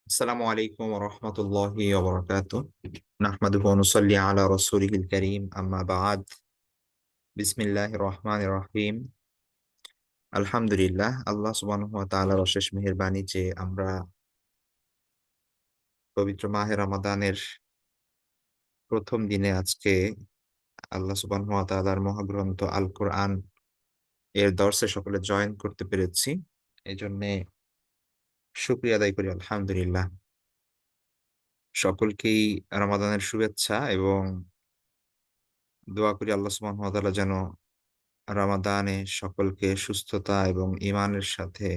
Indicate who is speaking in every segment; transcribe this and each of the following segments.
Speaker 1: আসসালামু আলাইকুম রহমতুল্লাহি ওবরাকাতুহ। নাহমাদুহু ওয়া নুসাল্লি আলা রাসূলিহিল কারীম, আম্মা বা'দ। বিসমিল্লাহির রহমানির রহিম। আলহামদুলিল্লাহ, আল্লাহ সুবহানাহু ওয়া তাআলার অশেষ মেহেরবানি যে আমরা পবিত্র মাহে রমাদানের প্রথম দিনে আজকে আল্লাহ সুবহানাহু ওয়া তাআলার মহাগ্রন্থ আল কোরআন এর দর্সে সকলে জয়েন করতে পেরেছি। এজন্যে শুকরিয়া আদায় করি আলহামদুলিল্লাহ। সকলকেই রমাদানের শুভেচ্ছা এবং দোয়া করি আল্লাহ সুবহানাহু ওয়া তাআলা যেন রমাদানে সকলকে সুস্থতা এবং ঈমানের সাথে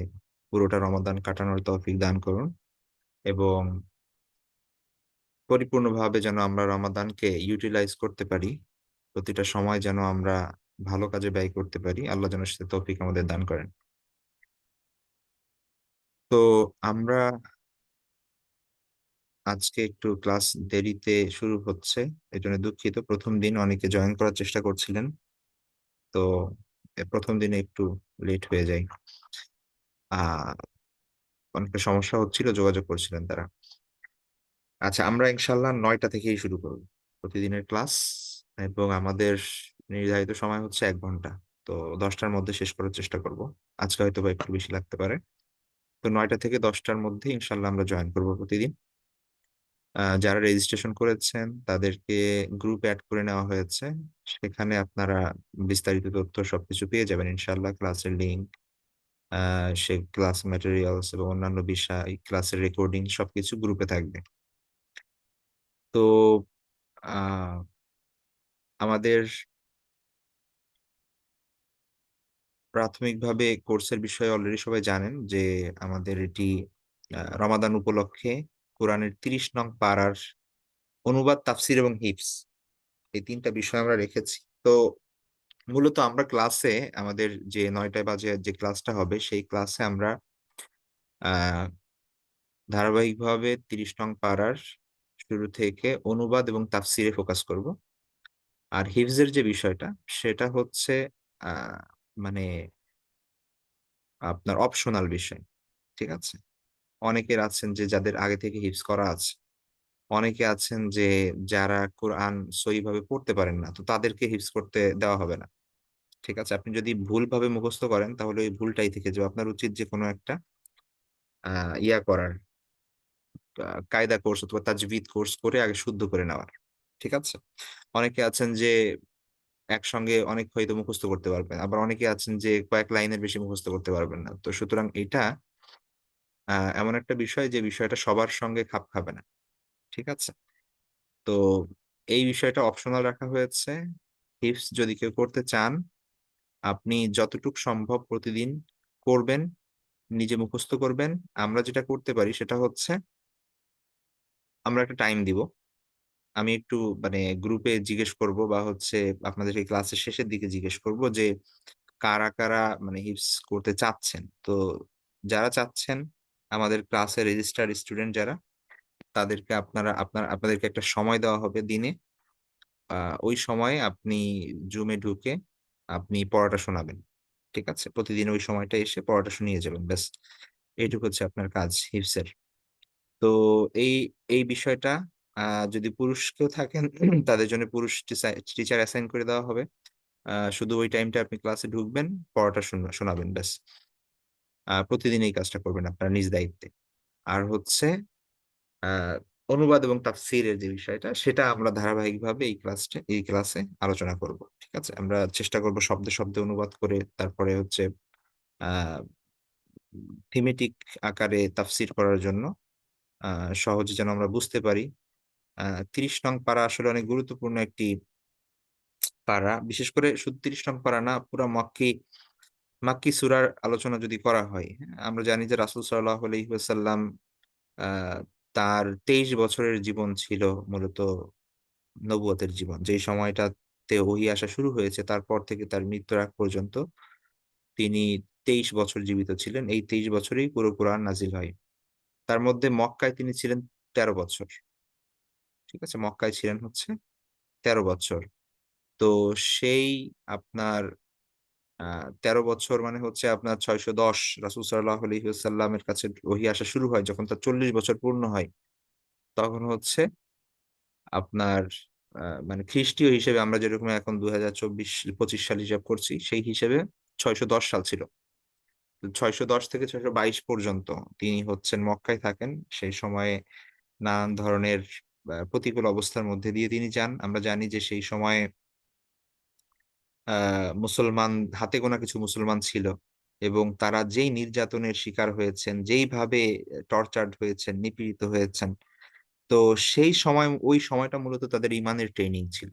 Speaker 1: পুরোটা রমাদান কাটানোর তৌফিক দান করুন এবং পরিপূর্ণভাবে যেন আমরা রমাদানকে ইউটিলাইজ করতে পারি। প্রতিটা সময় যেন আমরা ভালো কাজে ব্যয় করতে পারি। আল্লাহ যেন সে তৌফিক আমাদের দান করেন। তো আমরা আজকে একটু ক্লাস দেরিতে শুরু হচ্ছে। এজন্য দুঃখিত। ১ম দিন অনেকে জয়েন করার চেষ্টা করছিলেন। তো ১ম দিনে একটু লেট হয়ে যায়। আ অনেকটা সমস্যা হচ্ছিল, যোগাযোগ করছিলেন তারা। আচ্ছা, আমরা ইনশাআল্লাহ ৯টা থেকেই শুরু করব। প্রতিদিনের ক্লাস এবং আমাদের নির্ধারিত সময় হচ্ছে ১ ঘন্টা। তো ১০টার মধ্যে শেষ করার চেষ্টা করব। আজকে হয়তোবা একটু বেশি লাগতে পারে। তো ৯টা থেকে ১০টার মধ্যে ইনশাআল্লাহ আমরা জয়েন করব প্রতিদিন। যারা রেজিস্ট্রেশন করেছেন তাদেরকে গ্রুপে এড করে নেওয়া হয়েছে। সেখানে আপনারা বিস্তারিত তথ্য সবকিছু পেয়ে যাবেন ইনশাআল্লাহ। ক্লাসের লিংক, আ সে ক্লাস ম্যাটেরিয়ালস এবং অন্যান্য বিষয়, ক্লাসের রেকর্ডিং সবকিছু গ্রুপে থাকবে। তো আ আমাদের প্রাথমিকভাবে কোর্সের বিষয়ে অলরেডি সবাই জানেন যে আমাদের এটি রমাদান উপলক্ষে কোরআনের ৩০ নং পারার অনুবাদ, তাফসির এবং হিফজ, এই ৩ টা বিষয় আমরা রেখেছি। তো মূলত আমরা ক্লাসে আমাদের যে ৯ টা বাজে যে ক্লাসটা হবে সেই ক্লাসে আমরা আ ধারাবাহিকভাবে ৩০ নং পারার শুরু থেকে অনুবাদ এবং তাফসিরে ফোকাস করব। আর হিফজের যে বিষয়টা সেটা হচ্ছে আ মানে আপনার অপশনাল বিষয়। ঠিক আছে? অনেকের আছেন যে যাদের আগে থেকে হিফজ করা আছে। অনেকে আছেন যে যারা কোরআন সহিভাবে পড়তে পারেন না। তো তাদেরকে হিফজ করতে দেওয়া হবে না। ঠিক আছে? আপনি যদি ভুলভাবে মুখস্থ করেন তাহলে ওই ভুলটাই থেকে যাবে। আপনার উচিত যেকোনো একটা আ ইয়া করার, কায়দা কোর্স অথবা তাজভিদ কোর্স করে আগে শুদ্ধ করে নেওয়ার। ঠিক আছে? অনেকে আছেন যে একসঙ্গে অনেক হয়তো মুখস্থ করতে পারবেন। আবার অনেকে আছেন যে কয়েক লাইনের বেশি মুখস্থ করতে পারবেন না। তো সুতরাং এটা এমন একটা বিষয় যে বিষয়টা সবার সঙ্গে খাপ খাবে না। ঠিক আছে? তো এই বিষয়টা অপশনাল রাখা হয়েছে। হিফজ যদি কেউ করতে চান, আপনি যতটুক সম্ভব প্রতিদিন করবেন, নিজে মুখস্থ করবেন। আমরা যেটা করতে পারি সেটা হচ্ছে আমরা একটা টাইম দিব। আমি একটু গ্রুপে জিজ্ঞেস করব বা হচ্ছে আপনাদেরকে ক্লাসের শেষের দিকে জিজ্ঞেস করব যে কারা হিফজ করতে চাচ্ছেন। তো যারা চাচ্ছেন আমাদের ক্লাসে রেজিস্টার্ড স্টুডেন্ট যারা, তাদেরকে আপনাদেরকে একটা সময় দেওয়া হবে দিনে। আ ওই সময়ে আপনি জুমে ঢুকে আপনি পড়াটা শোনাবেন। ঠিক আছে? প্রতিদিন ওই সময়টা এসে পড়াটা শুনিয়ে যাবেন। ব্যাস এইটুকু হচ্ছে আপনার কাজ হিফজের। তো এই, এই বিষয়টা আ যদি পুরুষ কেউ থাকেন তাদের জন্য পুরুষ টিচার অ্যাসাইন করে দেওয়া হবে। শুধু ওই টাইমটা আপনি ক্লাসে ঢুকবেন, পড়াটা শোনাবেন ব্যাস। প্রতিদিন এই কাজটা করবেন আপনার নিজ দায়িত্বে। আর হচ্ছে আ অনুবাদ এবং তাফসীরের যে বিষয়টা সেটা আমরা ধারাবাহিকভাবে এই ক্লাসে আলোচনা করব। ঠিক আছে? আমরা চেষ্টা করব শব্দে, শব্দে অনুবাদ করে তারপরে হচ্ছে আ থিমেটিক আকারে তাফসীর করার জন্য আ সহজে যেন আমরা বুঝতে পারি। আ ৩০ নং পারা আসলে অনেক গুরুত্বপূর্ণ একটি পারা। বিশেষ করে শুধু ৩০ নং পারা না, পুরা মাক্কি সূরার আলোচনা যদি করা হয়, হ্যাঁ? আমরা জানি যে রাসূল সাল্লাল্লাহু আলাইহি ওয়াসাল্লাম আ তার ২৩ বছরের জীবন ছিল মূলত নবুয়তের জীবন। যেই সময়টাতে ওহী আসা শুরু হয়েছে তারপর থেকে তার মৃত্যুর আগ পর্যন্ত তিনি ২৩ বছর জীবিত ছিলেন। এই ২৩ বছরেই পুরো কোরআন নাজিল হয়। তার মধ্যে মক্কায় তিনি ছিলেন ১৩ বছর। ঠিক আছে? মক্কায় ছিলেন হচ্ছে ১৩ বছর। তো সেই আপনার আ ১৩ বছর মানে হচ্ছে আপনার ৬১০ রাসূল সাল্লাল্লাহু আলাইহি ওয়াসাল্লামের কাছে ওহী আসা শুরু হয় যখন তার ৪০ বছর পূর্ণ হয়। তখন হচ্ছে আপনার মানে খ্রিস্টীয় হিসেবে আমরা যেরকম এখন ২০২৪-২৫ সাল হিসাব করছি, সেই হিসেবে ৬১০ সাল ছিল। ৬১০ থেকে ৬২২ পর্যন্ত তিনি হচ্ছেন মক্কায় থাকেন। সেই সময়ে নানান ধরনের প্রতিকূল অবস্থার মধ্যে দিয়ে তিনি যান। আমরা জানি যে সেই সময়ে আ মুসলমান হাতে গোনা কিছু মুসলমান ছিল এবং তারা যেই নির্যাতনের শিকার হয়েছেন, যেইভাবে টর্চারড হয়েছেন, নিপীড়িত হয়েছেন। তো সেই সময় ওই সময়টা মূলত তাদের ঈমানের ট্রেনিং ছিল।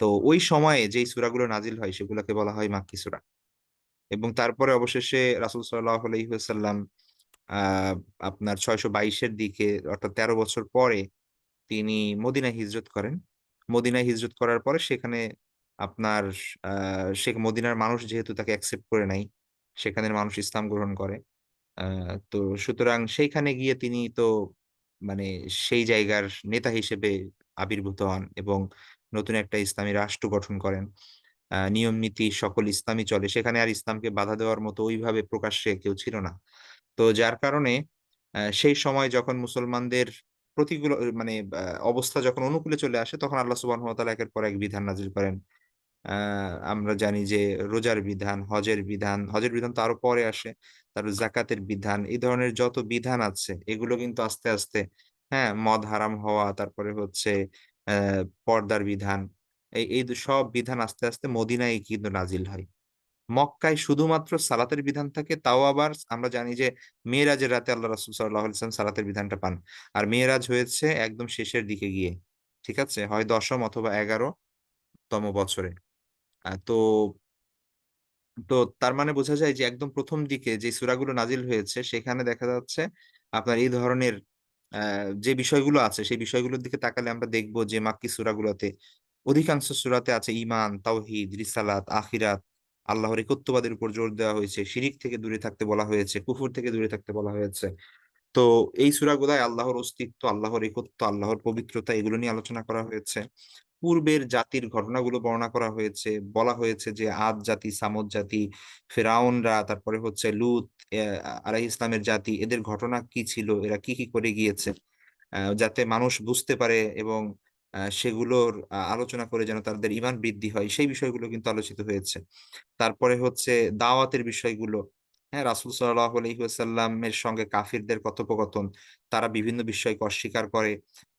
Speaker 1: তো ওই সময়ে যেই সূরাগুলো নাজিল হয় সেগুলোকে বলা হয় মাক্কি সূরা। এবং তারপরে অবশেষে রাসূল সাল্লাল্লাহু আলাইহি ওয়াসাল্লাম আ আপনার ৬২২ এর দিকে অর্থাৎ ১৩ বছর পরে তিনি মদিনায় হিজরত করেন। মদিনায় হিজরত করার পরে সেখানে আপনার আ মদিনার মানুষ যেহেতু তাকে অ্যাকসেপ্ট করে নেয়, সেখানের মানুষ ইসলাম গ্রহণ করে। আ তো সুতরাং সেইখানে গিয়ে তিনি তো মানে সেই জায়গার নেতা হিসেবে আবির্ভূত হন এবং নতুন একটা ইসলামী রাষ্ট্র গঠন করেন। নিয়ম নীতি সকল ইসলামই চলে। সেখানে আর ইসলামকে বাধা দেওয়ার মতো ওইভাবে প্রকাশ্যে কেউ ছিল না। তো যার কারণে সেই সময় যখন মুসলমানদের প্রতিকূল মানে অবস্থা যখন অনুকূলে চলে আসে তখন আল্লাহ সুবহানাহু ওয়া তাআলা একের পর এক বিধান নাজিল করেন। আ আমরা জানি যে রোজার বিধান, হজের বিধান তো আরো পরে আসে। তারপর যাকাতের বিধান, এই ধরনের যত বিধান আছে এগুলো কিন্তু আস্তে, আস্তে হ্যাঁ, মদ হারাম হওয়া, তারপরে হচ্ছে অ্যা পর্দার বিধান। এই সব বিধান আস্তে, আস্তে মদিনায় কিন্তু নাজিল হয়। মক্কায় শুধুমাত্র সালাতের বিধান থাকে, তাও আবার আমরা জানি যে মেরাজের রাতে আল্লাহ রাসূল সাল্লাল্লাহু আলাইহি ওয়াসাল্লাম সালাতের বিধানটা পান। আর মেরাজ হয়েছে একদম শেষের দিকে গিয়ে। ঠিক আছে? হয় ১০ম অথবা ১১তম বছরে। তো তো তার মানে বোঝা যায় যে একদম ১ম দিকে যে সূরাগুলো নাজিল হয়েছে সেখানে দেখা যাচ্ছে আপনার এই ধরনের অ্যা যে বিষয়গুলো আছে সেই বিষয়গুলোর দিকে তাকালে আমরা দেখব যে মাক্কি সূরাগুলোতে অধিকাংশ সূরাতে আছে ঈমান, তাওহীদ, রিসালাত, আখিরাত, আল্লাহর একত্ববাদের উপর জোর দেওয়া হয়েছে। শিরিক থেকে দূরে থাকতে বলা হয়েছে, কুফর থেকে দূরে থাকতে বলা হয়েছে। তো এই সূরাগুলায় আল্লাহর অস্তিত্ব, আল্লাহর একত্ব, আল্লাহর পবিত্রতা এগুলো নিয়ে আলোচনা করা হয়েছে। পূর্বের জাতির ঘটনাগুলো বর্ণনা করা হয়েছে। বলা হয়েছে যে আদ জাতি, সামুদ জাতি, ফেরাউনরা, তারপরে হচ্ছে লূত আলাইহিস সালামের জাতি এদের ঘটনা কি ছিল? এরা কি, কি করে গিয়েছে? যাতে মানুষ বুঝতে পারে এবং সেগুলোর আলোচনা করে যেন তাদের ঈমান বৃদ্ধি হয় সেই বিষয়গুলো কিন্তু আলোচিত হয়েছে। তারপরে হচ্ছে দাওয়াতের বিষয়গুলো, হ্যাঁ? রাসূল সাল্লাল্লাহু আলাইহি ওয়াসাল্লামের সঙ্গে কাফিরদের কথোপকথন। তারা বিভিন্ন বিষয়কে অস্বীকার করে।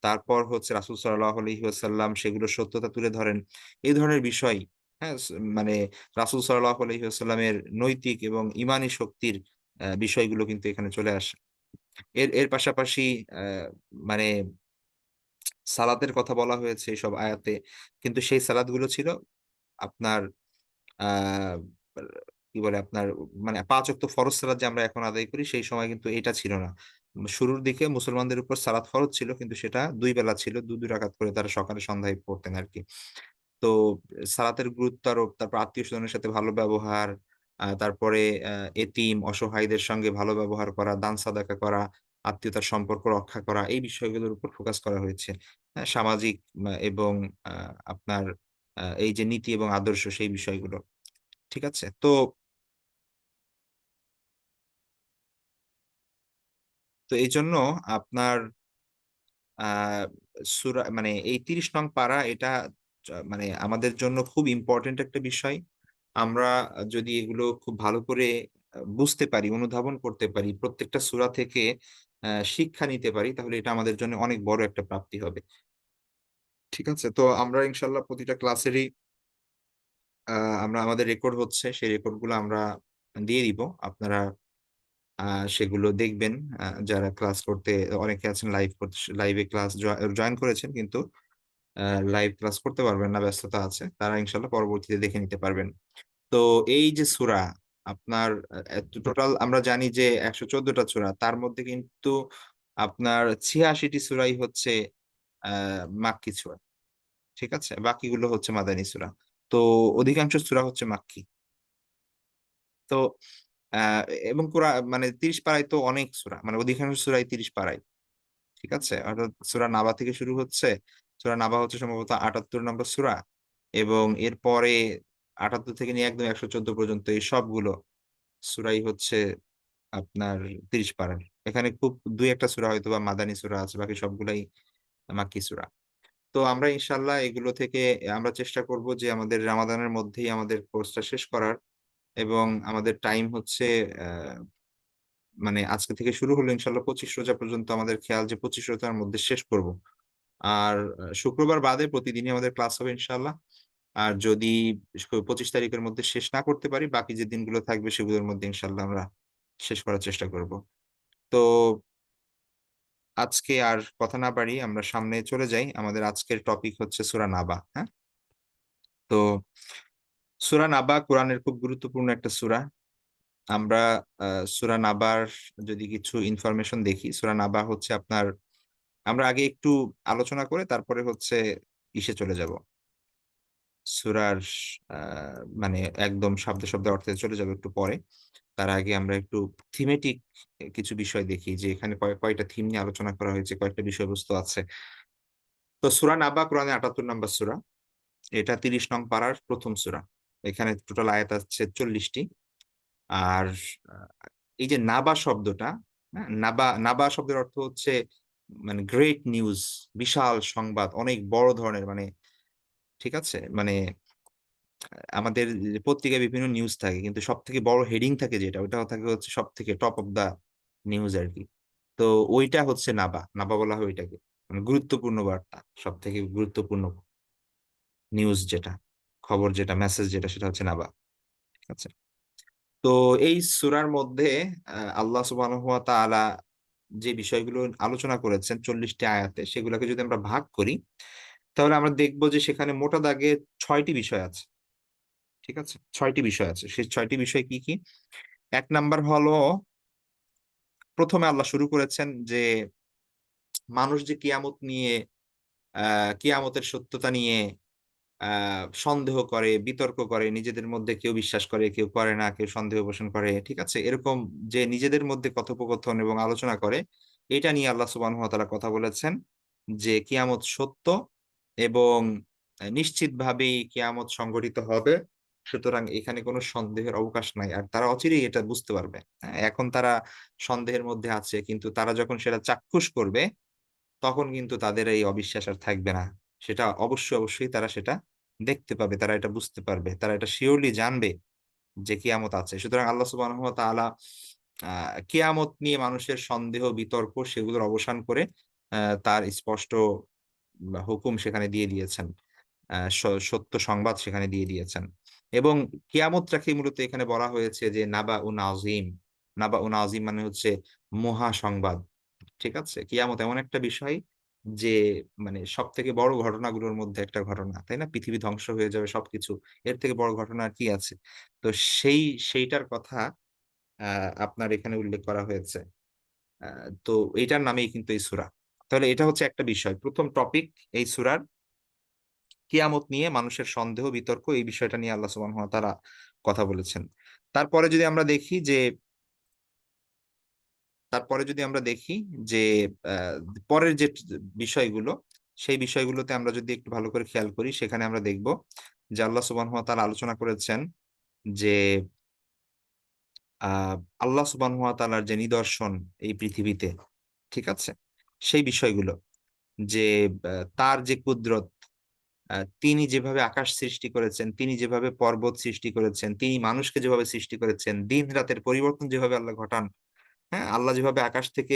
Speaker 1: তারপর হচ্ছে রাসূল সাল্লাল্লাহু আলাইহি ওয়াসাল্লাম সেগুলোর সত্যতা তুলে ধরেন। এই ধরনের বিষয়, হ্যাঁ? মানে রাসূল সাল্লাল্লাহু আলাইহি ওয়াসাল্লামের নৈতিক এবং ঈমানি শক্তির বিষয়গুলো কিন্তু এখানে চলে আসে। এর পাশাপাশি অ্যা মানে সালাতের কথা বলা হয়েছে এসব আয়াতে। কিন্তু সেই সালাতগুলো ছিল আপনার আ কি বলে আপনার মানে ৫ ওয়াক্ত ফরজ সালাত যে আমরা এখন আদায় করি সেই সময় কিন্তু এটা ছিল না। শুরুর দিকে মুসলমানদের উপর সালাত ফরজ ছিল কিন্তু সেটা ২ বেলা ছিল। ২ রাকাত করে তারা সকালে সন্ধ্যায় পড়তেন আরকি। তো সালাতের গুরুত্ব আরোপ, তারপর আত্মীয়স্বজনের সাথে ভালো ব্যবহার, তারপরে এতিম, অসহায়দের সঙ্গে ভালো ব্যবহার করা, দান সাদাকা করা, আত্মীয়তার সম্পর্ক রক্ষা করা, এই বিষয়গুলোর উপর ফোকাস করা হয়েছে। সামাজিক এবং আ আপনার এই যে নীতি এবং আদর্শ সেই বিষয়গুলো। ঠিক আছে? তো এইজন্য আপনার আ মানে এই ৩০ নং পারা এটা মানে আমাদের জন্য খুব ইম্পোর্টেন্ট একটা বিষয়। আমরা যদি এগুলো খুব ভালো করে বুঝতে পারি, অনুধাবন করতে পারি, প্রত্যেকটা সূরা থেকে শিক্ষা নিতে পারি, তাহলে এটা আমাদের জন্য অনেক বড় একটা প্রাপ্তি হবে। ঠিক আছে? তো আমরা ইনশাআল্লাহ প্রতিটা ক্লাসেরই আ আমরা আমাদের রেকর্ড হচ্ছে, সেই রেকর্ড গুলো আমরা দিয়ে দিব। আপনারা আ সেগুলো দেখবেন। যারা ক্লাস করতে অনেকে আছেন লাইভে ক্লাস জয়েন করেছেন কিন্তু আ লাইভ ক্লাস করতে পারবেন না, ব্যস্ততা আছে। তারা ইনশাআল্লাহ পরবর্তীতে দেখে নিতে পারবেন। তো এই যে সূরা আপনার টোটাল আমরা জানি যে ১১৪ টা সূরা। তার মধ্যে কিন্তু আপনার ৮৬ টি সূরাই হচ্ছে আ মাক্কি সূরা। ঠিক আছে? বাকিগুলো হচ্ছে মাদানী সূরা। তো অধিকাংশ সূরা হচ্ছে মাক্কি। তো আ এবং মানে ৩০ পারায় তো অনেক সূরা। মানে অধিকাংশ সূরাই ৩০ পারায়। ঠিক আছে? অর্থাৎ সূরা নাবা থেকে শুরু হচ্ছে। সূরা নাবা হচ্ছে সম্ভবত ৭৮ নম্বর সূরা এবং এরপরে ৭৮ থেকে নিয়ে একদম ১১৪ পর্যন্ত এই সবগুলো সূরাই হচ্ছে আপনার ৩০ পারার। এখানে খুব ২-১ টা সূরা হয়তোবা মাদানী সূরা আছে। বাকি সবগুলাই মাক্কি সূরা। তো আমরা ইনশাআল্লাহ এগুলো থেকে আমরা চেষ্টা করব যে আমাদের রামাদানের মধ্যেই আমাদের কোর্সটা শেষ করার এবং আমাদের টাইম হচ্ছে অ্যা মানে আজকে থেকে শুরু হলো ইনশাআল্লাহ ২৫ রোজা পর্যন্ত আমাদের খেয়াল যে ২৫ রোজার মধ্যে শেষ করব। আর শুক্রবার বাদে প্রতিদিনই আমাদের ক্লাস হবে ইনশাআল্লাহ। আর যদি ২৫ তারিখের মধ্যে শেষ না করতে পারি, বাকি যে দিনগুলো থাকবে সেগুলোর মধ্যে ইনশাআল্লাহ আমরা শেষ করার চেষ্টা করব। তো আজকে আর কথা না বাড়িয়ে আমরা সামনে চলে যাই। আমাদের আজকের টপিক হচ্ছে সূরা নাবা, হ্যাঁ? তো সূরা নাবা কোরআনের খুব গুরুত্বপূর্ণ একটা সূরা। আমরা আ সূরা নাবার যদি কিছু ইনফরমেশন দেখি, সূরা নাবা হচ্ছে আপনার আমরা আগে একটু আলোচনা করে তারপরে হচ্ছে ইসে চলে যাব। সূরার আ মানে একদম শব্দে, শব্দে অর্থে চলে যাব একটু পরে। তার আগে আমরা একটু থিমেটিক কিছু বিষয় দেখি যে এখানে কয়টা থিম নিয়ে আলোচনা করা হয়েছে, কয়েকটা বিষয়বস্তু আছে। তো সূরা নাবা কোরআনের ৭৮ নাম্বার সূরা। এটা ৩০ নং পারার ১ম সূরা। এখানে টোটাল আয়াত আছে ৪০ টি। আর আ এই যে নাবা শব্দটা, হ্যাঁ? নাবা নাবা শব্দের অর্থ হচ্ছে মানে গ্রেট নিউজ, বিশাল সংবাদ, অনেক বড় ধরনের মানে ঠিক আছে? মানে আমাদের পত্রিকায় বিভিন্ন নিউজ থাকে। কিন্তু সবথেকে বড় হেডিং থাকে যেটা, ওটাও থাকে হচ্ছে সবথেকে টপ অফ দ্যা নিউজ আরকি। তো ওইটা হচ্ছে নাবা। নাবা বলা হয় ওইটাকে। মানে গুরুত্বপূর্ণ বার্তা। সবথেকে গুরুত্বপূর্ণ নিউজ যেটা, খবর যেটা, মেসেজ যেটা সেটা হচ্ছে নাবা। ঠিক আছে? তো এই সূরার মধ্যে আল্লাহ সুবহানাহু ওয়া তাআলা যে বিষয়গুলো আলোচনা করেছেন ৪০ টি আয়াতে সেগুলোকে যদি আমরা ভাগ করি, তাহলে আমরা দেখব যে সেখানে মোটা দাগে ৬ টি বিষয় আছে। ঠিক আছে? ৬ টি বিষয় আছে। সেই ৬ টি বিষয় কি, কি? ১ নাম্বার হলো ১ম এ আল্লাহ শুরু করেছেন যে মানুষ যে কিয়ামত নিয়ে আ কিয়ামতের সত্যতা নিয়ে আ সন্দেহ করে, বিতর্ক করে, নিজেদের মধ্যে কেউ বিশ্বাস করে, কেউ করে না, কেউ সন্দেহ পোষণ করে। ঠিক আছে? এরকম যে নিজেদের মধ্যে কথোপকথন এবং আলোচনা করে, এটা নিয়ে আল্লাহ সুবহানাহু ওয়া তাআলা কথা বলেছেন যে কিয়ামত সত্য এবং নিশ্চিতভাবেই কিয়ামত সংঘটিত হবে। সুতরাং এখানে কোন সন্দেহের অবকাশ নাই। আর তারা অচিরেই এটা বুঝতে পারবে। হ্যাঁ? এখন তারা সন্দেহের মধ্যে আছে। কিন্তু তারা যখন সেটা চাক্ষুষ করবে তখন কিন্তু তাদের এই অবিশ্বাস আর থাকবে না। সেটা অবশ্যই, অবশ্যই তারা সেটা দেখতে পাবে। তারা এটা বুঝতে পারবে। তারা এটা সিউরলি জানবে যে কিয়ামত আছে। সুতরাং আল্লাহ সুবহানাহু ওয়া তাআলা আ কিয়ামত নিয়ে মানুষের সন্দেহ, বিতর্ক সেগুলোর অবসান করে তার স্পষ্ট হুকুম সেখানে দিয়ে দিয়েছেন। সত্য সংবাদ সেখানে দিয়ে দিয়েছেন। এবং কিয়ামতটাকে মূলত এখানে বলা হয়েছে যে নাবাউন আযীম। নাবাউন আযীম মানে হচ্ছে মহা সংবাদ। ঠিক আছে? কিয়ামত এমন একটা বিষয় যে মানে সবথেকে বড় ঘটনাগুলোর মধ্যে একটা ঘটনা। তাই না? পৃথিবী ধ্বংস হয়ে যাবে সবকিছু। এর থেকে বড় ঘটনা আর কি আছে? তো সেইটার কথা আ আপনার এখানে উল্লেখ করা হয়েছে। আ তো এইটার নামেই কিন্তু এই সূরা। তাহলে এটা হচ্ছে একটা বিষয়। ১ম টপিক এই সূরার কিয়ামত নিয়ে মানুষের সন্দেহ, বিতর্ক এই বিষয়টা নিয়ে আল্লাহ সুবহানাহু ওয়া তাআলা কথা বলেছেন। তারপরে যদি আমরা দেখি যে তারপরে যদি আমরা দেখি যে আ পরের যে বিষয়গুলো, সেই বিষয়গুলোতে আমরা যদি একটু ভালো করে খেয়াল করি, সেখানে আমরা দেখব যে আল্লাহ সুবহানাহু ওয়া তাআলা আলোচনা করেছেন যে আ আল্লাহ সুবহানাহু ওয়া তাআলার যে নিদর্শন এই পৃথিবীতে, ঠিক আছে? সেই বিষয়গুলো যে তার যে কুদরত তিনি যেভাবে আকাশ সৃষ্টি করেছেন, তিনি যেভাবে পর্বত সৃষ্টি করেছেন, তিনি মানুষকে যেভাবে সৃষ্টি করেছেন, দিন-রাতের পরিবর্তন যেভাবে আল্লাহ ঘটান, হ্যাঁ? আল্লাহ যেভাবে আকাশ থেকে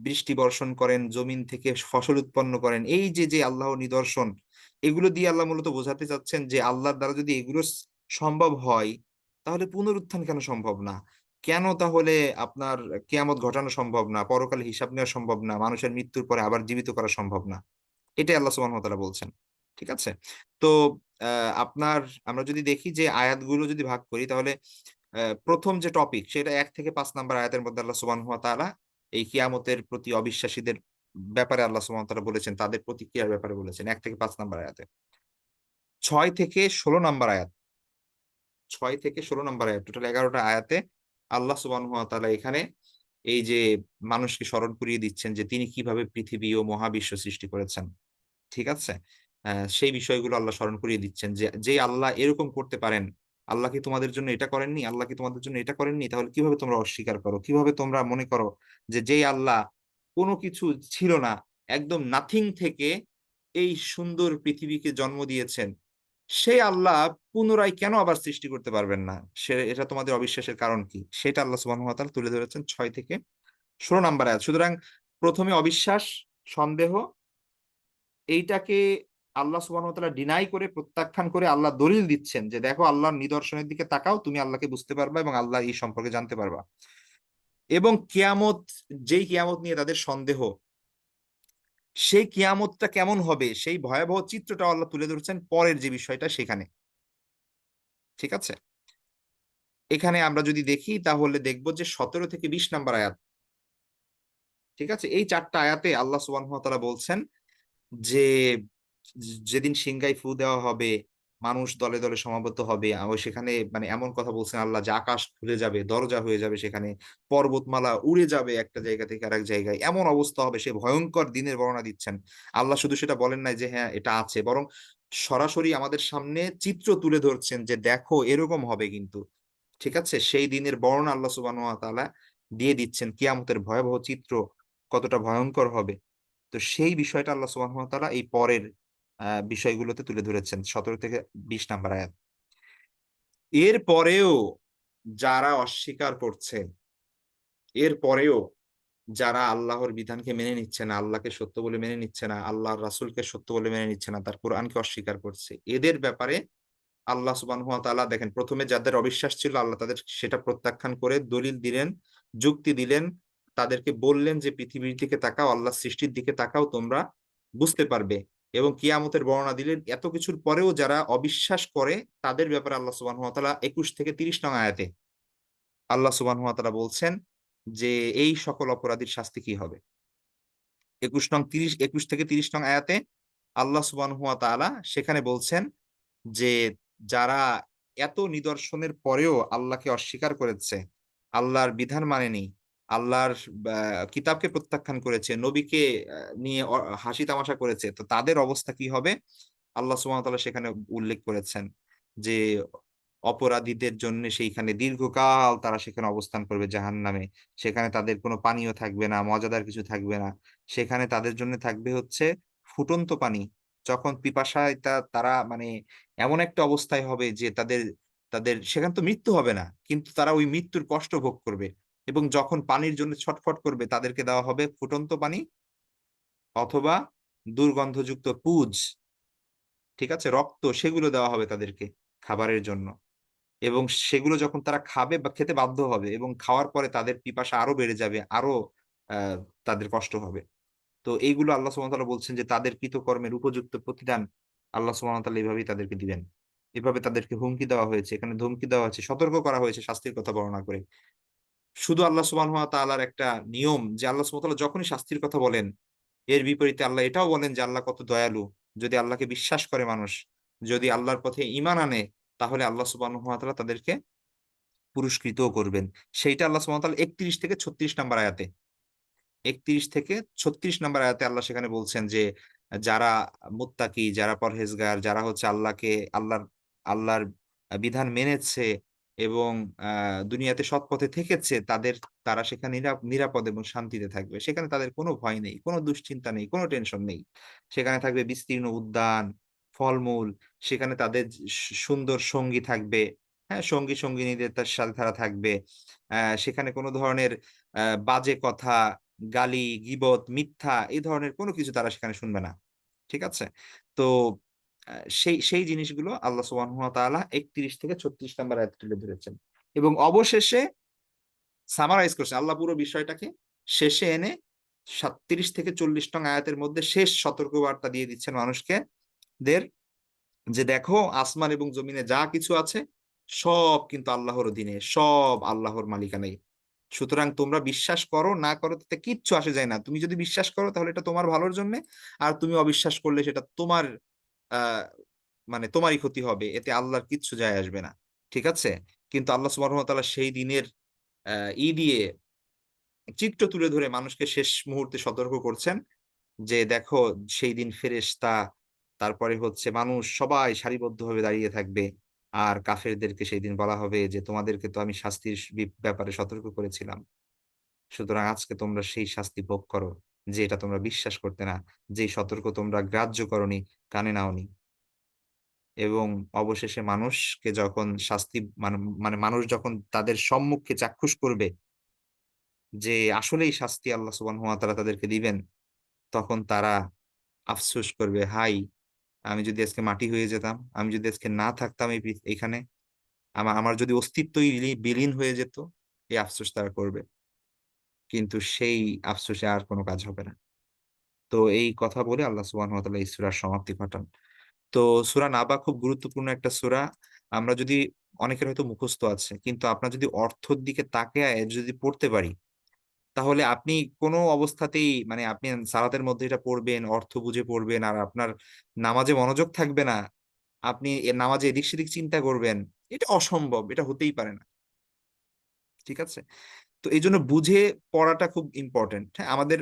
Speaker 1: বৃষ্টি বর্ষণ করেন, জমিন থেকে ফসল উৎপন্ন করেন। এই যে আল্লাহর নিদর্শন, এগুলো দিয়ে আল্লাহ মূলত বোঝাতে চাচ্ছেন যে আল্লাহর দ্বারা যদি এগুলো সম্ভব হয়, তাহলে পুনরুত্থান কেন সম্ভব না? কেন তাহলে আপনার কিয়ামত ঘটানো সম্ভব না? পরকালে হিসাব নেওয়া সম্ভব না? মানুষের মৃত্যুর পরে আবার জীবিত করা সম্ভব না? এটাই আল্লাহ সুবহানাহু ওয়া তাআলা বলছেন। ঠিক আছে? তো আ আপনার আমরা যদি দেখি যে আয়াতগুলো যদি ভাগ করি তাহলে ১ম যে টপিক সেটা ১ থেকে ৫ নাম্বার আয়াতের মধ্যে আল্লাহ সুবহানাহু ওয়া তাআলা এই কিয়ামতের প্রতি অবিশ্বাসীদের ব্যাপারে আল্লাহ সুবহানাহু ওয়া তাআলা বলেছেন, তাদের প্রতিক্রিয়ার ব্যাপারে বলেছেন ১ থেকে ৫ নাম্বার আয়াতে। ৬ থেকে ১৬ নাম্বার আয়াত ৬ থেকে ১৬ নাম্বার আয়াত টোটাল ১১ টা আয়াতে আল্লাহ সুবহানাহু ওয়া তাআলা এখানে এই যে মানুষকে স্মরণ করিয়ে দিচ্ছেন যে তিনি কিভাবে পৃথিবী ও মহাবিশ্ব সৃষ্টি করেছেন। ঠিক আছে? সেই বিষয়গুলো আল্লাহ স্মরণ করিয়ে দিচ্ছেন যে, যেই আল্লাহ এরকম করতে পারেন, আল্লাহ কি তোমাদের জন্য এটা করেননি? আল্লাহ কি তোমাদের জন্য এটা করেননি? তাহলে কিভাবে তোমরা অস্বীকার করো? কিভাবে তোমরা মনে করো যে, যেই আল্লাহ কোনো কিছু ছিল না, একদম নাথিং থেকে এই সুন্দর পৃথিবীকে জন্ম দিয়েছেন, সেই আল্লাহ পুনরায় কেন আবার সৃষ্টি করতে পারবেন না? এটা তোমাদের অবিশ্বাসের কারণ কি? সেটা আল্লাহ সুবহানাহু ওয়া তাআলা তুলে ধরেছেন ৬ থেকে ১৬ নাম্বার আয়াত। সুতরাং ১ম এ অবিশ্বাস, সন্দেহ এইটাকে আল্লাহ সুবহানাহু ওয়া তাআলা ডিনাই করে প্রত্যাখ্যান করে আল্লাহ দলিল দিচ্ছেন যে, "দেখো আল্লাহর নিদর্শনের দিকে তাকাও, তুমি আল্লাহকে বুঝতে পারবা এবং আল্লাহ এই সম্পর্কে জানতে পারবা।" এবং যেই কিয়ামত নিয়ে তাদের সন্দেহ, সেই কিয়ামতটা কেমন হবে, সেই ভয়াবহ চিত্রটাও আল্লাহ তুলে ধরেছেন পরের যে বিষয়টা সেখানে। ঠিক আছে? এখানে আমরা যদি দেখি তাহলে দেখব যে ১৭ থেকে ২০ নাম্বার আয়াত। ঠিক আছে? এই ৪ টা আয়াতে আল্লাহ সুবহানাহু ওয়া তাআলা বলছেন যে, যেদিন সিংগায় ফু দেওয়া হবে, মানুষ দলে, দলে সমাবেত হবে। সেখানে মানে এমন কথা বলছেন আল্লাহ যে আকাশ খুলে যাবে, দরজা হয়ে যাবে সেখানে। পর্বতমালা উড়ে যাবে একটা জায়গা থেকে আরেক জায়গায়। এমন অবস্থা হবে সে ভয়ংকর দিনের বর্ণনা দিচ্ছেন। আল্লাহ শুধু সেটা বলেন নাই যে হ্যাঁ, এটা আছে। বরং সরাসরি আমাদের সামনে চিত্র তুলে ধরছেন যে দেখো এরকম হবে কিন্তু। ঠিক আছে? সেই দিনের বর্ণনা আল্লাহ সুবহানাহু ওয়া তাআলা দিয়ে দিচ্ছেন। কিয়ামতের ভয়াবহ চিত্র কতটা ভয়ংকর হবে। তো সেই বিষয়টা আল্লাহ সুবহানাহু ওয়া তাআলা এই পরের বিষয়গুলোতে তুলে ধরেছেন ১৭ থেকে ২০ নাম্বার আয়াত। এরপরেও যারা অস্বীকার করছে, এরপরেও যারা আল্লাহর বিধানকে মেনে নিচ্ছে না, আল্লাহকে সত্য বলে মেনে নিচ্ছে না, আল্লাহর রাসূলকে সত্য বলে মেনে নিচ্ছে না, তার কোরআনকে অস্বীকার করছে। এদের ব্যাপারে আল্লাহ সুবহানাহু ওয়া তাআলা দেখেন ১ম এ যাদের অবিশ্বাস ছিল আল্লাহ তাদের সেটা প্রত্যাখ্যান করে দলিল দিলেন, যুক্তি দিলেন। তাদেরকে বললেন যে, "পৃথিবীর দিকে তাকাও, আল্লাহর সৃষ্টির দিকে তাকাও তোমরা বুঝতে পারবে।" এবং কিয়ামতের বর্ণনা দিলেন। এত কিছুর পরেও যারা অবিশ্বাস করে তাদের ব্যাপারে আল্লাহ সুবহানাহু ওয়া তাআলা ২১ থেকে ৩০ নং আয়াতে আল্লাহ সুবহানাহু ওয়া তাআলা বলছেন যে, "এই সকল অপরাধীর শাস্তি কি হবে?" ২১ থেকে ৩০ নং আয়াতে আল্লাহ সুবহানাহু ওয়া তাআলা সেখানে বলছেন যে যারা এত নিদর্শনের পরেও আল্লাহকে অস্বীকার করেছে, আল্লাহর বিধান মানেনি, আল্লাহর বা কিতাবকে প্রত্যাখ্যান করেছে, নবীকে নিয়ে হাসি তামাশা করেছে, তো তাদের অবস্থা কি হবে? আল্লাহ সুবহানাহু ওয়া তাআলা সেখানে উল্লেখ করেছেন যে, অপরাধীদের জন্যে সেইখানে দীর্ঘকাল তারা সেখানে অবস্থান করবে জাহান্নামে। সেখানে তাদের কোনো পানীয় থাকবে না, মজাদার কিছু থাকবে না। সেখানে তাদের জন্য থাকবে হচ্ছে ফুটন্ত পানি। যখন পিপাসায় তারা মানে এমন একটা অবস্থায় হবে যে তাদের তাদের সেখানে তো মৃত্যু হবে না। কিন্তু তারা ওই মৃত্যুর কষ্ট ভোগ করবে। এবং যখন পানির জন্য ছটফট করবে তাদেরকে দেওয়া হবে ফুটন্ত পানি অথবা দুর্গন্ধযুক্ত পুজ, ঠিক আছে? রক্ত সেগুলো দেওয়া হবে তাদেরকে খাবারের জন্য। এবং সেগুলো যখন তারা খাবে বা খেতে বাধ্য হবে এবং খাওয়ার পরে তাদের পিপাসা আরো বেড়ে যাবে, আরো আ তাদের কষ্ট হবে। তো এইগুলো আল্লাহ সুবহানাহু ওয়া তাআলা বলছেন যে তাদের কৃতকর্মের উপযুক্ত প্রতিদান আল্লাহ সুবহানাহু ওয়া তাআলা এভাবেই তাদেরকে দিবেন। এভাবে তাদেরকে হুমকি দেওয়া হয়েছে। এখানে ধমকি দেওয়া হয়েছে, সতর্ক করা হয়েছে শাস্তির কথা বর্ণনা করে। শুধু আল্লাহ সুবহানাহু ওয়া তাআলার একটা নিয়ম যে আল্লাহ সুবহানাহু ওয়া তাআলা যখনই শাস্তির কথা বলেন, এর বিপরীতে আল্লাহ এটাও বলেন যে আল্লাহ কত দয়ালু। যদি আল্লাহকে বিশ্বাস করে মানুষ, যদি আল্লাহর পথে ঈমান আনে, তাহলে আল্লাহ সুবহানাহু ওয়া তাআলা তাদেরকে পুরস্কৃতও করবেন। সেইটা আল্লাহ সুবহানাহু ওয়া তাআলা ৩১ থেকে ৩৬ নাম্বার আয়াতে ৩১ থেকে ৩৬ নাম্বার আয়াতে আল্লাহ সেখানে বলছেন যে, যারা মুত্তাকি, যারা পরহেজগার, যারা হচ্ছে আল্লাহর বিধান মেনেছে এবং আ দুনিয়াতে সৎ পথে থেকেছে, তারা সেখানে নিরাপদ এবং শান্তিতে থাকবে। সেখানে তাদের কোনো ভয় নেই, কোনো দুশ্চিন্তা নেই, কোনো টেনশন নেই। সেখানে থাকবে বিস্তীর্ণ উদ্যান, ফলমূল, সেখানে তাদের সুন্দর সঙ্গী থাকবে, হ্যাঁ? সঙ্গী-সঙ্গিনীদের সাথে তারা থাকবে। সেখানে কোন ধরনের বাজে কথা, গালি, গীবত, মিথ্যা এই ধরনের কোন কিছু তারা সেখানে শুনবে না। ঠিক আছে? তো সেই জিনিসগুলো আল্লাহ সুবহানাহু ওয়া তাআলা ৩১ থেকে ৩৬ নাম্বার আয়াতে তুলে ধরেছেন। এবং অবশেষে সামারাইজ করছেন। আল্লাহ পুরো বিষয়টাকে শেষে এনে ৩০ থেকে ৪০ নং আয়াতের মধ্যে শেষ সতর্কবার্তা দিয়ে দিচ্ছেন মানুষকে দের যে দেখো আসমান এবং জমিনে যা কিছু আছে সব কিন্তু আল্লাহর অধীনে, সব আল্লাহর মালিকানায়। সুতরাং তোমরা বিশ্বাস করো না করো তাতে কিচ্ছু আসে যায় না। তুমি যদি বিশ্বাস করো তাহলে এটা তোমার ভালোর জন্যে। আর তুমি অবিশ্বাস করলে সেটা তোমার আ মানে তোমারই ক্ষতি হবে। এতে আল্লাহর কিচ্ছু যায় আসবে না। ঠিক আছে? কিন্তু আল্লাহ সুবহানাহু ওয়া তাআলা সেই দিনের আ দিয়ে চিত্র তুলে ধরে মানুষকে শেষ মুহূর্তে সতর্ক করছেন যে, "দেখো সেই দিন ফেরেশতা তারপরে হচ্ছে মানুষ সবাই সারিবদ্ধভাবে দাঁড়িয়ে থাকবে। আর কাফেরদেরকে সেইদিন বলা হবে যে, "তোমাদেরকে তো আমি শাস্তির ব্যাপারে সতর্ক করেছিলাম। সুতরাং আজকে তোমরা সেই শাস্তি ভোগ করো, যে এটা তোমরা বিশ্বাস করতে না, যেই সতর্ক তোমরা গ্রাহ্য করোনি, কানে নাওনি।" এবং অবশেষে মানুষকে যখন শাস্তি মানে মানুষ যখন তাদের সম্মুখে চাক্ষুষ করবে যে আসলেই শাস্তি আল্লাহ সুবহানাহু ওয়া তাআলা তাদেরকে দিবেন, তখন তারা আফসোস করবে, "হায়! আমি যদি আজকে মাটি হয়ে যেতাম, আমি যদি আজকে না থাকতাম এখানে, আমার যদি অস্তিত্বই বিলীন হয়ে যেত", এই আফসোস তারা করবে। কিন্তু সেই আফসোসে আর কোন কাজ হবে না। তো এই কথা বলে আল্লাহ সুবহানাহু ওয়া তাআলা এই সূরার সমাপ্তি ঘটান। তো সূরা নাবা খুব গুরুত্বপূর্ণ একটা সূরা। আমরা যদি অনেকের হয়তো মুখস্থ আছে। কিন্তু আপনার যদি অর্থের দিকে তাকায় যদি পড়তে পারি, তাহলে আপনি কোন অবস্থাতেই মানে আপনি সালাতের মধ্যে এটা পড়বেন, অর্থ বুঝে পড়বেন আর আপনার নামাজে মনোযোগ থাকবে না। আপনি নামাজে এদিক-সেদিক চিন্তা করবেন। এটা অসম্ভব। এটা হতেই পারে না। ঠিক আছে? তো এইজন্য বুঝে পড়াটা খুব ইম্পোর্টেন্ট। হ্যাঁ? আমাদের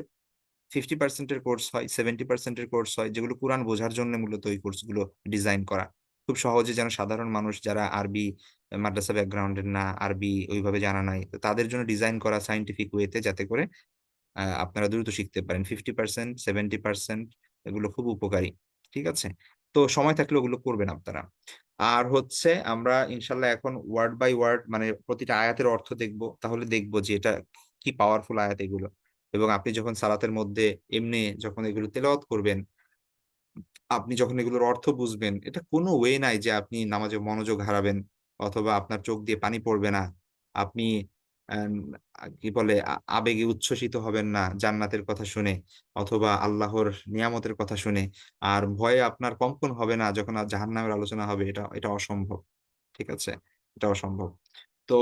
Speaker 1: 50% এর কোর্স হয়, 70% এর কোর্স হয় যেগুলো কুরআন বোঝার জন্য মূলত ওই কোর্সগুলো ডিজাইন করা। খুব সহজে যেন সাধারণ মানুষ যারা আরবি মাদ্রাসা ব্যাকগ্রাউন্ডের না, আরবি ওইভাবে জানা নাই। তো তাদের জন্য ডিজাইন করা সায়েন্টিফিক ওয়েতে যাতে করে আপনারা দ্রুত শিখতে পারেন। 50% 70% এগুলো খুব উপকারী। ঠিক আছে? তো সময় থাকলে ওগুলো করবেন আপনারা। আর হচ্ছে আমরা ইনশাআল্লাহ এখন ওয়ার্ড বাই ওয়ার্ড মানে প্রতিটা আয়াতের অর্থ দেখব। তাহলে দেখব যে এটা কি পাওয়ারফুল আয়াত এগুলো। এবং আপনি যখন সালাতের মধ্যে এমনি যখন এগুলো তেলাওয়াত করবেন, আপনি যখন এগুলোর অর্থ বুঝবেন, এটা কোনো ওয়ে নাই যে আপনি নামাজে মনোযোগ হারাবেন অথবা আপনার চোখ দিয়ে পানি পড়বে না। আপনি অ্যান কি বলে আবেগে উচ্ছ্বসিত হবেন না জান্নাতের কথা শুনে অথবা আল্লাহর নিয়ামতের কথা শুনে। আর ভয়ে আপনার কম্পন হবে না যখন জাহান্নামের আলোচনা হবে। এটা অসম্ভব। ঠিক আছে? এটা অসম্ভব। তো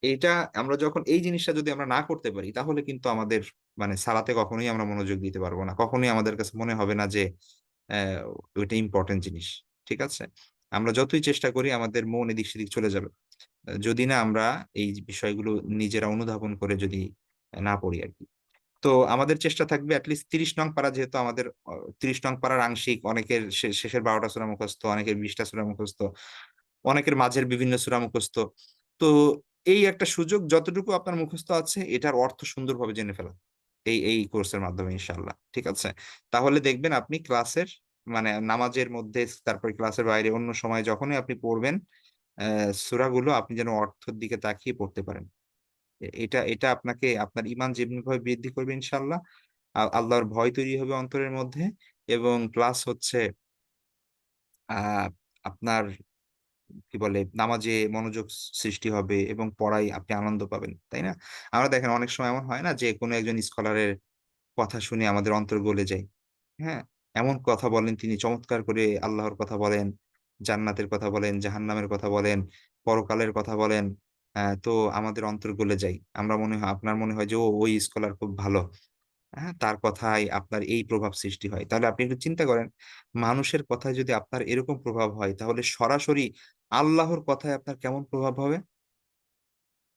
Speaker 1: এইটা আমরা যখন এই জিনিসটা যদি আমরা না করতে পারি, তাহলে কিন্তু আমাদের মানে সালাতে কখনোই আমরা মনোযোগ দিতে পারব না। কখনোই আমাদের কাছে মনে হবে না যে অ্যা ওইটা ইম্পোর্টেন্ট জিনিস। ঠিক আছে? আমরা যতই চেষ্টা করি আমাদের মন এদিক-সেদিক চলে যাবে। যদি না আমরা এই বিষয়গুলো নিজেরা অনুধাবন করে যদি না পড়ি আরকি। তো আমাদের চেষ্টা থাকবে এটলিস্ট ৩০ নং পারা যেহেতু আমাদের ৩০ নং পারার আংশিক, অনেকের শেষের ১২ টা সূরা মুখস্থ, অনেকের ২০ টা সূরা মুখস্থ, অনেকের মাঝের বিভিন্ন সূরা মুখস্থ। তো এই একটা সুযোগ যতটুকু আপনার মুখস্থ আছে এটার অর্থ সুন্দরভাবে জেনে ফেলা। এই কোর্সের মাধ্যমে ইনশাআল্লাহ। ঠিক আছে? তাহলে দেখবেন আপনি ক্লাসের মানে নামাজের মধ্যে তারপরে ক্লাসের বাইরে অন্য সময় যখনই আপনি পড়বেন সূরাগুলো আপনি যেন অর্থের দিকে তাকিয়ে পড়তে পারেন। এটা আপনাকে আপনার ঈমান যেমনিভাবে বৃদ্ধি করবে ইনশাআল্লাহ, আল্লাহর ভয় তৈরি হবে অন্তরের মধ্যে এবং প্লাস হচ্ছে আ আপনার কি বলে নামাজে মনোযোগ সৃষ্টি হবে এবং পড়ায় আপনি আনন্দ পাবেন। তাই না? আমরা দেখেন অনেক সময় এমন হয় না যে কোন একজন স্কলারের কথা শুনে আমাদের অন্তর গলে যায়। হ্যাঁ? এমন কথা বলেন তিনি চমৎকার করে আল্লাহর কথা বলেন, জান্নাতের কথা বলেন, জাহান্নামের কথা বলেন, পরকালের কথা বলেন। তো আমাদের অন্তর গলে যায়। আমরা মনে হয় আপনার মনে হয় যে ওই স্কলার খুব ভালো। হ্যাঁ? তার কথায় আপনার এই প্রভাব সৃষ্টি হয়। তাহলে আপনি একটু চিন্তা করেন, মানুষের কথায় যদি আপনার এরকম প্রভাব হয়, তাহলে সরাসরি আল্লাহর কথায় আপনার কেমন প্রভাব হবে?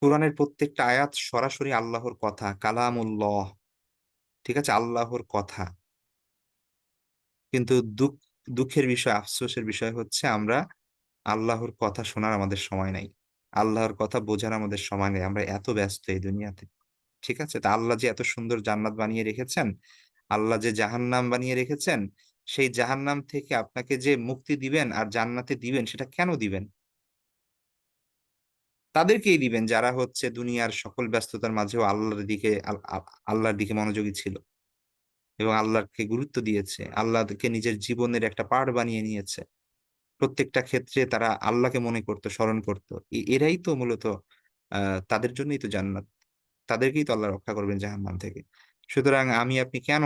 Speaker 1: কোরআনের প্রত্যেকটা আয়াত সরাসরি আল্লাহর কথা, কালামুল্লাহ। ঠিক আছে? আল্লাহর কথা। কিন্তু দুঃখের বিষয়, আফসোসের বিষয় হচ্ছে আমরা আল্লাহর কথা শোনার আমাদের সময় নাই। আল্লাহর কথা বোঝার আমাদের সময় নেই। আমরা এত ব্যস্ত এই দুনিয়াতে। ঠিক আছে? তো আল্লাহ যে এত সুন্দর জান্নাত বানিয়ে রেখেছেন, আল্লাহ যে জাহান্নাম বানিয়ে রেখেছেন, সেই জাহান্নাম থেকে আপনাকে যে মুক্তি দিবেন আর জান্নাতে দিবেন সেটা কেন দিবেন? তাদেরকেই দিবেন যারা হচ্ছে দুনিয়ার সকল ব্যস্ততার মাঝেও আল্লাহর দিকে আল্লাহর দিকে মনোযোগী ছিল এবং আল্লাহকে গুরুত্ব দিয়েছে। আল্লাহকে নিজের জীবনের একটা পার্ট বানিয়ে নিয়েছে। প্রত্যেকটা ক্ষেত্রে তারা আল্লাহকে মনে করত, স্মরণ করত। এরাই তো মূলত আ তাদের জন্যই তো জান্নাত। তাদেরকেই তো আল্লাহ রক্ষা করবেন জাহান্নাম থেকে। সুতরাং আমি আপনি কেন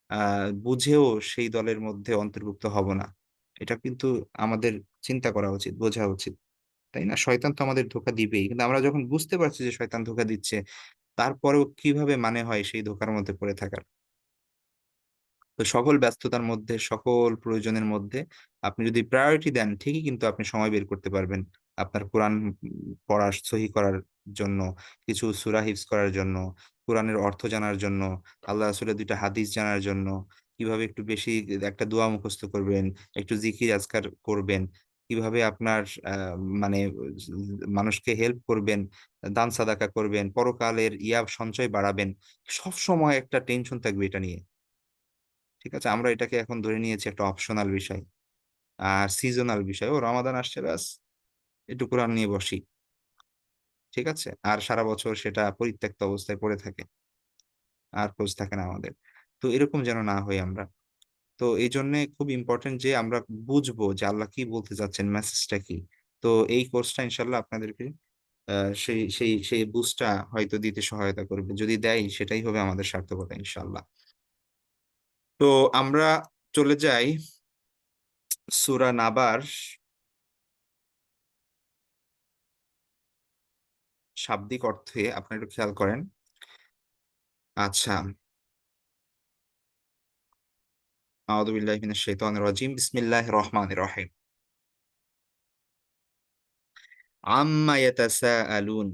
Speaker 1: আ বুঝেও সেই দলের মধ্যে অন্তর্ভুক্ত হব না? এটা কিন্তু আমাদের চিন্তা করা উচিত, বোঝা উচিত। তাই না? শয়তান তো আমাদের ধোঁকা দিবেই। কিন্তু আমরা যখন বুঝতে পারছি যে শয়তান ধোঁকা দিচ্ছে, তারপরেও কিভাবে মানে হয় সেই ধোঁকার মধ্যে পড়ে থাকার? তো সকল ব্যস্ততার মধ্যে, সকল প্রয়োজনের মধ্যে আপনি যদি প্রায়োরিটি দেন, ঠিকই কিন্তু আপনি সময় বের করতে পারবেন। আপনার কোরআন পড়া সহি করার জন্য, কিছু সূরা হিফজ করার জন্য, কোরআনের অর্থ জানার জন্য, আল্লাহ রাসূলের ২ টা হাদিস জানার জন্য, কিভাবে একটু বেশি একটা দোয়া মুখস্থ করবেন, একটু জিকির আজকার করবেন, কিভাবে আপনার মানে মানুষকে হেল্প করবেন, দান সাদাকা করবেন, পরকালের সঞ্চয় বাড়াবেন। সব সময় একটা টেনশন থাকবে এটা নিয়ে। ঠিক আছে? আমরা এটাকে এখন ধরে নিয়েছি একটা অপশনাল বিষয়। আর সিজনাল বিষয়। ও রমাদান আসছে ব্যাস একটু কোরআন নিয়ে বসি। ঠিক আছে? আর সারা বছর সেটা পরিত্যক্ত অবস্থায় পড়ে থাকে। আর খোঁজ থাকে না আমাদের। তো এরকম যেন না হই আমরা। তো এইজন্যে খুব ইম্পোর্টেন্ট যে আমরা বুঝবো যে আল্লাহ কি বলতে চাচ্ছেন, মেসেজটা কি। তো এই কোর্সটা ইনশাআল্লাহ আপনাদেরকে আ সেই বুস্টটা হয়তো দিতে সহায়তা করবে। যদি দেয় সেটাই হবে আমাদের সার্থকতা ইনশাআল্লাহ। তো আমরা চলে যাই সূরা নাবার শাব্দিক অর্থে আপনারা একটু খেয়াল করেন। আচ্ছা, আউযু বিল্লাহি মিনাশ শাইতানির রাজিম। বিসমিল্লাহির রহমানির রহিম। আম্মা ইয়াতাসাআলুন।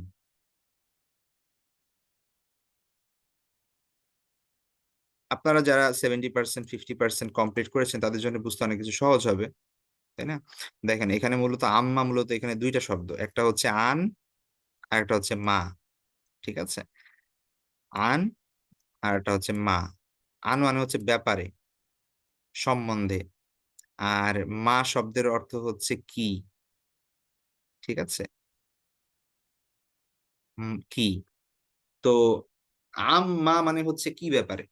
Speaker 1: আপনারা যারা 70% 50% কমপ্লিট করেছেন তাদের জন্য বুঝতে অনেক কিছু সহজ হবে। তাই না? দেখেন এখানে মূলত আম্মা মূলত এখানে ২ টা শব্দ। একটা হচ্ছে আন, আরেকটা হচ্ছে মা। ঠিক আছে? আন আরেকটা হচ্ছে মা। আন মানে হচ্ছে ব্যাপারে, সম্বন্ধে। আর মা শব্দের অর্থ হচ্ছে কি। ঠিক আছে? কি। তো আম্মা মানে হচ্ছে কি ব্যাপারে।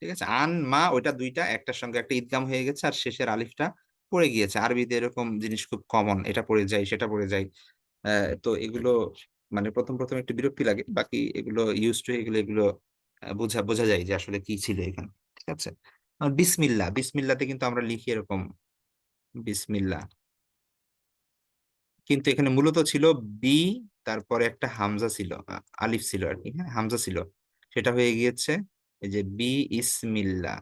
Speaker 1: ঠিক আছে? আন, মা ওইটা ২ টা একটার সঙ্গে একটা ইদগাম হয়ে গেছে আর শেষের আলিফটা পড়ে গিয়েছে। আরবিতে এরকম জিনিস খুব কমন। এটা পড়ে যায়, সেটা পড়ে যায়। অ্যা তো এগুলো মানে ১ম একটু বিরক্তি লাগে। বাকি এগুলো used to হয়ে গেলে এগুলো বোঝা বোঝা যায় যে আসলে কি ছিল এখানে। ঠিক আছে? বিসমিল্লাহ, বিসমিল্লাহতে কিন্তু আমরা লিখি এরকম বিসমিল্লাহ। কিন্তু এখানে মূলত ছিল বি তারপরে একটা হামজা ছিল। আলিফ ছিল আরকি, হ্যাঁ? হামজা ছিল। সেটা হয়ে গিয়েছে এই যে ইসমিল্লাহ।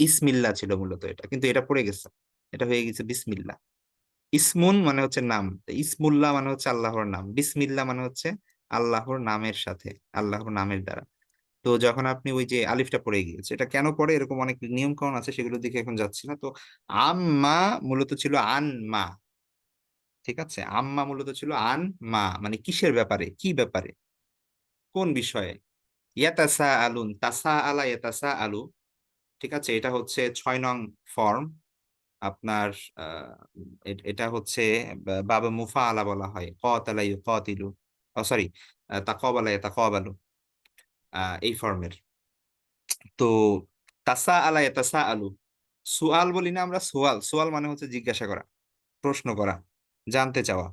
Speaker 1: ইসমিল্লাহ ছিল মূলত এটা। কিন্তু এটা পড়ে গেছে। এটা হয়ে গেছে বিসমিল্লাহ। ইসমুন মানে হচ্ছে নাম। ইসমুল্লাহ মানে হচ্ছে আল্লাহর নাম। বিসমিল্লাহ মানে হচ্ছে আল্লাহর নামের সাথে, আল্লাহর নামের দ্বারা। তো যখন আপনি ওই যে আলিফটা পড়ে গিয়েছে, এটা কেন পড়ে এরকম অনেক নিয়ম কানুন আছে সেগুলোর দিকে এখন যাচ্ছি না। তো আম্মা মূলত ছিল আন-মা। ঠিক আছে? আম্মা মূলত ছিল আন-মা মানে কিসের ব্যাপারে? কি ব্যাপারে? কোন বিষয়ে? ইয়াতাসাআলুন, তাসাআলা ইয়াতাসাআলু। ঠিক আছে? এটা হচ্ছে ৬ নং ফর্ম। আপনার আ এটা হচ্ছে বাবে মুফাআলা বলা হয়। ক্বাতালা ইউকাতিলু। সরি তাকাবালা ইয়াতাকাবালু। এই ফর্মের। তো তাসাআলা ইয়াতাসাআলু। সুআল বলি না আমরা সোয়াল। সোয়াল মানে হচ্ছে জিজ্ঞাসা করা, প্রশ্ন করা, জানতে চাওয়া।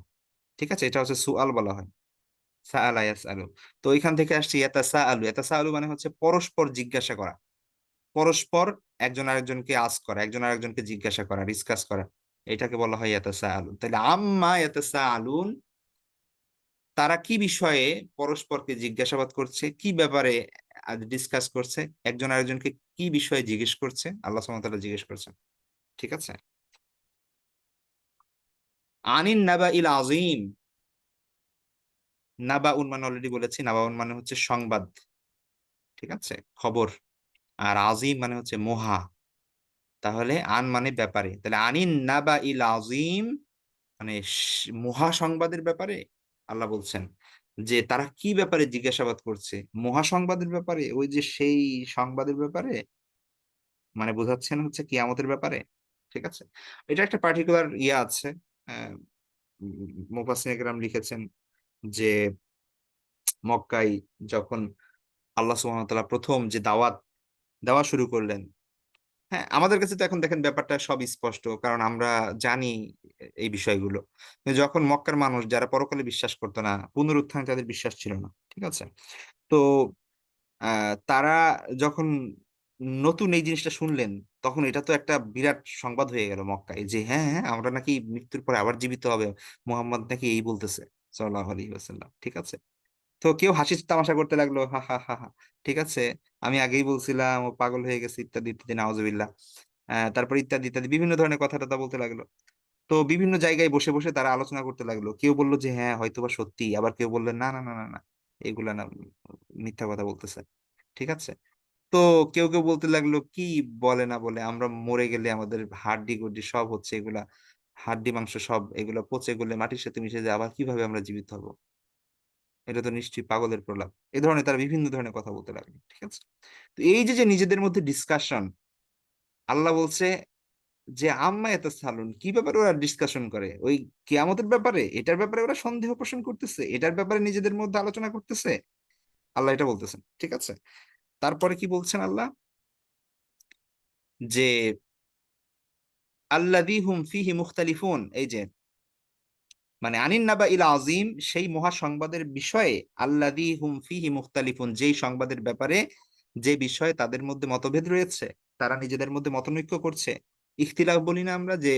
Speaker 1: ঠিক আছে? এটা হচ্ছে সুআল বলা হয়। সাআলা ইয়াসআলু। তো এখান থেকে আসছে ইয়াতাসাআলু। ইয়াতাসাআলু মানে হচ্ছে পরস্পর জিজ্ঞাসা করা। পরস্পর একজন আরেকজনকে আস্ক করা, একজন আরেকজনকে জিজ্ঞাসা করা, ডিসকাস করা। এটাকে বলা হয় ইয়াতাসাআলুন। তাইলে আম্মা ইয়াতাসাআলুন তারা কি বিষয়ে পরস্পরকে জিজ্ঞাসাবাদ করছে, কি ব্যাপারে ডিসকাস করছে, একজন আরেকজনকে কি বিষয়ে জিজ্ঞেস করছে? আল্লাহ সুবহানাহু ওয়া তাআলা জিজ্ঞেস করছেন। ঠিক আছে? আনিন নাবাইল আযীম। নাবাউন মানে অলরেডি বলেছি। নাবাউন মানে হচ্ছে সংবাদ। ঠিক আছে? খবর। আর আযীম মানে হচ্ছে মহা। তাহলে আন মানে ব্যাপারে। তাহলে আনিন নাবাইল আযীম মানে মহা সংবাদের ব্যাপারে আল্লাহ বলছেন যে তারা কি ব্যাপারে জিজ্ঞাসাবাদ করছে? মহা সংবাদের ব্যাপারে? ওই যে সেই সংবাদের ব্যাপারে? মানে বোঝাচ্ছেন হচ্ছে কিয়ামতের ব্যাপারে? ঠিক আছে? এটা একটা পার্টিকুলার আছে। অ্যা মুফাসসিরিনে কেরাম লিখেছেন যে মক্কায় যখন আল্লাহ সুবহানাহু ওয়া তাআলা ১ম যে দাওয়াত দেওয়া শুরু করলেন। হ্যাঁ, আমাদের কাছে তো এখন দেখেন ব্যাপারটা সব স্পষ্ট। কারণ আমরা জানি এই বিষয়গুলো। কিন্তু যখন মক্কার মানুষ যারা পরকালে বিশ্বাস করত না, পুনরুত্থানে তাদের বিশ্বাস ছিল না। ঠিক আছে? তো আ তারা যখন নতুন এই জিনিসটা শুনলেন, তখন এটা তো একটা বিরাট সংবাদ হয়ে গেল মক্কায় যে হ্যাঁ, আমরা নাকি মৃত্যুর পরে আবার জীবিত হবে। মুহাম্মদ নাকি এই বলতেছে সাল্লাল্লাহু আলাইহি ওয়াসাল্লাম। ঠিক আছে? তো কেউ হাসি তামাশা করতে লাগলো। হা, হা, হা, হা। ঠিক আছে? আমি আগেই বলছিলাম ও পাগল হয়ে গেছে ইত্যাদি, ইত্যাদি নাউজুবিল্লাহ। তারপর ইত্যাদি, ইত্যাদি বিভিন্ন ধরনের কথা-টথা বলতে লাগলো। তো বিভিন্ন জায়গায় বসে তারা আলোচনা করতে লাগলো। কেউ বলল যে হ্যাঁ, হয়তোবা সত্যি। আবার কেউ বললেন না, না, না, না, না। এগুলা না মিথ্যা কথা বলতেছে। ঠিক আছে? তো কেউ কেউ বলতে লাগলো কি বলে না বলে আমরা মরে গেলে আমাদের হাড্ডি গুড্ডি সব হচ্ছে এগুলা, হাড্ডি মাংস সব এগুলা পচে গেলে মাটির সাথে মিশে যায়, আবার কিভাবে আমরা জীবিত হবো? এটা তো নিশ্চয়ই পাগলের প্রলাপ। এ ধরনের তারা বিভিন্ন ধরনের কথা বলতে লাগলো। ঠিক আছে? তো এই যে যে নিজেদের মধ্যে ডিসকাশন, আল্লাহ বলছে যে আম্মা ইয়াতাসালুন, কি ব্যাপারে ওরা ডিসকাশন করে? ওই কিয়ামতের ব্যাপারে, এটার ব্যাপারে ওরা সন্দেহ পোষণ করতেছে, এটার ব্যাপারে নিজেদের মধ্যে আলোচনা করতেছে। আল্লাহ এটা বলতেছেন। ঠিক আছে? তারপরে কি বলছেন আল্লাহ? যে আল্লাযী হুম ফীহি মুখতালিফুন, এই যে মানে আনিন নাবা ইল আজিম, সেই মহা সংবাদের বিষয়ে, আল্লাযী হুম ফীহি মুখতালিফুন, যেই সংবাদের ব্যাপারে, যে বিষয়ে তাদের মধ্যে মতভেদ রয়েছে, তারা নিজেদের মধ্যে মতনৈক্য করছে। ইখতিলাফ বলি না আমরা যে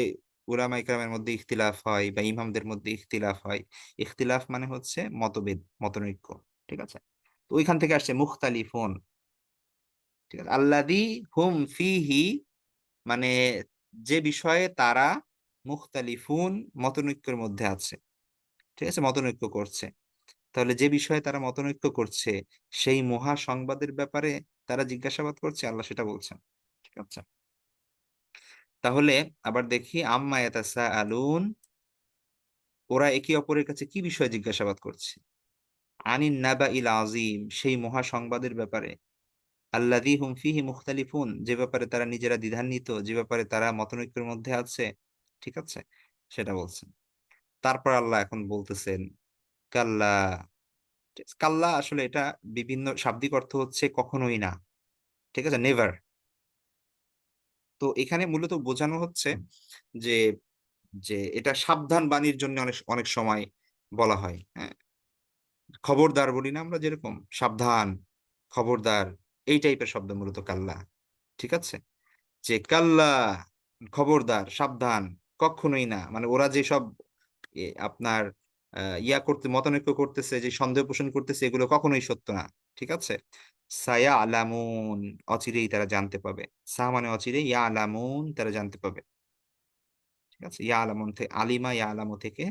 Speaker 1: উলামা ইকরামের মধ্যে ইখতিলাফ হয় বা ইমামদের মধ্যে ইখতিলাফ হয়। ইখতিলাফ মানে হচ্ছে মতভেদ, মতনৈক্য। ঠিক আছে? তো ওইখান থেকে আসছে মুখতালিফুন। ঠিক আছে? আল্লাযী হুম ফীহি মানে যে বিষয়ে তারা মুখতালিফুন, মতনৈক্যের মধ্যে আছে। ঠিক আছে? মতনৈক্য করছে। তাহলে যে বিষয়ে তারা মতনৈক্য করছে, সেই মহা সংবাদের ব্যাপারে তারা জিজ্ঞাসাবাদ করছে, আল্লাহ সেটা বলছেন। ঠিক আছে? তাহলে আবার দেখি আম্মা ইয়াতাসাআলুন, ওরা একে অপরের কাছে কি বিষয়ে জিজ্ঞাসাবাদ করছে? আনিন নাবাইল আযীম, সেই মহা সংবাদের ব্যাপারে। আল্লাযী হুম ফীহি মুখতালিফুন, যে ব্যাপারে তারা নিজেরা দ্বিধান্বিত, যে ব্যাপারে তারা মতনৈক্যের মধ্যে আছে। ঠিক আছে? সেটা বলছেন। তারপর আল্লাহ এখন বলতেছেন কাল্লা। কাল্লা আসলে এটা বিভিন্ন শাব্দিক অর্থ হচ্ছে কখনোই না। ঠিক আছে? নেভার। তো এখানে মূলত বোঝানো হচ্ছে যে, এটা সাবধান বাণীর জন্য অনেক অনেক সময় বলা হয়। হ্যাঁ? খবরদার বলি না আমরা যেরকম সাবধান, খবরদার, এই টাইপের শব্দ মূলত কাল্লা। ঠিক আছে? যে কাল্লা, খবরদার, সাবধান, কক্ষনোই না। মানে ওরা যেসব আপনার ইয়া করতে মতানৈক্য করতেছে, যে সন্দেহ পোষণ করতেছে, এগুলো কখনোই সত্য না। ঠিক আছে? সায়া আলামুন, অচিরেই তারা জানতে পাবে। সা মানে অচিরেই, ইয়া আলামুন তারা জানতে পাবে। ঠিক আছে? ইয়া আলামুন থেকে আলিমা ইয়া আলামু থেকে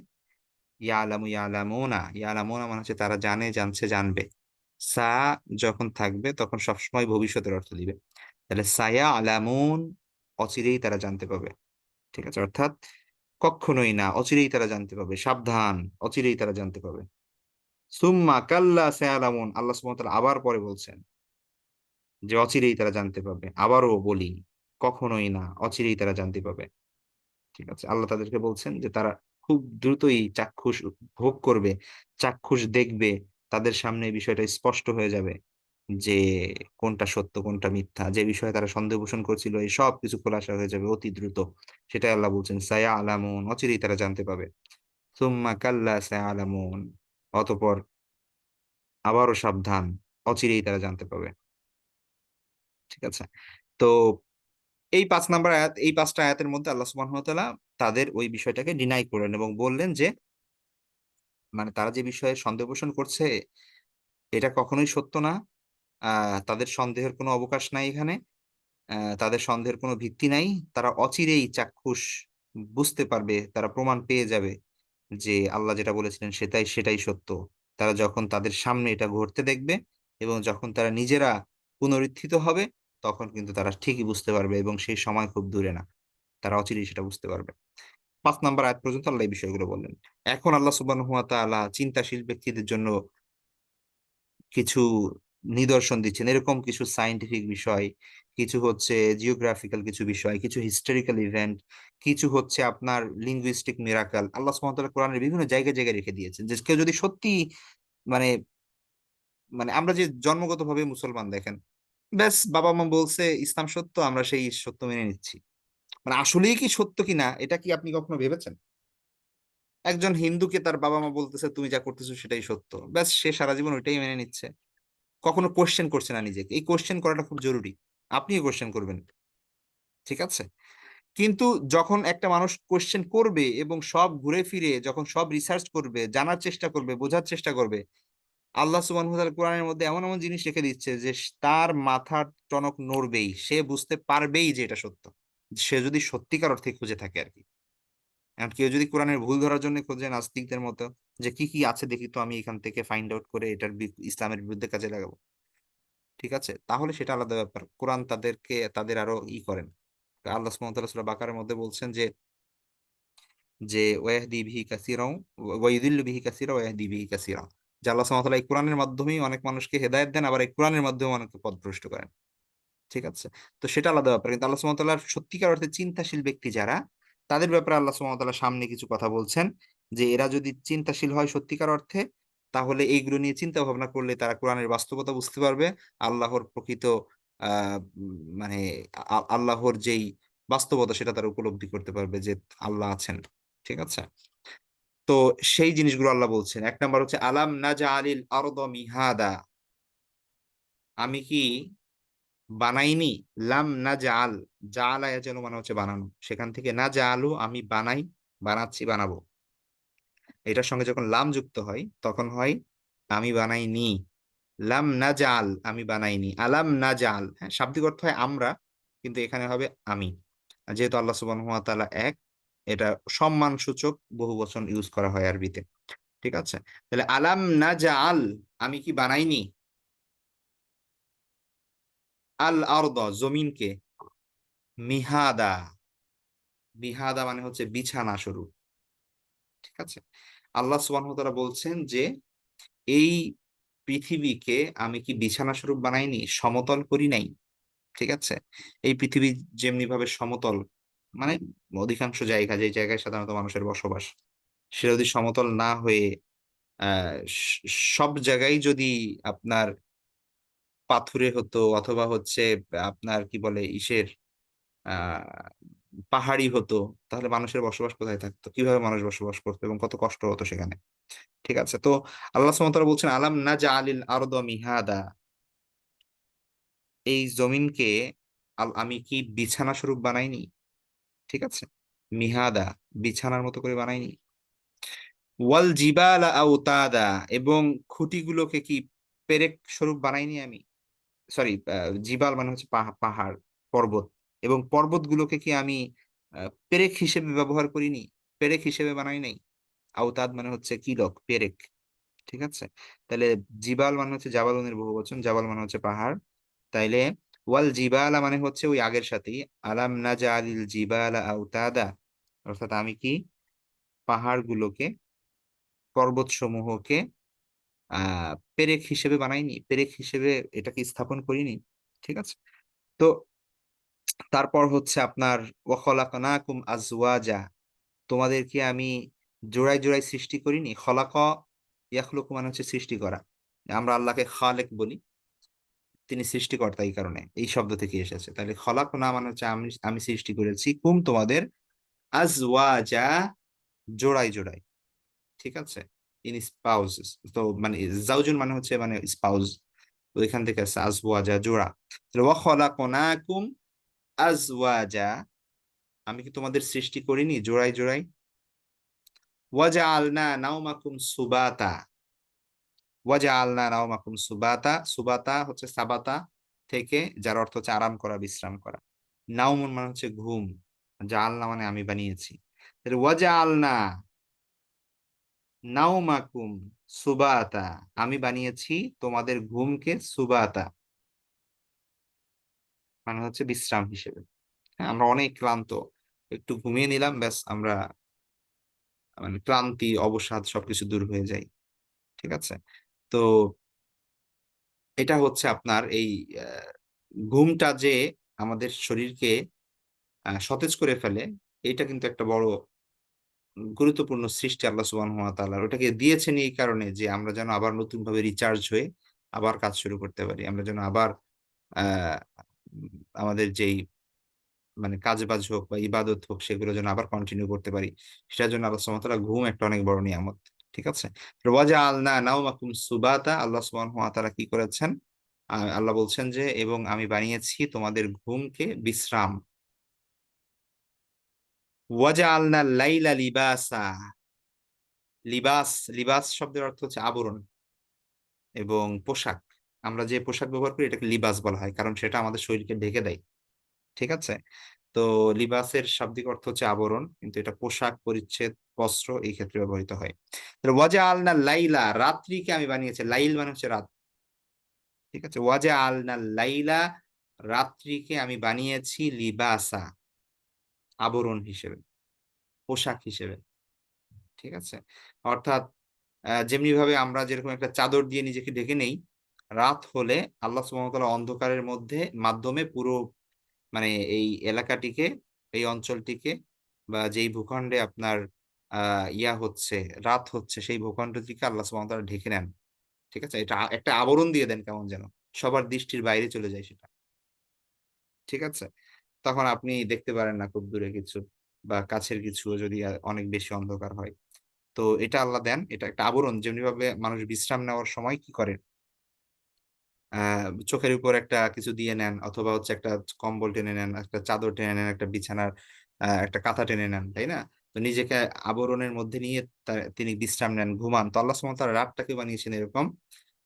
Speaker 1: ইয়া আলামু ইয়া আলামুনা, ইয়া আলামুনা মানে হচ্ছে তারা জানে, জানছে, জানবে। সা যখন থাকবে তখন সবসময় ভবিষ্যতের অর্থ দিবে। তাহলে সায়া আলামুন, অচিরেই তারা জানতে পাবে। ঠিক আছে? অর্থাৎ কক্ষনোই না, অচিরেই তারা জানতে পাবে। সাবধান, অচিরেই তারা জানতে পাবে। সুম্মা কাল্লা সায়ালামুন, আল্লাহ সুবহানাহু ওয়া তাআলা আবার পরে বলছেন যে অচিরেই তারা জানতে পাবে। আবারও বলি, কখনোই না, অচিরেই তারা জানতে পাবে। ঠিক আছে? আল্লাহ তাদেরকে বলছেন যে তারা খুব দ্রুতই চাক্ষুষ ভোগ করবে, চাক্ষুষ দেখবে। তাদের সামনে এই বিষয়টা স্পষ্ট হয়ে যাবে যে কোনটা সত্য, কোনটা মিথ্যা। যে বিষয়ে তারা সন্দেহ পোষণ করছিল, এই সব কিছু খোলাসা হয়ে যাবে অতি দ্রুত। সেটাই আল্লাহ বলছেন, সায়ালামুন, অচিরেই তারা জানতে পাবে। সুম্মা কাল্লা সায়ালামুন, অতঃপর আবারও সাবধান, অচিরেই তারা জানতে পাবে। ঠিক আছে? তো এই ৫ নাম্বার আয়াত, এই ৫ টা আয়াতের মধ্যে আল্লাহ সুবহানাহু ওয়া তাআলা তাদের ওই বিষয়টাকে ডিনাই করলেন এবং বললেন যে মানে তারা যে বিষয়ে সন্দেহ পোষণ করছে এটা কখনোই সত্য না। আ তাদের সন্দেহের কোনো অবকাশ নাই এখানে। তাদের সন্দেহের কোনো ভিত্তি নাই। তারা অচিরেই চাক্ষুষ বুঝতে পারবে, তারা প্রমাণ পেয়ে যাবে যে আল্লাহ যেটা বলেছিলেন সেটাই সত্য। তারা যখন তাদের সামনে এটা ঘটতে দেখবে এবং যখন তারা নিজেরা পুনরুত্থিত হবে, তখন কিন্তু তারা ঠিকই বুঝতে পারবে এবং সেই সময় খুব দূরে না। তারা অচিরেই সেটা বুঝতে পারবে। ৫ নাম্বার আয়াত পর্যন্ত আল্লাহ এই বিষয়গুলো বললেন। এখন আল্লাহ সুবহানাহু ওয়া তাআলা চিন্তাশীল ব্যক্তিদের জন্য কিছু নিদর্শন দিচ্ছেন। এরকম কিছু সায়েন্টিফিক বিষয়, কিছু হচ্ছে জিওগ্রাফিক্যাল কিছু বিষয়, কিছু হিস্টোরিক্যাল ইভেন্ট, কিছু হচ্ছে আপনার লিঙ্গুইস্টিক মিরাকল। আল্লাহ সুবহানাহু ওয়া তাআলা কোরআনের বিভিন্ন জায়গায়, জায়গায় রেখে দিয়েছেন। যে কেউ যদি সত্যি মানে আমরা যে জন্মগতভাবে মুসলমান দেখেন, ব্যাস বাবা-মা বলছে ইসলাম সত্য, আমরা সেই সত্য মেনে নিচ্ছি। মানে আসলেই কি সত্য কিনা এটা কি আপনি কখনো ভেবেছেন? একজন হিন্দুকে তার বাবা-মা বলতেছে তুমি যা করতেছো সেটাই সত্য। ব্যাস সে সারা জীবন ওইটাই মেনে নিচ্ছে। কখনো কোয়েশ্চেন করছে না নিজেকে। এই কোয়েশ্চেন করাটা খুব জরুরি। আপনিও কোয়েশ্চেন করবেন। ঠিক আছে? কিন্তু যখন একটা মানুষ কোয়েশ্চেন করবে এবং সব ঘুরে ফিরে যখন সব রিসার্চ করবে, জানার চেষ্টা করবে, বোঝার চেষ্টা করবে, আল্লাহ সুবহানাহু ওয়া তাআলা কোরআনের মধ্যে এমন, এমন জিনিস রেখে দিচ্ছে যে তার মাথার টনক নড়বেই। সে বুঝতে পারবেই যে এটা সত্য। সে যদি সত্যিকার অর্থে খুঁজে থাকে আরকি। এখন কেউ যদি কোরআনের ভুল ধরার জন্য খোঁজে নাস্তিকদের মতো যে কি, কি আছে দেখি তো আমি এখান থেকে ফাইন্ড আউট করে এটার ইসলামের বিরুদ্ধে কাজে লাগাবো। ঠিক আছে, তাহলে সেটা আলাদা ব্যাপার। কোরআন তাদেরকে তাদের আরো করেন। আল্লাহ সুবহানাহু ওয়া তাআলা সূরা বাকারার মধ্যে বলছেন যে যে ওয়াহদি বিহি কাসীরা ওয়া ইউদিল্লু বিহি কাসীরা ওয়া ইয়াহদি বিহি কাসীরা, যে আল্লাহ সুবহানাহু ওয়া তাআলা এই কোরআনের মাধ্যমেই অনেক মানুষকে হেদায়েত দেন, আবার এই কোরআনের মাধ্যমে অনেককে পথভ্রষ্ট করেন। ঠিক আছে, তো সেটা আলাদা ব্যাপার। কিন্তু আল্লাহ সুবহানাহু ওয়া তাআলার সত্যিকার অর্থে চিন্তাশীল ব্যক্তি যারা, তাদের ব্যাপারে আল্লাহ সুবহানাহু ওয়া তাআলা সামনে কিছু কথা বলছেন, যে এরা যদি চিন্তাশীল হয় সত্যিকার অর্থে, তাহলে এইগুলো নিয়ে চিন্তা ভাবনা করলে তারা কোরআনের বাস্তবতা বুঝতে পারবে, আল্লাহর প্রকৃত মানে আল্লাহর যেই বাস্তবতা সেটা তারা উপলব্ধি করতে পারবে যে আল্লাহ আছেন। ঠিক আছে, তো সেই জিনিসগুলো আল্লাহ বলছেন। এক নাম্বার হচ্ছে আলাম নাজআলিল আরদ মিহাদা, আমি কি বানাইনি। লাম না জাল, জালা ইয়াজালু মানে হচ্ছে বানানো, সেখান থেকে না জালু আমি বানাই, বানাচ্ছি, বানাবো। এটার সঙ্গে যখন লাম যুক্ত হয় তখন হয় আমি বানাইনি। লাম না জাল আমি বানাইনি, আলাম না জাল, হ্যাঁ শাব্দিক অর্থ হয় আমরা, কিন্তু এখানে হবে আমি। আর যেহেতু আল্লাহ সুবহানাহু ওয়া তাআলা এক, এটা সম্মান সূচক বহুবচন ইউজ করা হয় আরবিতে। ঠিক আছে, তাহলে আলাম না জাল, আমি কি বানাইনি, আল আরদ জমিনকে, মিহাদা, বিহাদা মানে হচ্ছে বিছানা স্বরূপ। ঠিক আছে, আল্লাহ সুবহানাহু ওয়া তাআলা বলছেন যে এই পৃথিবীকে আমি কি বিছানা স্বরূপ বানাইনি, সমতল করি নাই। ঠিক আছে, এই পৃথিবী যেমনি ভাবে সমতল, মানে অধিকাংশ জায়গা, যে জায়গায় সাধারণত মানুষের বসবাস, সেটা যদি সমতল না হয়ে সব জায়গায় যদি আপনার পাথুরে হতো, অথবা হচ্ছে আপনার কি বলে ইসের আহ পাহাড়ি হতো, তাহলে মানুষের বসবাস কোথায় থাকতো, কিভাবে মানুষ বসবাস করতো এবং কত কষ্ট হতো সেখানে। ঠিক আছে, তো আল্লাহ সুবহানাহু ওয়া তাআলা বলছেন আলাম নাজআলিল আরদ মিহাদা, এই জমিনকে আমি কি বিছানা স্বরূপ বানাইনি। ঠিক আছে, মিহাদা, বিছানার মতো করে বানাইনি। ওয়াল জিবালা আওতাদা, এবং খুঁটিগুলোকে কি পেরেক স্বরূপ বানাইনি আমি। সরি, জিবাল মানে হচ্ছে পাহাড়, পর্বত, এবং পর্বতগুলোকে কি আমি পেরেক হিসেবে ব্যবহার করিনি, পেরেক হিসেবে বানাই নাই। আওতাদ মানে হচ্ছে কিলক, পেরেক। ঠিক আছে, তাহলে জিবাল মানে হচ্ছে জাবালুনের বহুবচন, জাবাল মানে হচ্ছে পাহাড়। তাইলে ওয়াল জিবালা মানে হচ্ছে ওই আগের সাথেই, আলাম নাজআলিল জিবালা আওতাদা, অর্থাৎ আমি কি পাহাড়গুলোকে, পর্বত সমূহকে পেরেক হিসেবে বানাইনি, পেরেক হিসেবে এটাকে স্থাপন করিনি। ঠিক আছে, তো তারপর হচ্ছে আপনার ওয়া খলাকনাকুম আজওয়াজা, তোমাদেরকে আমি জোড়ায় জোড়ায় সৃষ্টি করিনি। খলাক ইয়াখলুকু মানে হচ্ছে সৃষ্টি করা, আমরা আল্লাহকে খালেক বলি, তিনি সৃষ্টিকর্তা, এই কারণে এই শব্দ থেকে এসেছে। তাহলে খলাকনা মানে হচ্ছে আমি আমি সৃষ্টি করেছি, কুম তোমাদের, আজওয়াজা জোড়ায় জোড়ায়। ঠিক আছে, ইন স্পাউসেস, তো মানে জাউজুন মানে হচ্ছে মানে স্পাউস, তো এখান থেকে আছে আজওয়াজা জোড়া। তাহলে ওয়া খলাকনাকুম আজওয়াজা, আমি কি তোমাদের সৃষ্টি করিনি জোড়ায় জোড়ায়। ওয়াজআলনা নাওমাকুম সুবাতা, ওয়াজআলনা নাওমাকুম সুবাতা, সুবাতা হচ্ছে সাবাতা থেকে, যার অর্থ হচ্ছে আরাম করা, বিশ্রাম করা। নাওমুন মানে হচ্ছে ঘুম, জাআলনা মানে আমি বানিয়েছি। তাহলে ওয়াজআলনা নাওমাকুম সুবাতা, আমি বানিয়েছি তোমাদের ঘুমকে সুবাতা, মানে হচ্ছে বিশ্রাম হিসেবে। হ্যাঁ, আমরা অনেক ক্লান্ত, একটু ঘুমিয়ে নিলাম, ব্যাস আমরা মানে ক্লান্তি, অবসাদ সবকিছু দূর হয়ে যায়। ঠিক আছে, তো এটা হচ্ছে আপনার এই আহ, ঘুমটা যে আমাদের শরীরকে সতেজ করে ফেলে, এটা কিন্তু একটা বড় গুরুত্বপূর্ণ সৃষ্টি আল্লাহ সুবহানাহু ওয়া তাআলা। ওটাকে দিয়েছেন এই কারণে যে আমরা যেন আবার নতুন ভাবে রিচার্জ হয়ে আবার কাজ শুরু করতে পারি, আমরা যেন আবার আহ আমাদের যেই মানে কাজ বাজ হোক বা ইবাদত হোক সেগুলো যেন আবার কন্টিনিউ করতে পারি, সেটার জন্য আল্লাহ সুবহানাহু ওয়া তাআলা ঘুম একটা অনেক বড় নিয়ামত। ঠিক আছে, ওয়াজআলনা নাওমাকুম সুবাতা, আল্লাহ সুবহানাহু ওয়া তাআলা কি করেছেন, আল্লাহ বলছেন যে এবং আমি বানিয়েছি তোমাদের ঘুমকে বিশ্রাম। ওয়াজআলনা লাইলা লিবাসা, লিবাস, লিবাস শব্দের অর্থ হচ্ছে আবরণ এবং পোশাক। আমরা যে পোশাক ব্যবহার করি এটাকে লিবাস বলা হয়, কারণ সেটা আমাদের শরীরকে ঢেকে দেয়। ঠিক আছে, তো লিবাসের শাব্দিক অর্থ হচ্ছে আবরণ, কিন্তু এটা পোশাক, পরিচ্ছদ, বস্ত্র এই ক্ষেত্রে ব্যবহৃত হয়। তাহলে ওয়াজআলনা লাইলা, রাত্রিকে আমি বানিয়েছি, লাইল মানে হচ্ছে রাত। ঠিক আছে? ওয়াজআলনাল লাইলা, রাত্রিকে আমি বানিয়েছি লিবাসা, আবরণ হিসেবে, পোশাক হিসেবে। ঠিক আছে? অর্থাৎ যেমনিভাবে আমরা যেরকম একটা চাদর দিয়ে নিজেকে ঢেকে নেই, রাত হলে আল্লাহ সুবহানাহু ওয়া তাআলা অন্ধকারের মাধ্যমে পুরো মানে এই এলাকাটিকে, এই অঞ্চলটিকে বা যেই ভূখণ্ডে আপনার আ ইয়া হচ্ছে, রাত হচ্ছে সেই ভূখণ্ডটিকে আল্লাহ সুবহানাহু ওয়া তাআলা ঢেকে নেন। ঠিক আছে? এটা একটা আবরণ দিয়ে দেন কেমন যেন। সবার দৃষ্টির বাইরে চলে যায় সেটা। ঠিক আছে? তখন আপনি দেখতে পারেন না খুব দূরে কিছু বা কাছের কিছুও যদি অনেক বেশি অন্ধকার হয়। তো এটা আল্লাহ দেন। এটা একটা আবরণ যেমনিভাবে মানুষ বিশ্রাম নেওয়ার সময় কি করে? আ চোখের উপর একটা কিছু দিয়ে নেন অথবা হচ্ছে একটা কম্বল টেনে নেন, একটা চাদর টেনে নেন, একটা বিছানার একটা কাঁথা টেনে নেন, তাই না? তো নিজেকে আবরণের মধ্যে নিয়ে তিনি বিশ্রাম নেন, ঘুমান। তো আল্লাহ সুবহানাহু ওয়া তাআলা রাতটাকে বানিয়েছেন এরকম।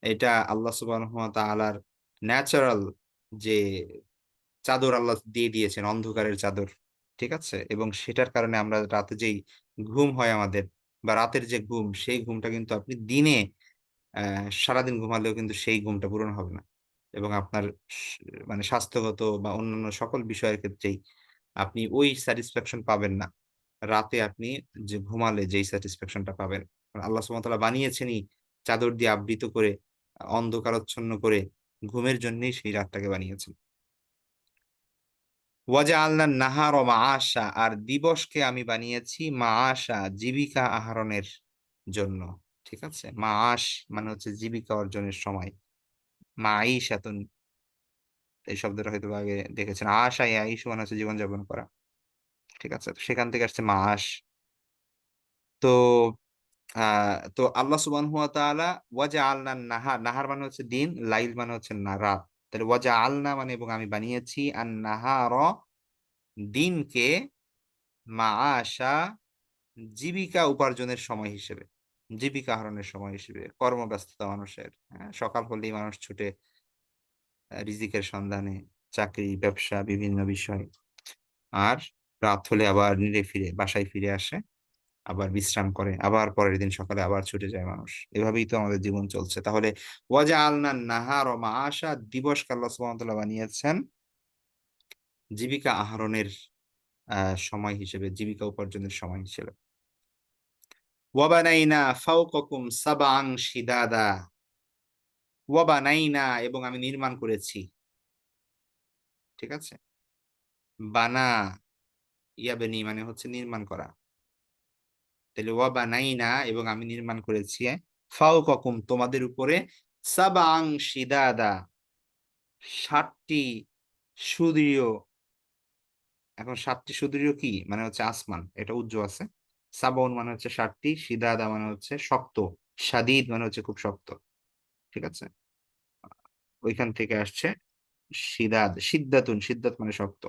Speaker 1: এটা আল্লাহ সুবহানাহু ওয়া তাআলার ন্যাচারাল যে চাদর আল্লাহ দিয়ে দিয়েছেন, অন্ধকারের চাদর। ঠিক আছে? এবং সেটার কারণে আমরা রাতে যেই ঘুম হয় আমাদের বা রাতের যে ঘুম, সেই ঘুমটা কিন্তু আপনি দিনে অ্যা সারাদিন ঘুমালেও কিন্তু সেই ঘুমটা পূরণ হবে না। এবং আপনার স মানে স্বাস্থ্যগত বা অন্যান্য সকল বিষয়ের ক্ষেত্রেই আপনি ওই স্যাটিসফ্যাকশন পাবেন না। রাতে আপনি যে ঘুমালে যেই স্যাটিসফ্যাকশন টা পাবেন। কারণ আল্লাহ সুবহানাহু ওয়া তাআলা বানিয়েছেনই চাদর দিয়ে আবৃত করে, অন্ধকারাচ্ছন্ন করে ঘুমের জন্যই সেই রাতটাকে বানিয়েছেন। ওয়াজআলনা নাহারা মাআশা, আর দিবসকে আমি বানিয়েছি মাআশা, জীবিকা আহরণের জন্য। ঠিক আছে? মাআশ মানে হচ্ছে জীবিকা অর্জনের সময়। মাঈশাতুন, এই শব্দটা হয়তোবা আগে দেখেছেন। আশা ইয়াইশু মানে হচ্ছে জীবনযাপন করা। ঠিক আছে? তো সেখান থেকে আসছে মাআশ। তো আ তো আল্লাহ সুবহানাহু ওয়া তাআলা ওয়াজআলনান নাহার, নাহার মানে হচ্ছে দিন, লাইল মানে হচ্ছে রাত। তাহলে ওয়াজআলনা মানে এবং আমি বানিয়েছি আন-নাহারা, দিনকে, মাআশা, জীবিকা উপার্জনের সময় হিসেবে। জীবিকা আহরণের সময় হিসেবে। কর্মব্যস্ততা মানুষের। হ্যাঁ? সকাল হলেই মানুষ ছুটে রিজিকের সন্ধানে, চাকরি, ব্যবসা বিভিন্ন বিষয়। আর রাত হলে আবার নিরে ফিরে বাসায় ফিরে আসে। আবার বিশ্রাম করে। আবার পরের দিন সকালে আবার ছুটে যায় মানুষ। এভাবেই তো আমাদের জীবন চলছে। তাহলে ওয়াজআলনান নাহারা মাআশা, দিবসকে আল্লাহ সুবহানাহু ওয়া তাআলা বানিয়েছেন জীবিকা আহরণের আ সময় হিসেবে, জীবিকা উপার্জনের সময় হিসেবে। ওয়া বানাইনা ফাওকাকুম সাবআন শিদাদা। ওয়া বানাইনা এবং আমি নির্মাণ করেছি। ঠিক আছে? বানা, ইয়াবনি মানে হচ্ছে নির্মাণ করা। তাইলে ওয়া বানাইনা এবং আমি নির্মাণ করেছি ফাওকাকুম তোমাদের উপরে সাবআন শিদাদা, ৭ টি সুদৃঢ়। এখন ৭ টি সুদৃঢ় কি? মানে হচ্ছে আসমান। এটা উজ্জ্ব আছে। সাবউন মানে হচ্ছে ৭ টি, শিদাদা মানে হচ্ছে শক্ত। শাদীদ মানে হচ্ছে খুব শক্ত। ঠিক আছে? ওইখান থেকে আসছে শিদাদ, সিদ্দাতুন, সিদ্দাত মানে শক্ত।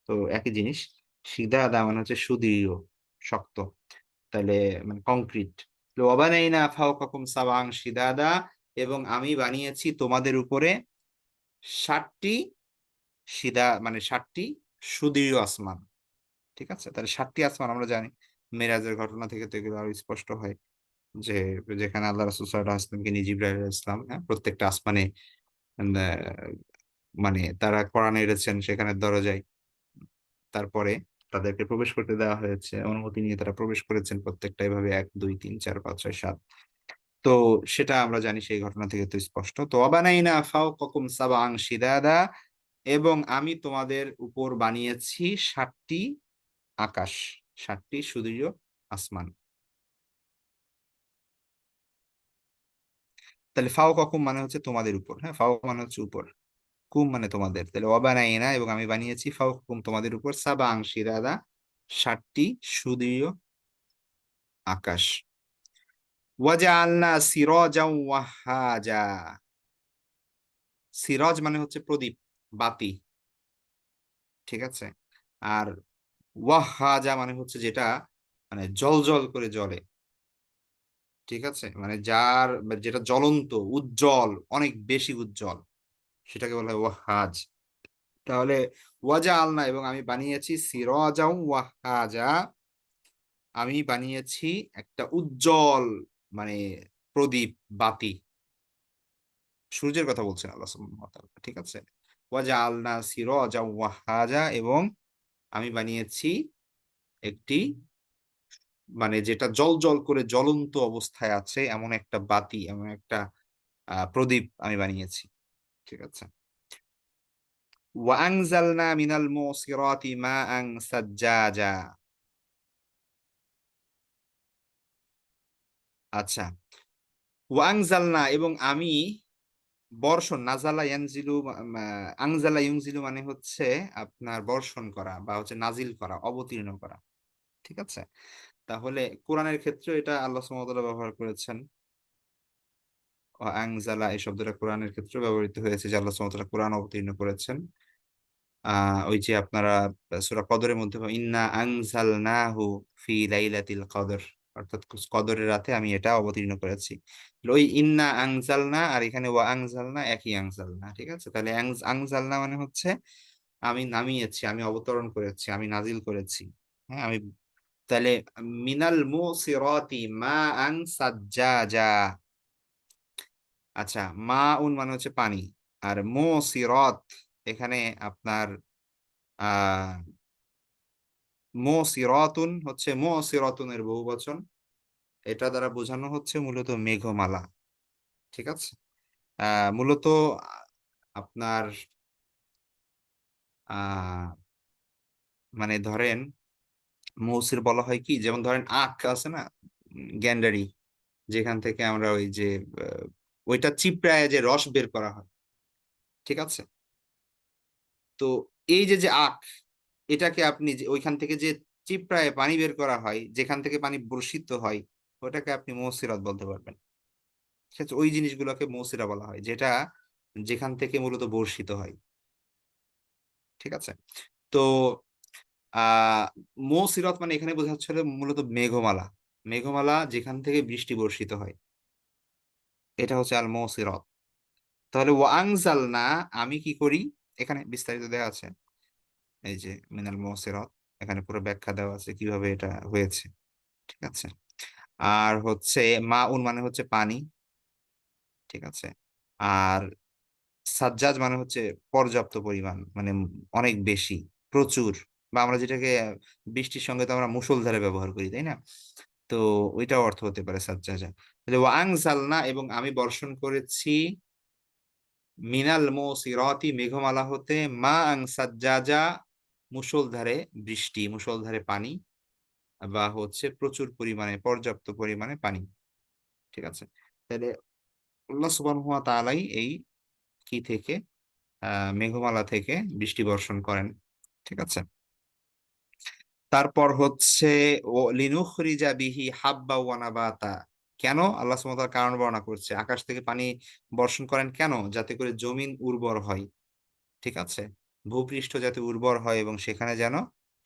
Speaker 1: তো একই জিনিস। সিদাদা মানে হচ্ছে সুদৃঢ়, শক্ত। তাইলে মানে কংক্রিট। ওয়া বানাইনা ফাওকাকুম সাবআন শিদাদা, এবং আমি বানিয়েছি তোমাদের উপরে ৭ টি মানে ৭ টি সুদৃঢ় আসমান। ঠিক আছে? তাহলে ৭ টি আসমান আমরা জানি। মেরাজের ঘটনা থেকে তো এগুলো আরো স্পষ্ট হয় যে, যেখানে আল্লাহ রাসূল সাল্লাল্লাহু আলাইহি ওয়াসাল্লামকে নিয়ে জিবরাইল আলাইহিস সালাম, হ্যাঁ? প্রত্যেকটা আসমানে ন্যা মানে তারা কড়া নেড়েছেন সেখানের দরজায়। তারপরে তাদেরকে প্রবেশ করতে দেওয়া হয়েছে। অনুমতি নিয়ে তারা প্রবেশ করেছেন প্রত্যেকটা এভাবে ১, ২, ৩, ৪, ৫, ৬, ৭। তো সেটা আমরা জানি সেই ঘটনা থেকে তো স্পষ্ট। তো ওয়াবানাইনা ফাওকাকুম সাবআন শিদাদা, এবং আমি তোমাদের উপর বানিয়েছি ৭ টি আকাশ, ৭ টি সুদৃঢ় আসমান। তাহলে ফাওকাকুম মানে হচ্ছে তোমাদের উপর, হ্যাঁ? ফাওক মানে হচ্ছে উপর। কুম মানে তোমাদের। তাহলে ওয়াবানাইনা এবং আমি বানিয়েছি ফাওকাকুম তোমাদের উপর সাবআন শিদাদা, ৭ টি সুদৃঢ় আকাশ। ওয়াজআলনা সিরাজাও ওয়াহাজা। সিরাজ মানে হচ্ছে প্রদীপ, বাতি। ঠিক আছে? আর ওয়াহাজা মানে হচ্ছে যেটা মানে জ্বলজ্বল করে জ্বলে। ঠিক আছে? মানে যেটা জ্বলন্ত, উজ্জ্বল, অনেক বেশি উজ্জ্বল। সেটাকে বলা হয় ওয়াহাজ। তাহলে ওয়াজআলনা এবং আমি বানিয়েছি সিরাজাও ওয়াহাজা, আমি বানিয়েছি একটা উজ্জ্বল মানে প্রদীপ, বাতি। সূর্যের কথা বলছেন আল্লাহ সুবহানাহু ওয়া তাআলা। ঠিক আছে? ওয়াজআলনা সিরাজাও ওয়াহাজা এবং আমি বানিয়েছি একটি মানে যেটা জ্বলজ্বল করে জ্বলন্ত অবস্থায় আছে এমন একটা বাতি, এমন একটা প্রদীপ আমি বানিয়েছি। ঠিক আছে? ওয়া আনজালনা মিনাল মুসিরাতি মাআন সাজ্জাজা। আচ্ছা। ওয়া আনজালনা এবং আমি বর্ষণ নাজালা ইয়ানজিলু আনজালা ইউনজিলু মানে হচ্ছে আপনার বর্ষণ করা বা হচ্ছে নাজিল করা, অবতীর্ণ করা। ঠিক আছে? তাহলে কোরআনের ক্ষেত্রেও এটা আল্লাহ সুবহানাহু ওয়া তাআলা ব্যবহার করেছেন। আনজালা এই শব্দটা কোরআনের ক্ষেত্রেও ব্যবহৃত হয়েছে যে আল্লাহ সুবহানাহু ওয়া তাআলা কোরআন অবতীর্ণ করেছেন। আ ওই যে আপনারা সূরা কদরের মধ্যে ইন্না আনজালনাহু ফি লাইলাতিল কদর অর্থাৎ কদরের রাতে আমি এটা অবতীর্ণ করেছি। ওই ইন্না আনজালনা আর এখানে ওয়া আনজালনা একই আনজালনা। ঠিক আছে? তাহলে আনজালনা মানে হচ্ছে আমি নামিয়েছি, আমি অবতরণ করেছি, আমি নাজিল করেছি। হ্যাঁ? আমি তাহলে মিনাল মুসিরাতি মাআন সাজ্জাজা। আচ্ছা, মাউন মানে হচ্ছে পানি। আর মুসিরাত এখানে আপনার আ মুসিরাতুন হচ্ছে মুসিরাতুনের বহুবচন। এটা দ্বারা বোঝানো হচ্ছে মূলত মেঘমালা। ঠিক আছে? আ মূলত আ আপনার আ মানে ধরেন মৌসির বলা হয় কি? যেমন ধরেন আখ আছে না? গ্যান্ডারি যেখান থেকে আমরা ওই যে আ ওইটা চিপড়ায় যে রস বের করা হয়। ঠিক আছে? তো এই যে আখ এটাকে আপনি যে ঐখান থেকে যে চিপড়ায় পানি বের করা হয়, যেখান থেকে পানি বর্ষিত হয়, ওটাকে আপনি মৌসিরাত বলতে পারবেন। সেক্ষেত্রে ওই জিনিসগুলোকে মৌসিরা বলা হয়। যেটা যেখান থেকে মূলত বর্ষিত হয়। ঠিক আছে? তো আ মৌসিরাত মানে এখানে বোঝাচ্ছে হলো মূলত মেঘমালা। মেঘমালা যেখান থেকে বৃষ্টি বর্ষিত হয়। এটা হচ্ছে আল মৌসিরাত। তাহলে ওয়া আনজালনা আমি কি করি? এখানে বিস্তারিত দেয়া আছে। এই যে মিনাল মুসিরাত এখানে পুরো ব্যাখ্যা দেওয়া আছে কিভাবে এটা হয়েছে। ঠিক আছে? আর হচ্ছে মাউন মানে হচ্ছে পানি। ঠিক আছে? আর সাজ্জাজ মানে হচ্ছে পর্যাপ্ত পরিমাণ মানে অনেক বেশি, প্রচুর বা আমরা যেটাকে বৃষ্টির সঙ্গে তো আমরা মুষলধারে ব্যবহার করি, তাই না? তো ওইটাও অর্থ হতে পারে সাজ্জাজা। তাহলে ওয়া আনজালনা এবং আমি বর্ষণ করেছি মিনাল মুসিরাতি মেঘমালা হতে মাআন সাজ্জাজা মুষলধারে বৃষ্টি, মুষলধারে পানি বা হচ্ছে প্রচুর পরিমাণে পর্যাপ্ত পরিমাণে পানি। ঠিক আছে? তাইলে আল্লাহ সুবহানাহু ওয়া তাআলাই এই কি থেকে আ মেঘমালা থেকে বৃষ্টি বর্ষণ করেন। ঠিক আছে? তারপর হচ্ছে লিনুখরিজা বিহি হাব্বা ওয়া নাবাতা। কেন? আল্লাহ সুবহানাহু ওয়া তাআলা কারণ বর্ণনা করছে। আকাশ থেকে পানি বর্ষণ করেন কেন? যাতে করে জমিন উর্বর হয়। ঠিক আছে? ভূপৃষ্ঠ যাতে উর্বর হয় এবং সেখানে যেন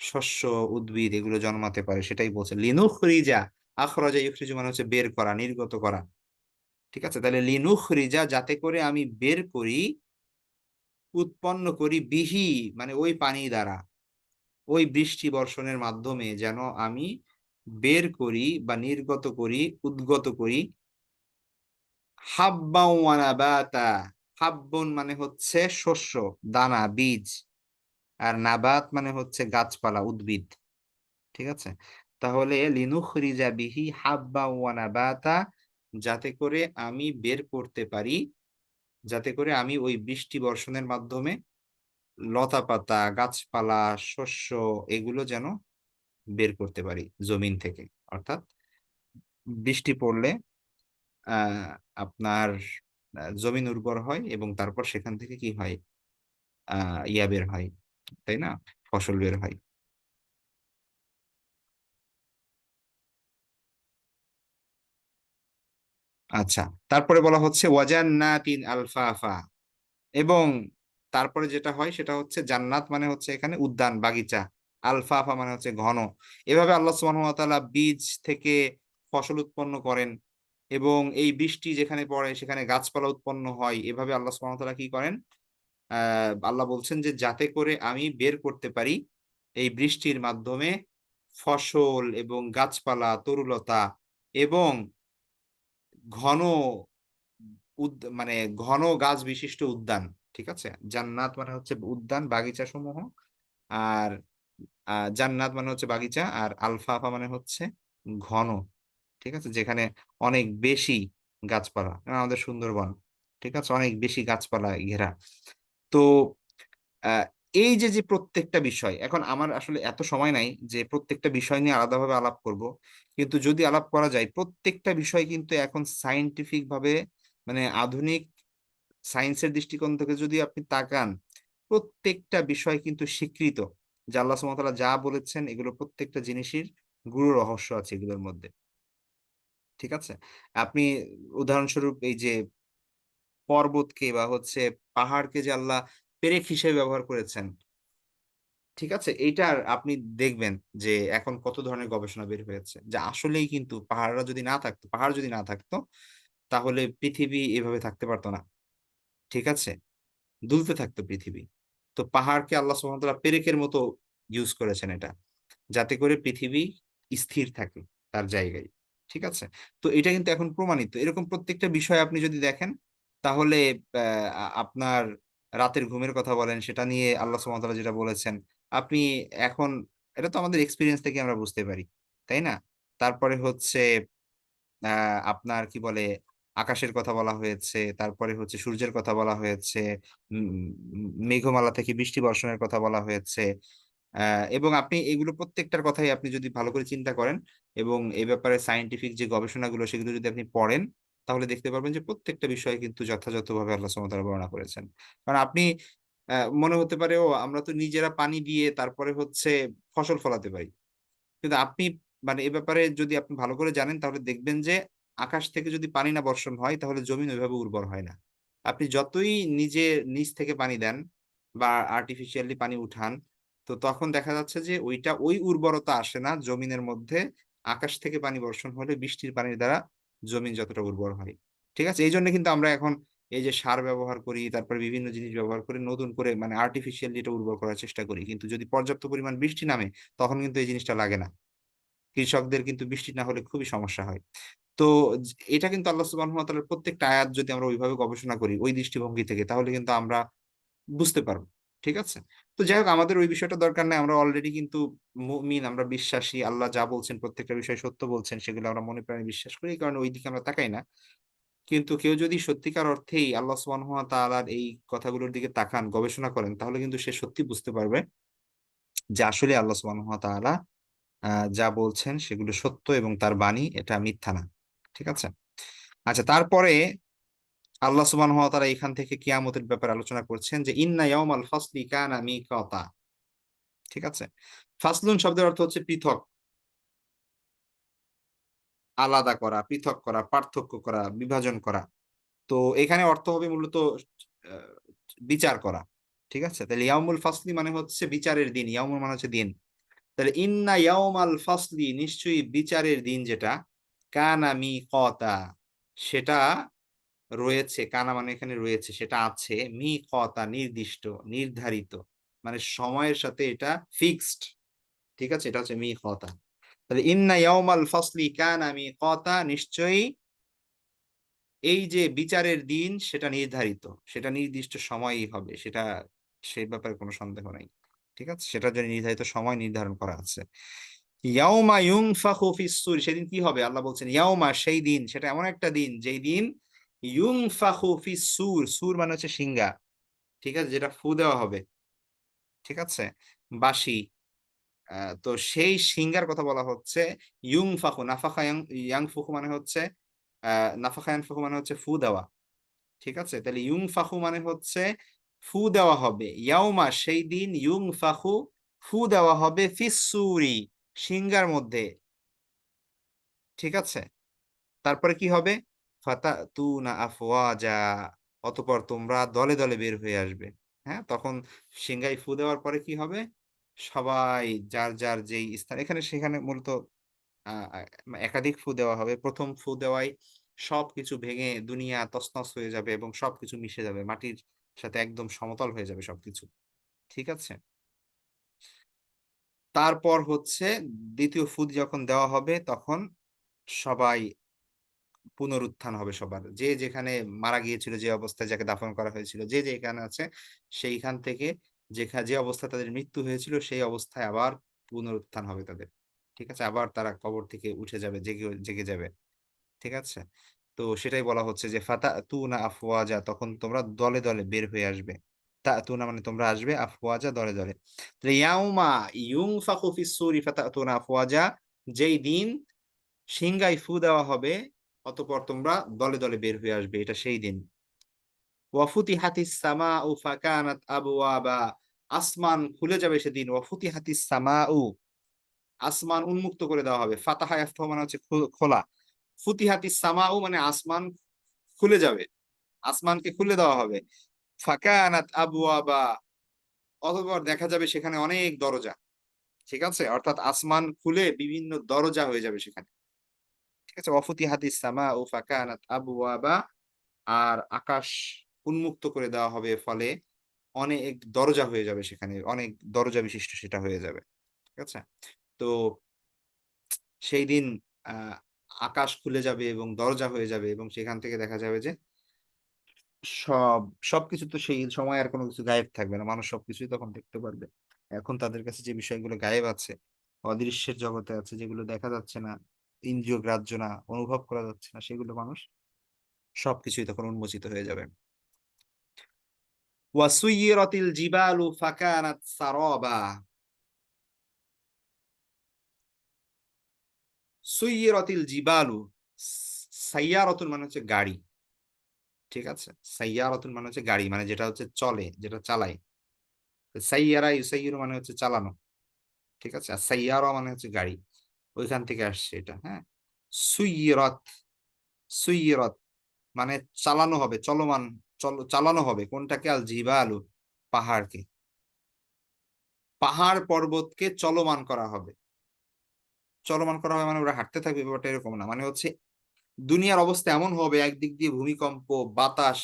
Speaker 1: শস্য, উদ্ভিদ এগুলো জন্মাতে পারে সেটাই বলছে। লিনুখরিজা, আখরাজা ইউখরিজু মানে হচ্ছে বের করা, নির্গত করা। ঠিক আছে? তাহলে লিনুখরিজা যাতে করে আমি বের করি, উৎপন্ন করি বিহি মানে ওই পানি দ্বারা, ওই বৃষ্টি বর্ষণের মাধ্যমে যেন আমি বের করি বা নির্গত করি, উদ্গত করি হাব্বাও ওয়া নাবাতা। হাব্বুন মানে হচ্ছে শস্য, দানা, বীজ। আর নাবাত মানে হচ্ছে গাছপালা, উদ্ভিদ। ঠিক আছে? তাহলে লিনুখরিজা বিহি হাব্বা ওয়া নাবাতা যাতে করে আমি বের করতে পারি, যাতে করে আমি ওই বৃষ্টি বর্ষণের মাধ্যমে লতাপাতা, গাছপালা, শস্য এগুলো যেন বের করতে পারি জমিন থেকে। অর্থাৎ বৃষ্টি পড়লে আ আপনার জমিন উর্বর হয় এবং তারপর সেখান থেকে কি হয়? আ ইয়া বের হয়। তাই না? ফসল বের হয়। আচ্ছা। তারপরে বলা হচ্ছে ওয়াজান্নাতিন আলফাফা এবং তারপরে যেটা হয় সেটা হচ্ছে জান্নাত মানে হচ্ছে এখানে উদ্যান, বাগিচা। আলফাফা মানে হচ্ছে ঘন। এভাবে আল্লাহ সুবহানাহু ওয়া তাআলা বীজ থেকে ফসল উৎপন্ন করেন এবং এই বৃষ্টি যেখানে পড়ে সেখানে গাছপালা উৎপন্ন হয়। এভাবে আল্লাহ সুবহানাহু ওয়া তাআলা কি করেন? আ আল্লাহ বলছেন যে যাতে করে আমি বের করতে পারি এই বৃষ্টির মাধ্যমে ফসল এবং গাছপালা, তরুলতা এবং ঘন মানে ঘন গাছ বিশিষ্ট উদ্যান। ঠিক আছে? জান্নাত মানে হচ্ছে উদ্যান, বাগিচা সমূহ। আর জান্নাত মানে হচ্ছে বাগিচা, আর আলফাফা মানে হচ্ছে ঘন। ঠিক আছে? যেখানে অনেক বেশি গাছপালা। যেমন আমাদের সুন্দরবন। ঠিক আছে? অনেক বেশি গাছপালায় ঘেরা। তো আ এই যে প্রত্যেকটা বিষয়, এখন আমার আসলে এত সময় নাই যে প্রত্যেকটা বিষয় নিয়ে আলাদাভাবে আলাপ করব। কিন্তু যদি আলাপ করা যায়, প্রত্যেকটা বিষয় কিন্তু এখন সায়েন্টিফিক ভাবে, মানে আধুনিক সায়েন্সের দৃষ্টিকোণ থেকে যদি আপনি তাকান, প্রত্যেকটা বিষয় কিন্তু স্বীকৃত। যে আল্লাহ সুবহানাহু ওয়া তাআলা যা বলেছেন এগুলো প্রত্যেকটা জিনিসের গূঢ় রহস্য আছে এগুলোর মধ্যে। ঠিক আছে? আপনি উদাহরণস্বরূপ এই যে পর্বতকে বা হচ্ছে পাহাড়কে যে আল্লাহ পেরেক হিসেবে ব্যবহার করেছেন, ঠিক আছে? এইটার আপনি দেখবেন যে এখন কত ধরনের গবেষণা বের হয়েছে। যে আসলেই কিন্তু পাহাড় যদি না থাকতো তাহলে পৃথিবী এভাবে থাকতে পারত না। ঠিক আছে? দুলতে থাকতো পৃথিবী। তো পাহাড়কে আল্লাহ সুবহানাহু ওয়া তাআলা পেরেকের মতো ইউস করেছেন এটা। যাতে করে পৃথিবী স্থির থাকে তার জায়গায়। ঠিক আছে? তো এটা কিন্তু এখন প্রমাণিত। এরকম প্রত্যেকটা বিষয় আপনি যদি দেখেন তাহলে অ্যা আপনার রাতের ঘুমের কথা বলেন, সেটা নিয়ে আল্লাহ সুবহানাহু ওয়া তাআলা যেটা বলেছেন, আপনি এখন এটা তো আমাদের এক্সপেরিয়েন্স থেকে আমরা বুঝতে পারি। তাই না? তারপরে হচ্ছে আ আপনার কি বলে, আকাশের কথা বলা হয়েছে, তারপরে হচ্ছে সূর্যের কথা বলা হয়েছে, উম মেঘমালা থেকে বৃষ্টি বর্ষণের কথা বলা হয়েছে। আ এবং আপনি এগুলো প্রত্যেকটার কথাই আপনি যদি ভালো করে চিন্তা করেন এবং এ ব্যাপারে সায়েন্টিফিক যে গবেষণাগুলো সেগুলো যদি আপনি পড়েন, তাহলে দেখতে পারবেন যে প্রত্যেকটা বিষয় কিন্তু যথাযথভাবে আল্লাহ সুবহানাহু ওয়া তাআলা বর্ণনা করেছেন। কারণ আপনি মনে হতে পারে আমরা তো নিজেরা পানি দিয়ে তারপরে হচ্ছে ফসল ফলাতে পারি। কিন্তু আপনি মানে এ ব্যাপারে যদি আপনি ভালো করে জানেন তাহলে দেখবেন যে আকাশ থেকে যদি পানি না বর্ষণ হয় তাহলে জমিন ওইভাবে উর্বর হয় না। আপনি যতই নিচ থেকে পানি দেন বা আর্টিফিশিয়ালি পানি উঠান, তো তখন দেখা যাচ্ছে যে ওই উর্বরতা আসে না জমিনের মধ্যে। আকাশ থেকে পানি বর্ষণ হলে বৃষ্টির পানির দ্বারা জমিন যতটা উর্বর হয়। ঠিক আছে? এইজন্য কিন্তু আমরা এখন এই যে সার ব্যবহার করি, তারপরে বিভিন্ন জিনিস ব্যবহার করে নতুন করে মানে আর্টিফিশিয়ালি এটা উর্বর করার চেষ্টা করি। কিন্তু যদি পর্যাপ্ত পরিমাণ বৃষ্টি নামে তখন কিন্তু এই জিনিসটা লাগে না। কৃষকদের কিন্তু বৃষ্টি না হলে খুবই সমস্যা হয়। তো এটা কিন্তু আল্লাহ সুবহানাহু ওয়া তাআলার প্রত্যেকটা আয়াত যদি আমরা ওইভাবে গবেষণা করি, ওই দৃষ্টিভঙ্গি থেকে তাহলে কিন্তু আমরা বুঝতে পারব। ঠিক আছে? তো যাই হোক আমাদের ওই বিষয়টা দরকার নাই। আমরা অলরেডি কিন্তু মুমিন, আমরা বিশ্বাসী। আল্লাহ যা বলছেন প্রত্যেকটা বিষয় সত্য বলছেন সেগুলো আমরা মনে প্রাণে বিশ্বাস করি। এই কারণে ওই দিকে আমরা তাকাই না। কিন্তু কেউ যদি সত্যিকার অর্থেই আল্লাহ সুবহানাহু ওয়া তাআলার এই কথাগুলোর দিকে তাকান, গবেষণা করেন তাহলে কিন্তু সে সত্যি বুঝতে পারবে যে আসলে আল্লাহ সুবহানাহু ওয়া তাআলা আ যা বলছেন সেগুলো সত্য এবং তার বাণী এটা মিথ্যা না। ঠিক আছে? আচ্ছা, তারপরে আল্লাহ সুবহানাহু ওয়া তাআলা এখান থেকে কিয়ামতের ব্যাপারে আলোচনা করছেন যে, "ইন্না ইয়াওমাল ফাসলি কানা মিকাতা।" ঠিক আছে? ফাসলুন শব্দের অর্থ হচ্ছে পৃথক, আলাদা করা, পৃথক করা, পার্থক্য করা, বিভাজন করা। তো এখানে অর্থ হবে মূলত আ বিচার করা। ঠিক আছে? তাহলে ইয়াউমুল ফাসলি মানে হচ্ছে বিচারের দিন। ইয়াউমুল মানে হচ্ছে দিন। তাহলে ইন্না ইয়াউমাল ফাসলি নিশ্চয়ই বিচারের দিন যেটা, কানা মিকাতা সেটা রয়েছে, কানা মানে এখানে রয়েছে, সেটা আছে, মিকাতা নির্দিষ্ট, নির্ধারিত। মানে সময়ের সাথে এটা ফিক্সড। ঠিক আছে? এটা হচ্ছে মিকাতা। তাহলে ইন্না ইয়াউমাল ফাসলি কানা মিকাতা নিশ্চয়ই এই যে বিচারের দিন সেটা নির্ধারিত। সেটা নির্দিষ্ট সময়েই হবে। সে ব্যাপারে কোন সন্দেহ নাই। ঠিক আছে? সেটার জন্য নির্ধারিত সময় নির্ধারণ করা আছে। ইয়াউমা ইউনফাখু ফিস-সূর সেদিন কি হবে? আল্লাহ বলছেন ইয়াউমা সেই দিন, সেটা এমন একটা দিন যেই দিন ইউনফাখু ফিস-সূর, সূর মানে হচ্ছে সিংগা। ঠিক আছে? যেটা ফু দেওয়া হবে। ঠিক আছে? বাঁশি। তো সেই সিংগার কথা বলা হচ্ছে ইউনফাখু নাফাখা ইয়ানফুখু মানে হচ্ছে আ নাফাখা ইয়ানফুখু মানে হচ্ছে ফু দেওয়া। ঠিক আছে? তাহলে ইউনফাখু মানে হচ্ছে ফু দেওয়া হবে। ইয়াউমা সেই দিন ইউনফাখু ফু দেওয়া হবে ফিস-সূরি সিংগার মধ্যে। ঠিক আছে? তারপরে কি হবে? ফাতাতুনা আফওয়াজা অতঃপর তোমরা দলে, দলে বের হয়ে আসবে। হ্যাঁ? তখন সিংগায় ফু দেওয়ার পরে কি হবে? সবাই যার যেই স্থান এখানে সেখানে মূলত আ আ একাধিক ফু দেওয়া হবে। ১ম ফু দেওয়ায় সবকিছু ভেঙে দুনিয়া তছনছ হয়ে যাবে এবং সবকিছু মিশে যাবে। মাটির সাথে একদম সমতল হয়ে যাবে সবকিছু। ঠিক আছে? তারপর হচ্ছে ২য় ফু যখন দেওয়া হবে তখন সবাই পুনরুত্থান হবে সবার। যে যেখানে মারা গিয়েছিল, যে অবস্থায় যাকে দাফন করা হয়েছিল, যে যেখানে আছে সেইখান থেকে যে অবস্থায় তাদের মৃত্যু হয়েছিল সেই অবস্থায় আবার পুনরুত্থান হবে তাদের। ঠিক আছে? আবার তারা কবর থেকে উঠে যাবে, জেগে জেগে যাবে। ঠিক আছে? তো সেটাই বলা হচ্ছে যে ফাতাতুনা আফওয়াজা, তখন তোমরা দলে, দলে বের হয়ে আসবে। তাতুনা মানে তোমরা আসবে, আফওয়াজা দলে, দলে। তো ইয়াউমা ইউনফাখু ফিস-সূরি ফাতাতুনা আফওয়াজা, যেই দিন সিংগায় ফু দেওয়া হবে, অতঃপর তোমরা দলে, দলে বের হয়ে আসবে। এটা সেই দিন। ওয়া ফুতিহাতিস সামাউ ফাকানাত আবওয়াবা, আসমান খুলে যাবে সেদিন। ওয়া ফুতিহাতিস সামাউ, আসমান উন্মুক্ত করে দেওয়া হবে। ফাতাহা ইয়াফতাহু মানে হচ্ছে খোলা। ফুতিহাতিস সামাউ মানে আসমান খুলে যাবে। আসমানকে খুলে দেওয়া হবে। ফাকানাত আবওয়াবা, অতঃপর দেখা যাবে সেখানে অনেক দরজা। ঠিক আছে? অর্থাৎ আসমান খুলে বিভিন্ন দরজা হয়ে যাবে সেখানে। ঠিক আছে? ওয়া ফুতিহাতিস সামাউ ফাকানাত আবওয়াবা, আর আকাশ উন্মুক্ত করে দেওয়া হবে, ফলে অনেক দরজা হয়ে যাবে সেখানে। অনেক দরজা বিশিষ্ট সেটা হয়ে যাবে। ঠিক আছে? তো সেই দিন আ আকাশ খুলে যাবে এবং দরজা হয়ে যাবে এবং সেখান থেকে দেখা যাবে যে সব সবকিছু তো সেই সময় আর কোন কিছু গায়েব থাকবে না। মানুষ সবকিছুই তখন দেখতে পারবে। এখন তাদের কাছে যে বিষয়গুলো গায়েব আছে, অদৃশ্যের জগতে আছে, যেগুলো দেখা যাচ্ছে না, ইন্দ্রিয় গ্রাহ্য না, অনুভব করা যাচ্ছে না, সেগুলো মানুষ সবকিছুই তখন উন্মোচিত হয়ে যাবে। ওয়াসুইয়্যিরাতিল জিবালু ফাকানাত সারাবা। সুইয়্যিরাতিল জিবালু, সাইয়্যারাতুন মানে হচ্ছে গাড়ি। ঠিক আছে? সাইয়্যারাতুন মানে হচ্ছে গাড়ি, মানে যেটা হচ্ছে চলে, যেটা চালায়। সাইয়্যারা ইউসাইয়্যিরু মানে হচ্ছে চালানো। ঠিক আছে? আর সাইয়ারা মানে হচ্ছে গাড়ি। ওইখান থেকে আসছে এটা, হ্যাঁ? সুইয়্যিরাত, সুইয়্যিরাত মানে চালানো হবে, চলমান, চালানো হবে কোনটাকে? আল জিবালু, পাহাড়কে। পাহাড় পর্বতকে চলমান করা হবে। চলমান করা হবে মানে ওরা হাঁটতে থাকবে, ব্যাপারটা এরকম না। মানে হচ্ছে দুনিয়ার অবস্থা এমন হবে, একদিক দিয়ে ভূমিকম্প, বাতাস,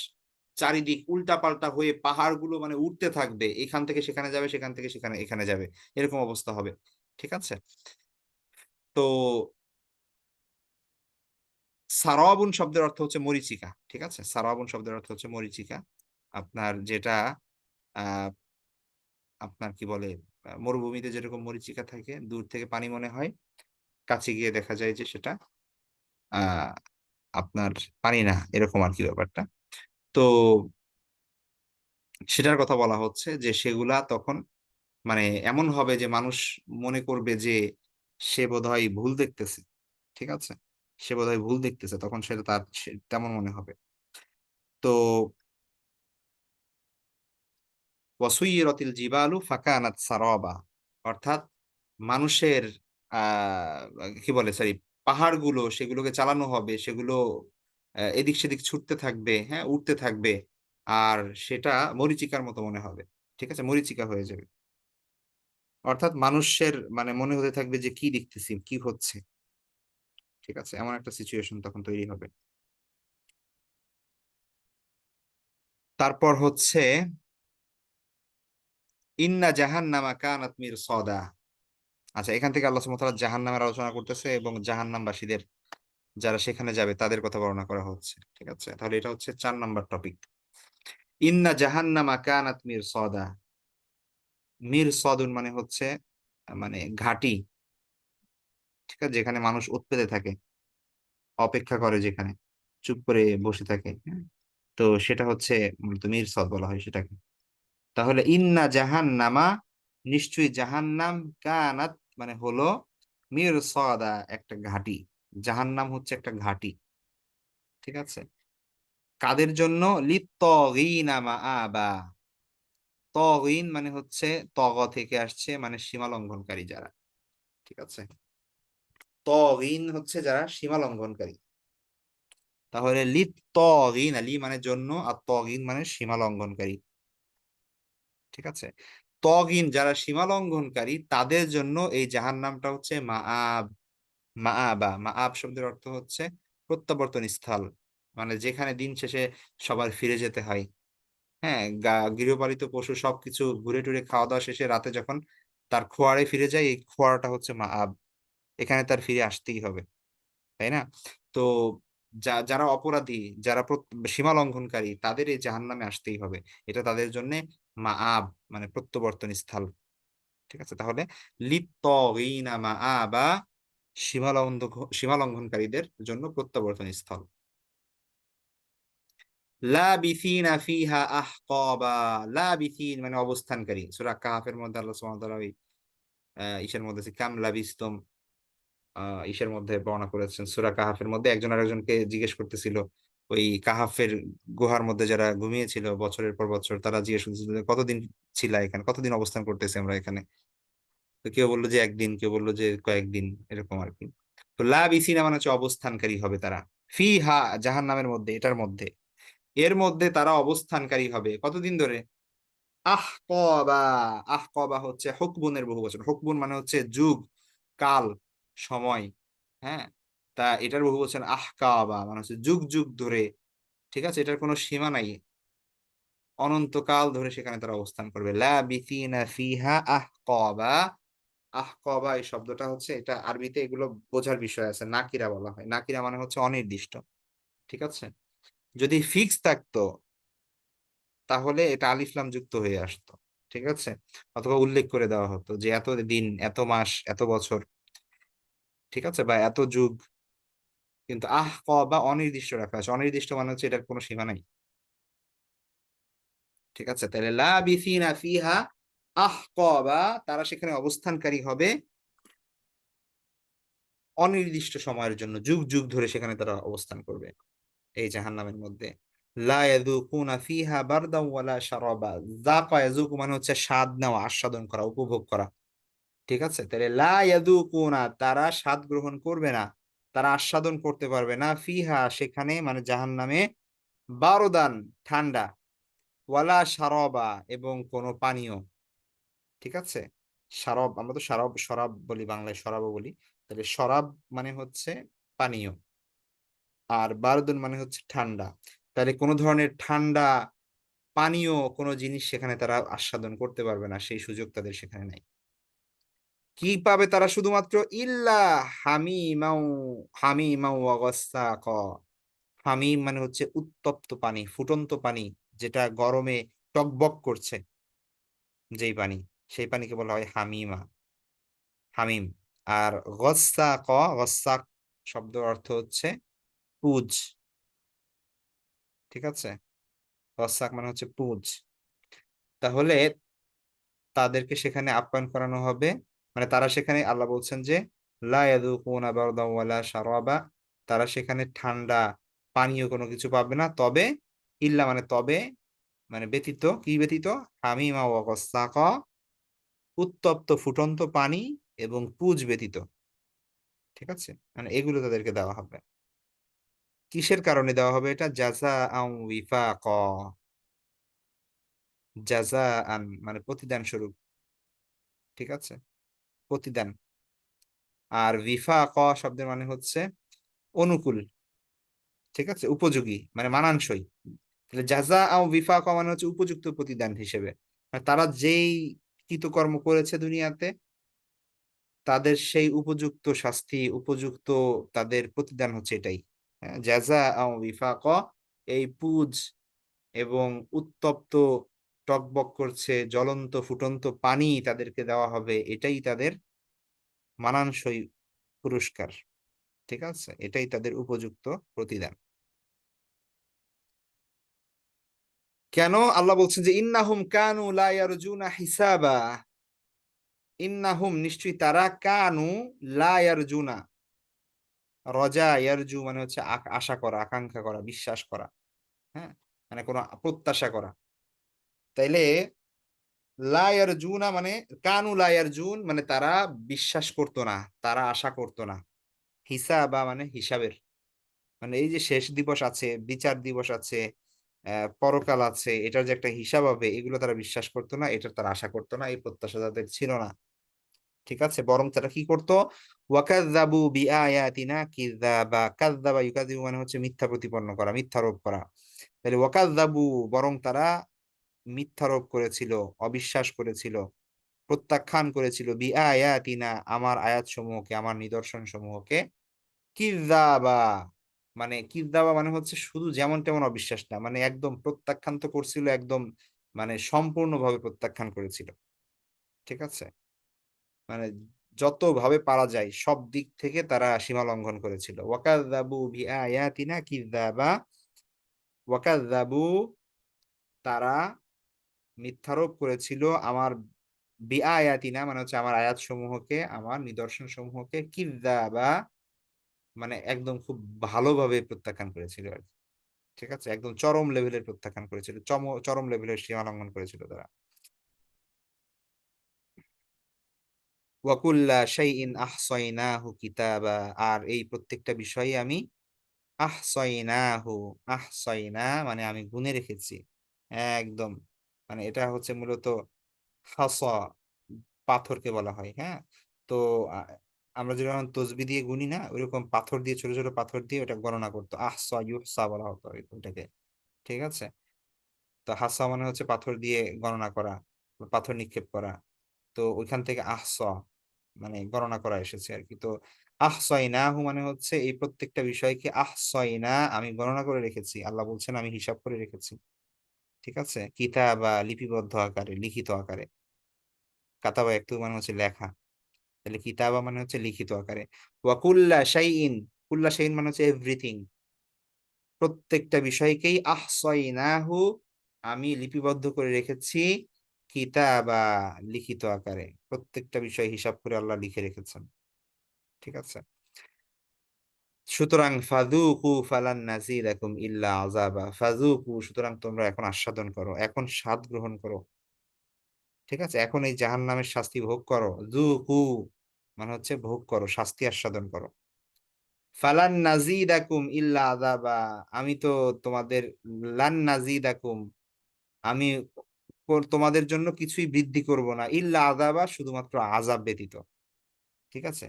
Speaker 1: চারিদিক উল্টাপাল্টা হয়ে পাহাড়গুলো মানে উঠতে থাকবে। এখান থেকে সেখানে যাবে, সেখান থেকে সেখানে এখানে যাবে। এরকম অবস্থা হবে। ঠিক আছে? তো সারাবুন শব্দের অর্থ হচ্ছে মরীচিকা। ঠিক আছে? সারাবুন শব্দের অর্থ হচ্ছে মরীচিকা। আপনার যেটা আ আপনার কি বলে? মরুভূমিতে যেরকম মরীচিকা থাকে, দূর থেকে পানি মনে হয়, কাছে গিয়ে দেখা যায় যে সেটা আ আপনার পানি না, এরকম আরকি ব্যাপারটা। তো সেটার কথা বলা হচ্ছে যে সেগুলা তখন মানে এমন হবে যে মানুষ মনে করবে যে সে বোধহয় ভুল দেখতেছে। ঠিক আছে? সে বোধহয় ভুল দেখতেছে। তখন সেটা তার তেমন মনে হবে। তো ওয়াসুইয়্যিরাতিল জিবালু ফাকানাত সারাবা, অর্থাৎ মানুষের আ কি বলে? সরি, পাহাড়গুলো সেগুলোকে চালানো হবে। সেগুলো এদিক সেদিক ছুটতে থাকবে, হ্যাঁ? উড়তে থাকবে। আর সেটা মরীচিকার মতো মনে হবে। ঠিক আছে? মরীচিকা হয়ে যাবে। অর্থাৎ মানুষের মানে মনে হতে থাকবে যে কি দেখতেছি, কি হচ্ছে? ঠিক আছে? এমন একটা সিচুয়েশন তখন তৈরি হবে। তারপর হচ্ছে ইন্না জাহান্নামা কানাত মিরসাদা। আচ্ছা, এখান থেকে আল্লাহ সুবহানাহু ওয়া তাআলা জাহান্নামের আলোচনা করতেছে এবং জাহান্নামবাসীদের, যারা সেখানে যাবে তাদের কথা বর্ণনা করা হচ্ছে। ঠিক আছে? তাহলে এটা হচ্ছে ৪ নাম্বার টপিক। ইন্না জাহান্নামা কানাত মিরসাদা। মিরসাদুন মানে হচ্ছে মানে ঘাঁটি। ঠিক আছে? যেখানে মানুষ পেতে থাকে, অপেক্ষা করে যেখানে, চুপ করে বসে থাকে। হ্যাঁ? তো সেটা হচ্ছে মূলত মিরসাদ বলা হয় সেটাকে। তাহলে ইন্না জাহান্নামা, নিশ্চয়ই জাহান্নাম, কানাত মানে হলো মিরসাদা একটা ঘাঁটি। জাহান্নাম হচ্ছে একটা ঘাঁটি। ঠিক আছে? কাদের জন্য? লিত্তাগিনা মাআবা। তগিন মানে হচ্ছে তগ থেকে আসছে, মানে সীমা লঙ্ঘনকারী যারা। ঠিক আছে? তগিন হচ্ছে যারা সীমা লঙ্ঘনকারী। তাহলে লিত্তাগিনা, লি মানে জন্য, আর তগিন মানে সীমা লঙ্ঘনকারী। ঠিক আছে? তগিন যারা সীমা লঙ্ঘনকারী তাদের জন্য এই জাহান্নামটা হচ্ছে মাআব। মাআবা, মাআব শব্দের অর্থ হচ্ছে প্রত্যাবর্তন স্থল। মানে যেখানে দিন শেষে সবার ফিরে যেতে হয়। হ্যাঁ? গৃহপালিত পশু সবকিছু ঘুরে টুরে খাওয়া-দাওয়া শেষে রাতে যখন তার খোয়ারে ফিরে যায়, এই খোয়ারাটা হচ্ছে মাআব। এখানে তার ফিরে আসতেই হবে। তাই না? তো যারা অপরাধী, যারা সীমা লঙ্ঘনকারী, তাদের এই জাহান্নামে আসতেই হবে। এটা তাদের জন্য মাআব, মানে প্রত্যাবর্তন স্থল। ঠিক আছে? তাহলে লিত্তাগিনা মাআবা, সীমা লঙ্ঘনকারীদের জন্য প্রত্যাবর্তন স্থল। লাবিসিনা ফিহা আহকাবা, লাবিসিন মানে অবস্থানকারী। সূরা কাহফের মধ্যে আল্লাহ সুবহানাহু ওয়া তাআলা ওই ইসের মধ্যে আছে, কাম লাবিস্তুম, ইসের মধ্যে বর্ণনা করেছেন। সূরা কাহাফের মধ্যে একজন আরেকজনকে জিজ্ঞেস করতেছিল, ওই কাহাফের গুহার মধ্যে যারা ঘুমিয়েছিল বছরের পর বছর, তারা জিজ্ঞেস করতেছিল যে, কতদিন ছিলা এখানে, কতদিন অবস্থান করতেছি আমরা এখানে? তো কেউ বললো যে একদিন, কেউ বললো যে কয়েকদিন, এরকম আর কি। তো লাবিসিনা মানে হচ্ছে অবস্থানকারী হবে তারা, ফিহা জাহান্নামের মধ্যে, এটার মধ্যে, এর মধ্যে তারা অবস্থানকারী হবে কতদিন ধরে? আহকবা, আহকবা হচ্ছে হুকবুনের বহুবচন। হুকবুন মানে হচ্ছে যুগ, কাল, সময়। হ্যাঁ, তা এটার বহুবচন আহকাবা, মানে হচ্ছে যুগ যুগ ধরে। ঠিক আছে, এটার কোনো সীমা নাই, অনন্তকাল ধরে সেখানে তারা অবস্থান করবে। লাবিথিনা ফিহা আহকাবা। আহকাবা এই শব্দটা হচ্ছে, এটা আরবিতে এগুলো বোঝার বিষয় আছে। নাকিরা বলা হয়, নাকিরা মানে হচ্ছে অনির্দিষ্ট। ঠিক আছে, যদি ফিক্স থাকতো তাহলে এটা আলিফ লাম যুক্ত হয়ে আসতো। ঠিক আছে, অথবা উল্লেখ করে দেওয়া হতো যে এত দিন, এত মাস, এত বছর, ঠিক আছে, বা এত যুগ। কিন্তু আহ ক বা অনির্দিষ্ট রাখা আছে, অনির্দিষ্ট মানে হচ্ছে এটার কোনো সীমা নাই। ঠিক আছে, তাহলে লাবিসিনা ফিহা আহ ক বা, তারা সেখানে অবস্থানকারী হবে অনির্দিষ্ট সময়ের জন্য, যুগ যুগ ধরে সেখানে তারা অবস্থান করবে এই জাহান্নামের মধ্যে। লা ইয়াযুকুনা ফিহা বারদাও ওয়ালা শারাবা। যাকা ইয়াযুকু মানে হচ্ছে স্বাদ নেওয়া, আস্বাদন করা, উপভোগ করা। ঠিক আছে, তাহলে লা ইয়াযুকুনা তারা স্বাদ গ্রহণ করবে না, তারা আস্বাদন করতে পারবে না, ফিহা সেখানে মানে জাহান্নামে, বারদান ঠান্ডা, ওয়ালা শারাবা এবং কোনো পানীয়। ঠিক আছে, শারাব, আমরা তো শারাব শরাব বলি, বাংলায় শরাবও বলি। তাহলে শরাব মানে হচ্ছে পানীয়, আর বারদুন মানে হচ্ছে ঠান্ডা। তাহলে কোনো ধরনের ঠান্ডা পানীয় কোনো জিনিস সেখানে তারা আস্বাদন করতে পারবে না, সেই সুযোগ তাদের সেখানে নাই। কি পাবে তারা? শুধুমাত্র ইল্লা হামিমাও, হামিমাও ওয়া গাসসাকা। হামিম মানে হচ্ছে উত্তপ্ত পানি, ফুটন্ত পানি, যেটা গরমে টকবক করছে যেই পানি, সেই পানিকে বলা হয় হামিমা, হামিম। আর গসসাক, গসসাক শব্দের অর্থ হচ্ছে পুজ। ঠিক আছে, গসসাক মানে হচ্ছে পুজ। তাহলে তাদেরকে সেখানে আপ্যায়ন করানো হবে, মানে তারা সেখানে, আল্লাহ বলছেন যে লা ইয়াযুকুনা বারদাও ওয়ালা শারাবা, তারা সেখানে ঠান্ডা পানীয় কোনো কিছু পাবে না, তবে ইল্লা মানে তবে, মানে ব্যতীত, কি ব্যতীত? হামিমা ওয়া গাসসাকা, উত্তপ্ত ফুটন্ত পানি এবং পুজ ব্যতীত। ঠিক আছে, মানে এগুলো তাদেরকে দেওয়া হবে। কিসের কারণে দেওয়া হবে এটা? জাযাআন উইফাকা, জাযাআন মানে প্রতিদান স্বরূপ। ঠিক আছে, প্রতিদান। আর বিফাকা শব্দের মানে হচ্ছে অনুকূল। ঠিক আছে, উপযোগী মানে মানানসই। তাহলে জাযা আও বিফাকা মানে হচ্ছে উপযুক্ত প্রতিদান হিসেবে, মানে তারা যেই কৃতকর্ম করেছে দুনিয়াতে, তাদের সেই উপযুক্ত শাস্তি, উপযুক্ত তাদের প্রতিদান হচ্ছে এটাই। হ্যাঁ, জাযা আও বিফাকা, এই পুজ এবং উত্তপ্ত টকবক করছে জ্বলন্ত ফুটন্ত পানি তাদেরকে দেওয়া হবে, এটাই তাদের মানানসই পুরস্কার। ঠিক আছে, এটাই তাদের উপযুক্ত প্রতিদান। কেন? আল্লাহ বলছেন যে ইন্নাহুম কানু লা ইয়ারজুনা হিসাবা। ইন্নাহুম নিশ্চয়ই তারা, কানু লা ইয়ারজুনা, রজা ইয়ারজু মানে হচ্ছে আশা করা, আকাঙ্ক্ষা করা, বিশ্বাস করা। হ্যাঁ, মানে কোনো প্রত্যাশা করা। তাইলে লা ইয়ারজুনা মানে, কানু লা ইয়ারজুন মানে তারা বিশ্বাস করতো না, তারা আশা করতো না। হিসাবা মানে হিসাবের, মানে এই যে শেষ দিবস আছে, বিচার দিবস আছে, পরকাল আছে, এটার যে একটা হিসাব হবে, এগুলো তারা বিশ্বাস করতো না, এটার তারা আশা করতো না, এই প্রত্যাশা তাদের ছিল না। ঠিক আছে, বরং তারা কি করতো? ওয়াকাযযাবু বিআয়াতিনা কিযাবা, কাযযাবা ইউকাযিবু মানে হচ্ছে মিথ্যা প্রতিপন্ন করা, মিথ্যারোপ করা। তাহলে ওয়াকাযযাবু বরং তারা মিথ্যারোপ করেছিল, অবিশ্বাস করেছিল, প্রত্যাখ্যান করেছিল, বিআয়াতিনা আমার আয়াত সমূহকে, আমার নিদর্শন সমূহকে, কিযাবা মানে কিদ্দাবা মানে হচ্ছে শুধু যেমন তেমন অবিশ্বাস না, মানে একদম প্রত্যাখ্যান তো করছিল একদম, মানে সম্পূর্ণভাবে প্রত্যাখ্যান করেছিল। ঠিক আছে? মানে যতভাবে পারা যায় সব দিক থেকে তারা সীমা লঙ্ঘন করেছিল। ওয়াকাযযাবু বিআয়াতিনা কিযযাবা, ওয়াকাযযাবু তারা মিথ্যারোপ করেছিল আমার বিআয়াতিনা মানে হচ্ছে আমার আয়াত সমূহকে, আমার নিদর্শন সমূহকে কিযযাবা মানে একদম খুব ভালোভাবে প্রত্যাখ্যান করেছিল আর কি। ঠিক আছে? একদম চরম লেভেলের প্রত্যাখ্যান করেছিল। চরম লেভেলের সীমা লঙ্ঘন করেছিল তারা। ওয়াকুল্লা শাইইন আহসাইনাহু কিতাবা, আর এই প্রত্যেকটা বিষয়ে আমি আহসাইনাহু, আহসাইনা মানে আমি গুনে রেখেছি একদম। মানে এটা হচ্ছে মূলত হাসা, পাথরকে বলা হয়, হ্যাঁ। তো আ, আমরা যেরকম তসবি দিয়ে গুনি না, ওইরকম পাথর দিয়ে, ছোট ছোট পাথর দিয়ে ওটা গণনা করতো, আহসা ইউহসা বলা হতো ওইটাকে। ঠিক আছে? তো হাসা মানে হচ্ছে পাথর দিয়ে গণনা করা, পাথর নিক্ষেপ করা। তো ওইখান থেকে আহসা মানে গণনা করা এসেছে আর কি। তো আহসাইনাহু মানে হচ্ছে এই প্রত্যেকটা বিষয়কে আহসাইনা আমি গণনা করে রেখেছি, আল্লাহ বলছেন আমি হিসাব করে রেখেছি। ঠিক আছে? কিতাবা লিপিবদ্ধ আকারে, লিখিত আকারে। কাতাবা একটু মানে হচ্ছে লেখা, তাহলে কিতাবা মানে হচ্ছে লিখিত আকারে। ওয়াকুল্লা শাইইন, কুল্লা শাইইন মানে হচ্ছে এভরিথিং, প্রত্যেকটা বিষয়কেই আহসাইনাহু আমি লিপিবদ্ধ করে রেখেছি, কিতাবা লিখিত আকারে। প্রত্যেকটা বিষয় হিসাব করে আল্লাহ লিখে রেখেছেন। ঠিক আছে? সুতরাং ফাযুকু ফালান নাযীদাকুম ইল্লা আযাবা, ফাযুকু সুতরাং তোমরা এখন আস্বাদন করো, এখন স্বাদ গ্রহণ করো। ঠিক আছে? এখন এই জাহান্নামের শাস্তি ভোগ করো। যুকু মানে হচ্ছে ভোগ করো, শাস্তি আস্বাদন করো। ফালান নাযীদাকুম ইল্লা আযাবা, আমি তো তোমাদের, লান নাযীদাকুম আমি তোমাদের জন্য কিছুই বৃদ্ধি করব না, ইল্লা আযাবা শুধুমাত্র আযাব ব্যতীত। ঠিক আছে?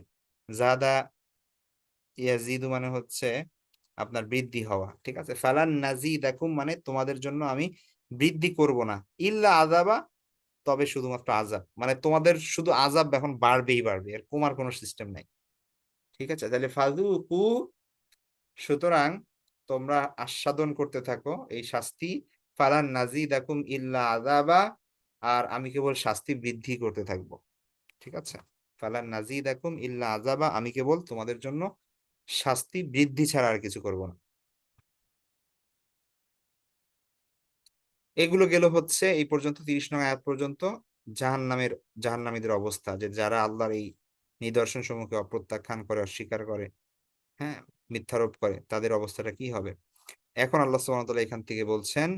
Speaker 1: জাদা ইয়াজিদু মানে হচ্ছে আপনার বৃদ্ধি হওয়া। ঠিক আছে? ফালান নাযীদাকুম মানে তোমাদের জন্য আমি বৃদ্ধি করব না, ইল্লা আযাবা তবে শুধুমাত্র আযাব, মানে তোমাদের শুধু আযাব এখন বাড়বেই বাড়বে, এর কমার কোনো সিস্টেম নাই। ঠিক আছে? তাহলে ফাযুকু সুতরাং তোমরা আস্বাদন করতে থাকো এই শাস্তি, ফালান নাযীদাকুম ইল্লা আযাবা আর আমি কেবল শাস্তি বৃদ্ধি করতে থাকবো। ঠিক আছে? ফালান নাযীদাকুম ইল্লা আযাবা আমি কেবল তোমাদের জন্য শাস্তি বৃদ্ধি ছাড়া আর কিছু করব না। এগুলো গেল হচ্ছে এই পর্যন্ত ৩০ নং আয়াত পর্যন্ত জাহান্নামের, জাহান্নামীদের অবস্থা, যে যারা আল্লাহর এই নিদর্শন সমূহকে অপ্রত্যাখ্যান করে, অস্বীকার করে, হ্যাঁ, মিথ্যারোপ করে, তাদের অবস্থাটা কি হবে। এখন আল্লাহ সুবহানাহু ওয়া তাআলা এখান থেকে বলছেন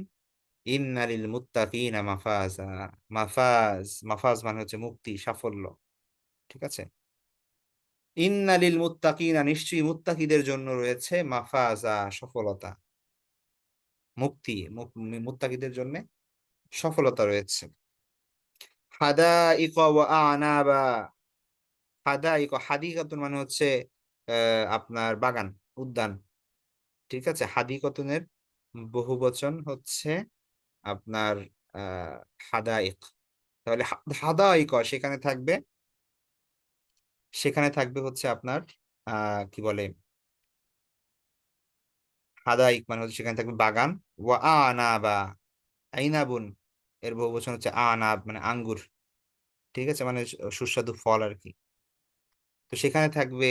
Speaker 1: ইন্নালিল মুত্তাকিনা মাফাজা। মাফাজ, মাফাজ মানে হচ্ছে মুক্তি, সাফল্য। ঠিক আছে? ইন্নালিল মুত্তাকিনা নিশ্চয়ই মুত্তাকিদের জন্য রয়েছে মাফাজা সফলতা, মুক্তি, মুত্তাকিদের জন্য সফলতা রয়েছে। হাদাইকা ওয়া আনাবা, হাদাইকা, হাদিকাতুন মানে হচ্ছে আপনার বাগান, উদ্যান। ঠিক আছে? হাদিকতুনের বহুবচন হচ্ছে আপনার আহ হাদাইক। তাহলে হাদাইকা সেখানে থাকবে হচ্ছে আপনার কি বলে, হাদাইক মানে হচ্ছে সেখানে থাকবে বাগান। ওয়া আনাবা, আইনাবুন এর বহুবচন হচ্ছে আনাব মানে আঙ্গুর। ঠিক আছে? মানে সুস্বাদু ফল আর কি। তো সেখানে থাকবে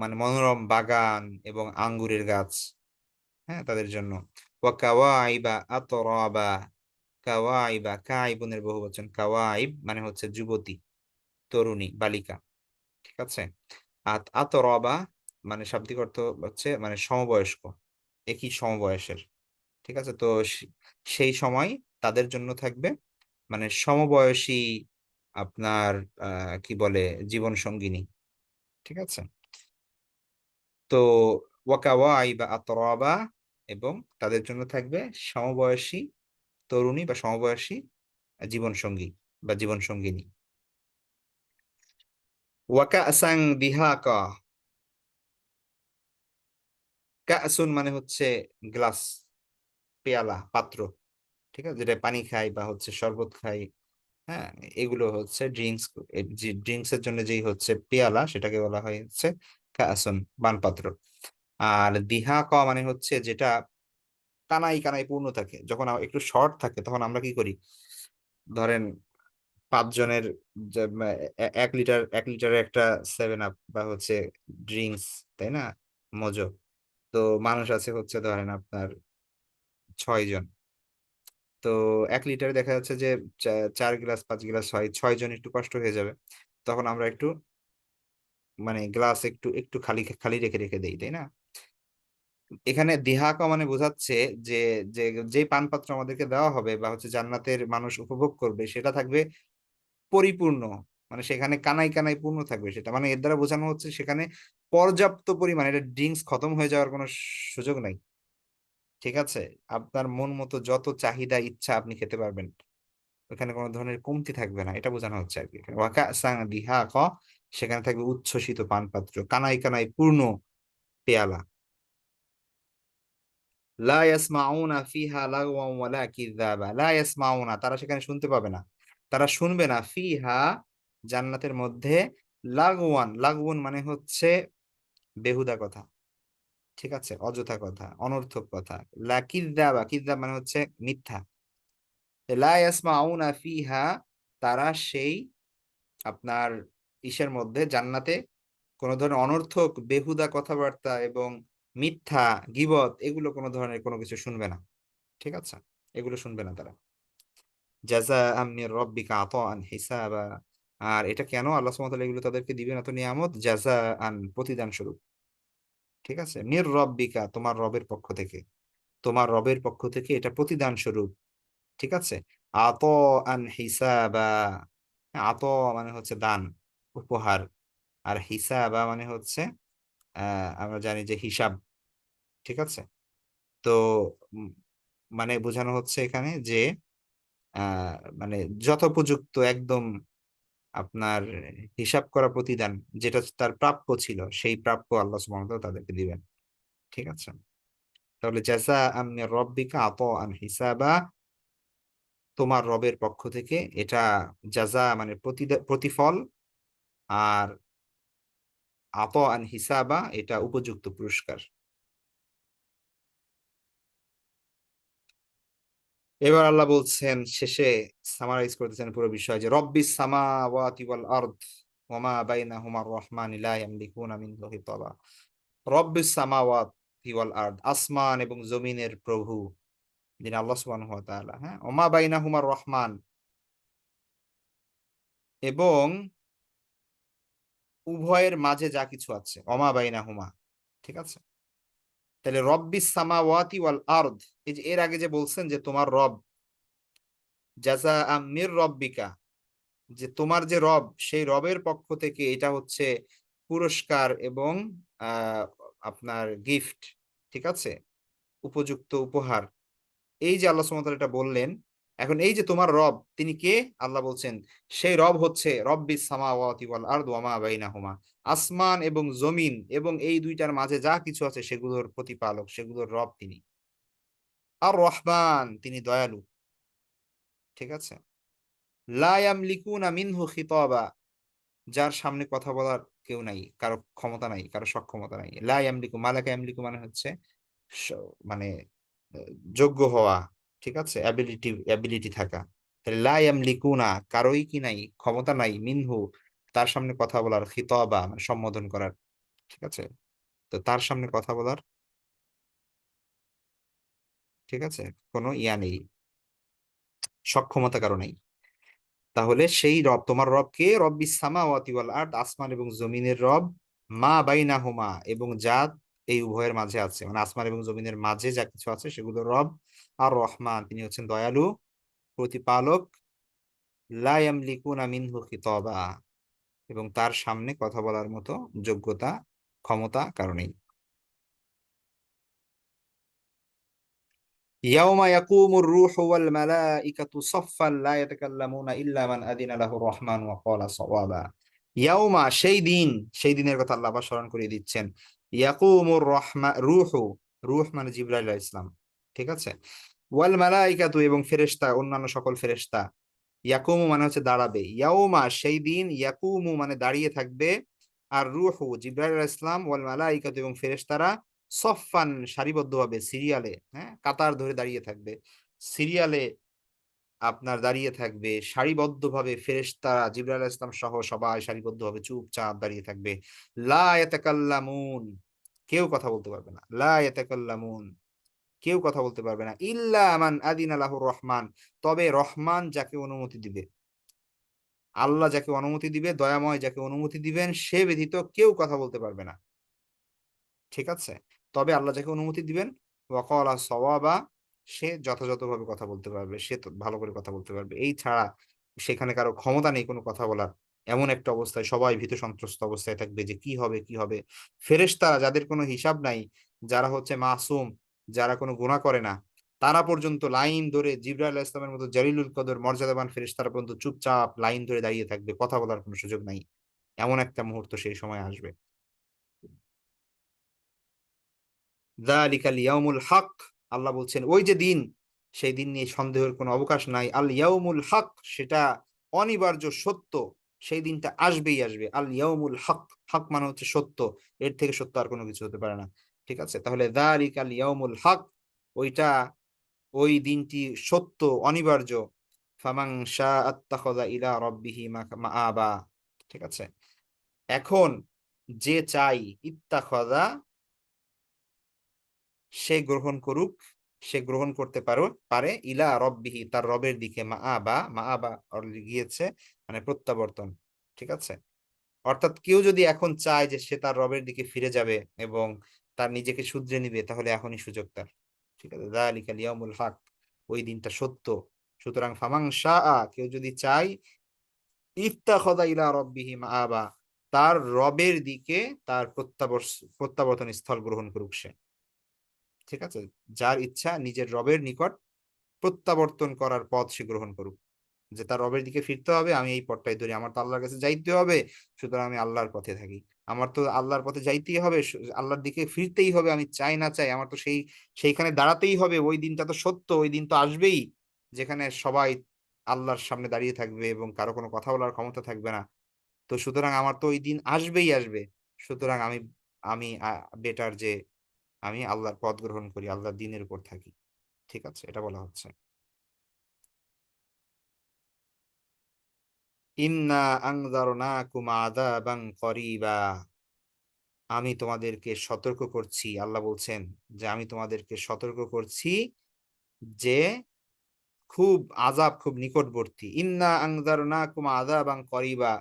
Speaker 1: মানে মনোরম বাগান এবং আঙ্গুরের গাছ, হ্যাঁ, তাদের জন্য। ওয়া কাওয়াইবা আতরাবা, কাওয়াইবা কাইবুনের বহুবচন, কাওয়াইব মানে হচ্ছে যুবতী, তরুণী, বালিকা। ঠিক আছে? আতরাবা মানে শাব্দিক অর্থ হচ্ছে মানে সমবয়স্ক, একই সমবয়সের। ঠিক আছে? তো সেই সময় তাদের জন্য থাকবে মানে সমবয়সী আপনার কি বলে জীবন সঙ্গিনী। ঠিক আছে? তো ওয়াকাওয়াইবা আতরাবা এবং তাদের জন্য থাকবে সমবয়সী তরুণী বা সমবয়সী জীবন সঙ্গী বা জীবন সঙ্গিনী। ওয়াকাসাং দিহাকা, কাসুন মানে হচ্ছে গ্লাস, পেয়ালা, পাত্র। ঠিক আছে? যেটা পানি খাই বা হচ্ছে শরবত খাই, হ্যাঁ, এগুলো হচ্ছে ড্রিঙ্কস। ড্রিঙ্কস এর জন্য যেই হচ্ছে পেয়ালা সেটাকে বলা হয় হচ্ছে কাসুন, পানপাত্র। আর দিহা ক মানে হচ্ছে যেটা কানাই কানাই পূর্ণ থাকে। যখন একটু শর্ট থাকে তখন আমরা কি করি, ধরেন 5 জনের 1 লিটারের একটা 7 আপ বা হচ্ছে ড্রিঙ্কস, তাই না, মজো। তো মানুষ আছে হচ্ছে ধরেন আপনার 6 জন। তো 1 লিটারে দেখা যাচ্ছে যে 4 গ্লাস 5 গ্লাস হয়, 6 জন একটু কষ্ট হয়ে যাবে। তখন আমরা একটু মানে গ্লাস একটু একটু খালি খালি রেখে রেখে দেই, তাই না। এখানে দিহাকা মানে বোঝাচ্ছে যে যে যে পান পাত্র আমাদেরকে দেওয়া হবে বা হচ্ছে জান্নাতের মানুষ উপভোগ করবে সেটা থাকবে পরিপূর্ণ। মানে সেখানে কানাই কানাই পূর্ণ থাকবে সেটা, মানে এর দ্বারা বোঝানো হচ্ছে সেখানে পর্যাপ্ত পরিমাণে এটা ড্রিঙ্কস খতম হয়ে যাওয়ার কোনো সুযোগ নাই। ঠিক আছে, আপনার মন মতো যত চাহিদা ইচ্ছা আপনি খেতে পারবেন, ওখানে কোনো ধরনের কমতি থাকবে না, এটা বোঝানো হচ্ছে আর কি। ওয়াকা সাং দিহা ক, সেখানে থাকবে উচ্ছ্বসিত পানপাত্র, কানাই কানাই পূর্ণ পেয়ালা। লা ইয়াসমাউনা ফিহা লাগওয়ান ওয়ালা কিযাবা, লা ইয়াসমাউনা তারা সেখানে শুনতে পাবে না, তারা শুনবে না, ফিহা জান্নাতের মধ্যে, লাগওয়ান, লাগওয়ান মানে হচ্ছে বেহুদা কথা, ঠিক আছে, অযথা কথা, অনর্থক কথা। লা কিযাবা, কিযাব মানে হচ্ছে মিথ্যা। লা ইয়াসমাউনা ফিহা, তারা সেই আপনার ইসের মধ্যে জান্নাতে কোনো ধরনের অনর্থক বেহুদা কথাবার্তা এবং মিথ্যা, গীবত, এগুলো কোনো ধরনের কোনো কিছু শুনবে না। ঠিক আছে, এগুলো শুনবে না তারা। জাযাআম মির রাব্বিকা আতাআন হিসাবা। আর এটা কেন আল্লাহ সুবহানাহু ওয়া তাআলা এগুলো তাদেরকে দিবেন এত নিয়ামত, জাযাআন প্রতিদান স্বরূপ। ঠিক আছে, মির রাব্বিকা তোমার রবের পক্ষ থেকে, তোমার রবের পক্ষ থেকে এটা প্রতিদান স্বরূপ। ঠিক আছে, আতাআন হিসাবা, আতা মানে হচ্ছে দান, উপহার। আর হিসাবা মানে হচ্ছে আমরা জানি যে হিসাব। ঠিক আছে, তো উম, মানে বোঝানো হচ্ছে এখানে যে আহ মানে যথোপযুক্ত একদম আপনার হিসাব করা প্রতিদান, যেটা তার প্রাপ্য ছিল, সেই প্রাপ্য আল্লাহ সুবহানাহু ওয়া তাআলা তাদেরকে দিবেন। ঠিক আছে, তাহলে জাযাআম মির রাব্বিকা আতাআন হিসাবা, তোমার রবের পক্ষ থেকে এটা, জাযা মানে প্রতিফল, আর আতাআন হিসাবা এটা উপযুক্ত পুরস্কার। এবার আল্লাহ বলছেন শেষে, সামারাইজ করতেছেন পুরো বিষয়, যে রব্বিস সামাওয়াতি ওয়াল আরদ ওয়া মা বাইনাহুমার রহমানি লা ইয়ামলিকুনা মিনহু হিতাবা। রব্বিস সামাওয়াতি ওয়াল আরদ, আসমান এবং জমিনের প্রভু যিনি আল্লাহ সুবহানাহু ওয়া তাআলা, হ্যাঁ, ওয়া মা বাইনাহুমার রহমান, এবং উভয়ের মাঝে যা কিছু আছে, ওয়া মা বাইনাহুমা। ঠিক আছে, তাহলে রব্বিস সামাওয়াতি ওয়াল আরদ, এই যে এর আগে যে বলছেন যে তোমার রব, জাযাআম মির রব্বিকা, যে তোমার যে রব সেই রবের পক্ষ থেকে এটা হচ্ছে পুরস্কার এবং আহ আপনার গিফট। ঠিক আছে, উপযুক্ত উপহার। এই যে আল্লাহ সুবহানাহু ওয়া তাআলা এটা বললেন, এখন এই যে তোমার রব তিনি কে, আল্লাহ বলছেন সেই রব হচ্ছে রব্বিস সামাওয়াতি ওয়াল আরদ ওয়া মা বাইনাহুমা, আসমান এবং জমিন এবং এই দুইটার মাঝে যা কিছু আছে সেগুলোর প্রতিপালক, সেগুলোর রব তিনি। আর রহমান, তিনি দয়ালু। ঠিক আছে, লা ইয়ামলিকুনা মিনহু খিতাবা, যার সামনে কথা বলার কেউ নাই, কারো ক্ষমতা নাই, কারো সক্ষমতা নাই। লা ইয়ামলিকু, মালাকা ইয়ামলিকু মানে হচ্ছে মানে আহ, যোগ্য হওয়া। ঠিক আছে, অ্যাবিলিটি, অ্যাবিলিটি থাকা। তাহলে লা ইয়ামলিকুনা, কারোই কি নাই, ক্ষমতা নাই, মিনহু তার সামনে কথা বলার, খিতাবা মানে সম্বোধন করার। ঠিক আছে, তো তার সামনে কথা বলার, ঠিক আছে, কোনো ইয়া নেই, সক্ষমতা কারো নেই। তাহলে সেই রব, তোমার রব কে, রব্বিস সামাওয়াতি ওয়াল আরদ, আসমান এবং জমিনের রব, মা বাইনাহুমা এবং যা এই উভয়ের মাঝে আছে, মানে আসমান এবং জমিনের মাঝে যা কিছু আছে সেগুলোর রব। আর রহমান, তিনি হচ্ছেন দয়ালু, প্রতিপালক। লা ইয়ামলিকুনা মিনহু খিতাবা, এবং তার সামনে কথা বলার মতো যোগ্যতা, ক্ষমতা কারণেই। ইয়াউমা ইয়াকুমুর রূহু ওয়াল মালাইকাতু সাফফান লা ইয়াতাকাল্লামুনা ইল্লা মান আযিনা লাহুর রহমান ওয়া ক্বালা সাওয়াবা। ইয়াউমা, সেই দিন, সেই দিনের কথা আল্লাহ আবার স্মরণ করিয়ে দিচ্ছেন। ইয়াকুমুর রূহু, রূহ মানে জিবরাইল আলাইহিস সালাম। ঠিক আছে, ওয়াল মালাইকাতু এবং ফেরেশতা, অন্যান্য সকল ফেরেশতা। ইয়াকুমু মানে হচ্ছে দাঁড়াবে, ইয়াউমা সেই দিন, ইয়াকুমু মানে দাঁড়িয়ে থাকবে, আর রূহু জিবরাইল আলাইহিস সালাম, ওয়াল মালাইকাতু এবং ফেরেশতারা, সফফান সারিবদ্ধভাবে সিরিয়ালে, হ্যাঁ, কাতার ধরে দাঁড়িয়ে থাকবে। সিরিয়ালে আপনার দাঁড়িয়ে থাকবে সারিবদ্ধভাবে ফেরেশতারা জিবরাইল আলাইহিস সালাম সহ সবাই সারিবদ্ধভাবে চুপচাপ দাঁড়িয়ে থাকবে। লা ইয়াতাকাল্লামুন, কেউ কথা বলতে পারবে না। লা ইয়াতাকাল্লামুন, কেউ কথা বলতে পারবে না। ইল্লা মান আযিনা লাহুর রহমান, তবে রহমান যাকে অনুমতি দিবে। আল্লাহ যাকে অনুমতি দিবে, দয়াময় যাকে অনুমতি দিবেন সে ব্যতীত কেউ কথা বলতে পারবে না। ঠিক আছে? তবে আল্লাহ যাকে অনুমতি দিবেন ওয়াকালা সওয়াবা, সে যথাযথভাবে কথা বলতে পারবে, সে তো ভালো করে কথা বলতে পারবে। এই ছাড়া সেখানে কারো ক্ষমতা নেই কোনো কথা বলার। এমন একটা অবস্থায় সবাই ভীত সন্ত্রস্ত অবস্থায় থাকবে যে কি হবে কি হবে। ফেরেশতারা যাদের কোনো হিসাব নাই, যারা হচ্ছে মাসুম, যারা কোনো গুনাহ করে না, তারা পর্যন্ত লাইন ধরে জিবরাইল আলাইহিস সালামের মতো জলিলুল কদর মর্যাদাবান ফেরেশতারা পর্যন্ত চুপচাপ লাইন ধরে দাঁড়িয়ে থাকবে, কথা বলার কোনো সুযোগ নাই। এমন একটা মুহূর্ত সেই সময় আসবে। যালিকাল ইয়াউমুল হক, আল্লাহ বলছেন ওই যে দিন, সেই দিন নিয়ে সন্দেহের কোনো অবকাশ নাই। আল ইয়াউমুল হক, সেটা অনিবার্য সত্য, সেই দিনটা আসবেই আসবে। আল ইয়াউমুল হক, হক মানে হচ্ছে সত্য, এর থেকে সত্য আর কোনো কিছু হতে পারে না। ঠিক আছে, তাহলে যালিকাল ইয়াউমুল হক, ওইটা, ওই দিনটি সত্য, অনিবার্য। ফামান শাআ আত্তাখাযা ইলা রাব্বিহি মাআবা। ঠিক আছে, এখন যে চাই, ইত্তাখাযা, সে গ্রহণ করুক, সে গ্রহণ করতে পারে ইলা রব্বিহি, তার রবের দিকে। মা আবা অলরেডি গিয়েছে, মানে প্রত্যাবর্তন। ঠিক আছে, অর্থাৎ কেউ যদি এখন চায় যে সে তার রবের দিকে ফিরে যাবে এবং তার নিজেকে শুধরে নিবে, তাহলে এখনই সুযোগ তার। ঠিক আছে, যালিকাল ইয়াউমুল হক, ওই দিনটা সত্য। সুতরাং ফামান শাআ, কেউ যদি চায়, ইত্তাখাযা ইলা রব্বিহি মাআবা, তার রবের দিকে তার প্রত্যাবর্তন স্থল গ্রহণ করুক সে। ঠিক আছে, যার ইচ্ছা নিজের রবের নিকট প্রত্যাবর্তন করার পথ সে গ্রহণ করুক, যে তার রবের দিকে ফিরতে হবে, আমি এই পথটাই ধরি, আমার তো আল্লাহর কাছে যাইতে হবে, সুতরাং আমি আল্লাহর পথে থাকি। আমার তো আল্লাহর পথে যাইতেই হবে, আল্লাহর দিকে ফিরতেই হবে, আমি চাই না চাই, আমার তো সেইখানে দাঁড়াতেই হবে। ওই দিনটা তো সত্য, ওই দিন তো আসবেই, যেখানে সবাই আল্লাহর সামনে দাঁড়িয়ে থাকবে এবং কারো কোনো কথা বলার ক্ষমতা থাকবে না। তো সুতরাং আমার তো ওই দিন আসবেই আসবে। সুতরাং আমি আমি বেটার যে আমি আল্লাহর পথ গ্রহণ করি, আল্লাহর দ্বীনের উপর থাকি। ঠিক আছে, এটা বলা হচ্ছে। ইন্না আনজারনাকুম আযাবান করিবা, আমি তোমাদেরকে সতর্ক করছি, আল্লাহ বলছেন যে আমি তোমাদেরকে সতর্ক করছি যে খুব আযাব, খুব নিকটবর্তী। ইন্না আনজারনাকুম আযাবান করিবা,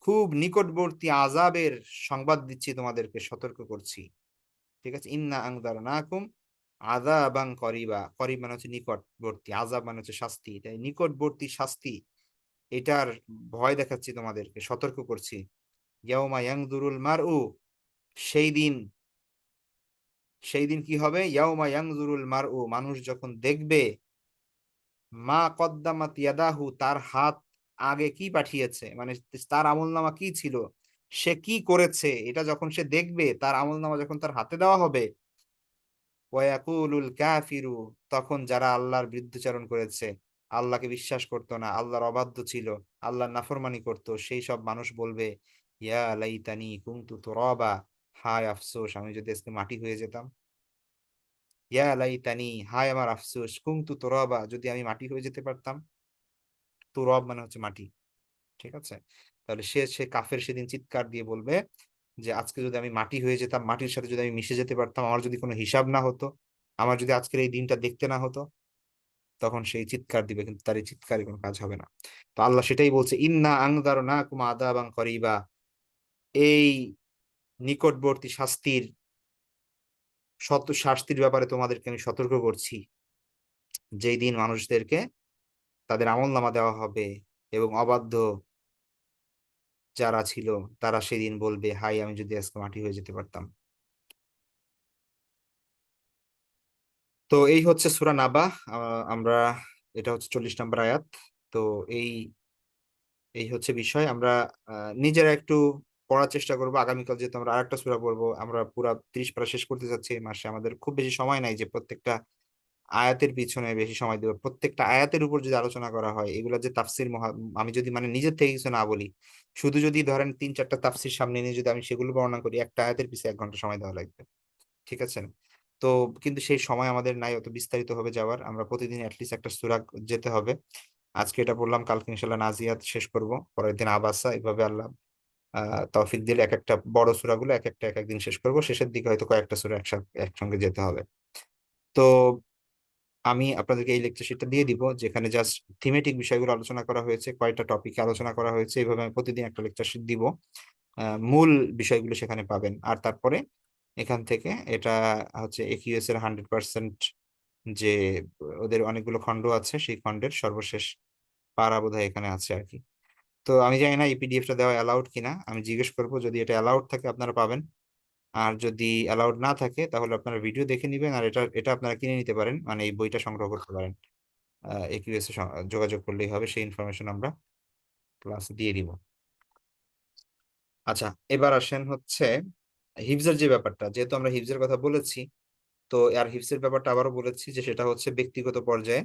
Speaker 1: খুব নিকটবর্তী আযাবের সংবাদ দিচ্ছি তোমাদেরকে, সতর্ক করছি। ঠিক আছে, ইন্না আনজারনাকুম আযাবান করিবা, করিব মানে হচ্ছে নিকটবর্তী, আযাব মানে হচ্ছে শাস্তি, তাই নিকটবর্তী শাস্তি, এটার ভয় দেখাচ্ছি তোমাদেরকে, সতর্ক করছি। ইয়াউমা ইয়ানজুরুল মারউ, সেই দিন, সেই দিন কি হবে? ইয়াউমা ইয়ানজুরুল মারউ, মানুষ যখন দেখবে, মা কদ্দামাত ইয়াদাহু, তার হাত আগে কি পাঠিয়েছে, মানে তার আমলনামা কি ছিল, সে কি করেছে, এটা যখন সে দেখবে, তার আমলনামা যখন তার হাতে দেওয়া হবে, ওয়ায়াকুলুল কাফিরু, তখন যারা আল্লাহর বিরুদ্ধাচরণ করেছে, আল্লাহকে বিশ্বাস করতো না, আল্লাহর অবাধ্য ছিল, আল্লাহর নাফরমানি করত, সেই সব মানুষ বলবে, ইয়া লাইতানি কুনতু তুরাবা, হায় আফসোস, আমি যদি আজকে মাটি হয়ে যেতাম। ইয়া লাইতানি, হায় আমার আফসোস, কুনতু তুরাবা, যদি আমি মাটি হয়ে যেতে পারতাম। তুরব মানে হচ্ছে মাটি। ঠিক আছে, তাহলে সে কাফের সেদিন চিৎকার দিয়ে বলবে যে আজকে যদি আমি মাটি হয়ে যেতাম, মাটির সাথে যদি আমি মিশে যেতে পারতাম, আমার যদি কোনো হিসাব না হতো, আমার যদি আজকের এই দিনটা দেখতে না হতো, তখন সেই চিৎকার দিবে, কিন্তু তার এই চিৎকারে কোনো কাজ হবে না। তো আল্লাহ সেটাই বলছে, ইন্না আনজারনাকুম আযাবান করিবা, এই নিকটবর্তী শাস্তির, শাস্তির ব্যাপারে তোমাদেরকে আমি সতর্ক করছি, যেই দিন মানুষদেরকে তাদের আমলনামা দেওয়া হবে এবং অবাধ্য যারা ছিল তারা সেদিন বলবে, হাই আমি যদি আজকে মাটি হয়ে যেতে পারতাম। তো এই হচ্ছে সূরা নাবা। আমরা, এটা হচ্ছে 40 নম্বর আয়াত। তো এই এই হচ্ছে বিষয়। আমরা নিজেরা একটু পড়ার চেষ্টা করবো। আগামীকাল যেহেতু আমরা আরেকটা সূরা পড়বো, আমরা পুরা 30 পারা শেষ করতে যাচ্ছি এই মাসে, আমাদের খুব বেশি সময় নাই যে প্রত্যেকটা আয়াতের পিছনে বেশি সময় দেবো। প্রত্যেকটা আয়াতের উপর যদি আলোচনা করা হয়, এগুলা যে তাফসির আমি যদি মানে নিজের থেকে কিছু না বলি, শুধু যদি ধরেন 3-4টা তাফসির সামনে নিয়ে যদি আমি সেগুলো বর্ণনা করি, একটা আয়াতের পিছনে 1 ঘন্টা সময় দেওয়া লাগবে। ঠিক আছে? তো কিন্তু সেই সময় আমাদের নাই অত বিস্তারিতভাবে যাওয়ার। আমরা প্রতিদিন এটলিস্ট একটা সূরা যেতে হবে। আজকে এটা পড়লাম, কালকে ইনশাআল্লাহ নাজিয়াত শেষ করব। পরের দিন আবাসা, এভাবে আল্লাহ আ তৌফিক দিলে একেকটা বড় সূরাগুলো একেকটা একেক দিন শেষ করব। শেষের দিকে হয়তো কয়েকটা সূরা একসঙ্গে যেতে হবে। তো আমি আপনাদেরকে এই লেকচার শিটটা দিয়ে দিব, যেখানে জাস্ট থিমেটিক বিষয়গুলো আলোচনা করা হয়েছে, কয়টা টপিকে আলোচনা করা হয়েছে। এভাবে আমি প্রতিদিন একটা লেকচার শিট দিব। মূল বিষয়গুলো সেখানে পাবেন। আর তারপরে এখান থেকে এটা হচ্ছে একিউএস এর 100% যে ওদের অনেকগুলো খণ্ড আছে, সেই খণ্ডের সর্বশেষ পারা বোধহয় এখানে আছে আর কি। তো আমি জানি না এই পিডিএফটা দেওয়া অ্যালাউড কিনা, আমি জিজ্ঞেস করবো। যদি এটা অ্যালাউড থাকে আপনারা পাবেন, আর যদি অ্যালাউড না থাকে তাহলে আপনারা ভিডিও দেখে নিবেন। আর এটা এটা আপনারা কিনে নিতে পারেন, মানে এই বইটা সংগ্রহ করতে পারেন। একিউএস এ যোগাযোগ করলেই হবে, সেই ইনফরমেশন আমরা ক্লাসে দিয়ে দিব। আচ্ছা, এবার আসেন হচ্ছে হিফজের যে ব্যাপারটা, যেহেতু আমরা হিফজের কথা বলেছি, তো আর হিফজের ব্যাপারটা আবারও বলেছি যে সেটা হচ্ছে ব্যক্তিগত পর্যায়ে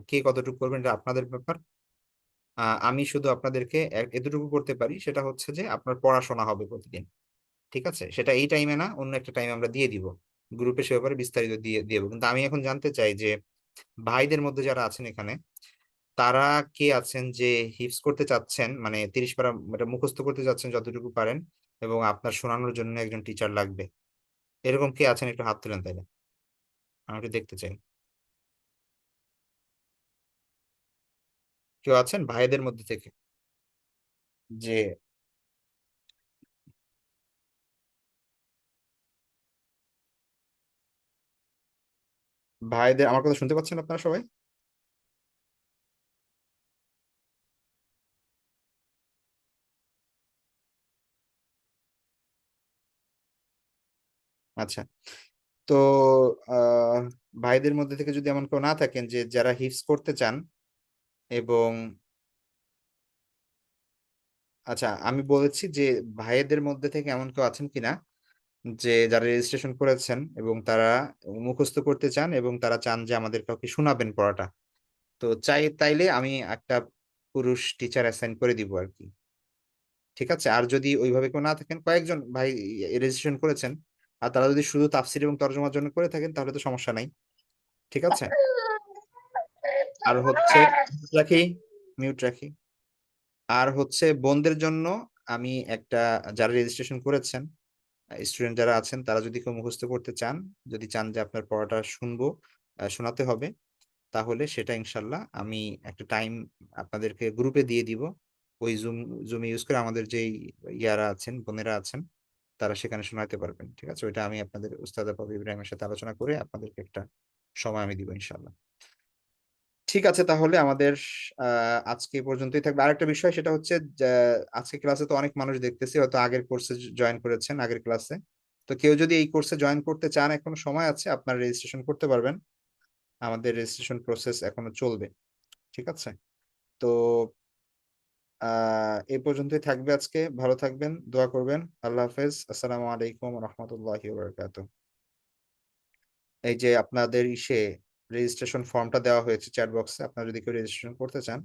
Speaker 1: কে কতটুকু করবেন এটা আপনাদের ব্যাপার। আমি শুধু আপনাদেরকে এতটুকু করতে পারি, সেটা হচ্ছে যে আপনার পড়াশোনা হবে প্রতিদিন। ঠিক আছে? সেটা এই টাইমে না, অন্য একটা টাইমে আমরা দিয়ে দিব গ্রুপে, সে ব্যাপারে বিস্তারিত দিয়ে দিব। কিন্তু আমি এখন জানতে চাই যে ভাইদের মধ্যে যারা আছেন এখানে, তারা কে আছেন যে হিফজ করতে চাচ্ছেন, মানে 30 পারা এটা মুখস্থ করতে চাচ্ছেন যতটুকু পারেন, এবং আপনার শোনানোর জন্য একজন টিচার লাগবে। এরকম কে আছেন, একটু হাত তুলেন তাইলে, আমি একটু দেখতে চাই। কেউ আছেন ভাইদের মধ্যে থেকে যে ভাইদের, আমার কথা শুনতে পাচ্ছেন আপনারা সবাই? আচ্ছা, তো আহ ভাইদের মধ্যে থেকে যদি এমন কেউ না থাকেন যে যারা হিফজ করতে চান, এবং আচ্ছা আমি বলেছি যে ভাইদের মধ্যে থেকে এমন কেউ আছেন কিনা যে যারা রেজিস্ট্রেশন করেছেন এবং তারা মুখস্থ করতে চান, এবং তারা চান যে আমাদের কাউকে শোনাবেন পড়াটা। তো তাইলে আমি একটা পুরুষ টিচার অ্যাসাইন করে দিব আর কি। ঠিক আছে? আর যদি ওইভাবে কেউ না থাকেন, কয়েকজন ভাই রেজিস্ট্রেশন করেছেন, আর তারা যদি শুধু তাফসীর এবং তরজমার জন্য করে থাকেন, তাহলে তো সমস্যা নাই। ঠিক আছে? আর হচ্ছে রাখি, মিউট রাখি। আর হচ্ছে বোনদের জন্য আমি একটা, যারা রেজিস্ট্রেশন করেছেন, স্টুডেন্ট যারা আছেন, তারা যদি কেউ মুখস্থ করতে চান, যদি চান যে আপনার পড়াটা শুনবো, শোনাতে হবে, তাহলে সেটা ইনশাল্লাহ আমি একটা টাইম আপনাদেরকে গ্রুপে দিয়ে দিব। ওই জুম ইউজ করে আমাদের যেই ইয়ারা আছেন, বোনেরা আছেন, তারা সেখানে শোনাতে পারবেন। ঠিক আছে? ওইটা আমি আপনাদের উস্তাদ আবু ইব্রাহিমের সাথে আলোচনা করে আপনাদেরকে একটা সময় আমি দিব ইনশাল্লাহ। ঠিক আছে, তাহলে আমাদের আজকে এই পর্যন্তই থাকবে। আরেকটা বিষয়, সেটা হচ্ছে যে আজকে ক্লাসে তো অনেক মানুষ দেখতেছি হয়তো আগের কোর্সে জয়েন করেছেন, আগের ক্লাসে। তো কেউ যদি এই কোর্সে জয়েন করতে চান, এখনো সময় আছে, আপনার রেজিস্ট্রেশন করতে পারবেন। আমাদের রেজিস্ট্রেশন প্রসেস এখনো চলবে। ঠিক আছে? তো এই পর্যন্তই থাকবে আজকে। ভালো থাকবেন, দোয়া করবেন। আল্লাহ হাফেজ। আসসালামু আলাইকুম রহমতুল্লাহি ওয়া বারাকাতুহু। এই যে আপনাদের রেজিস্ট্রেশন ফর্মটা দেওয়া হয়েছে চ্যাট বক্সে, আপনারা যদি কেউ রেজিস্ট্রেশন করতে চান,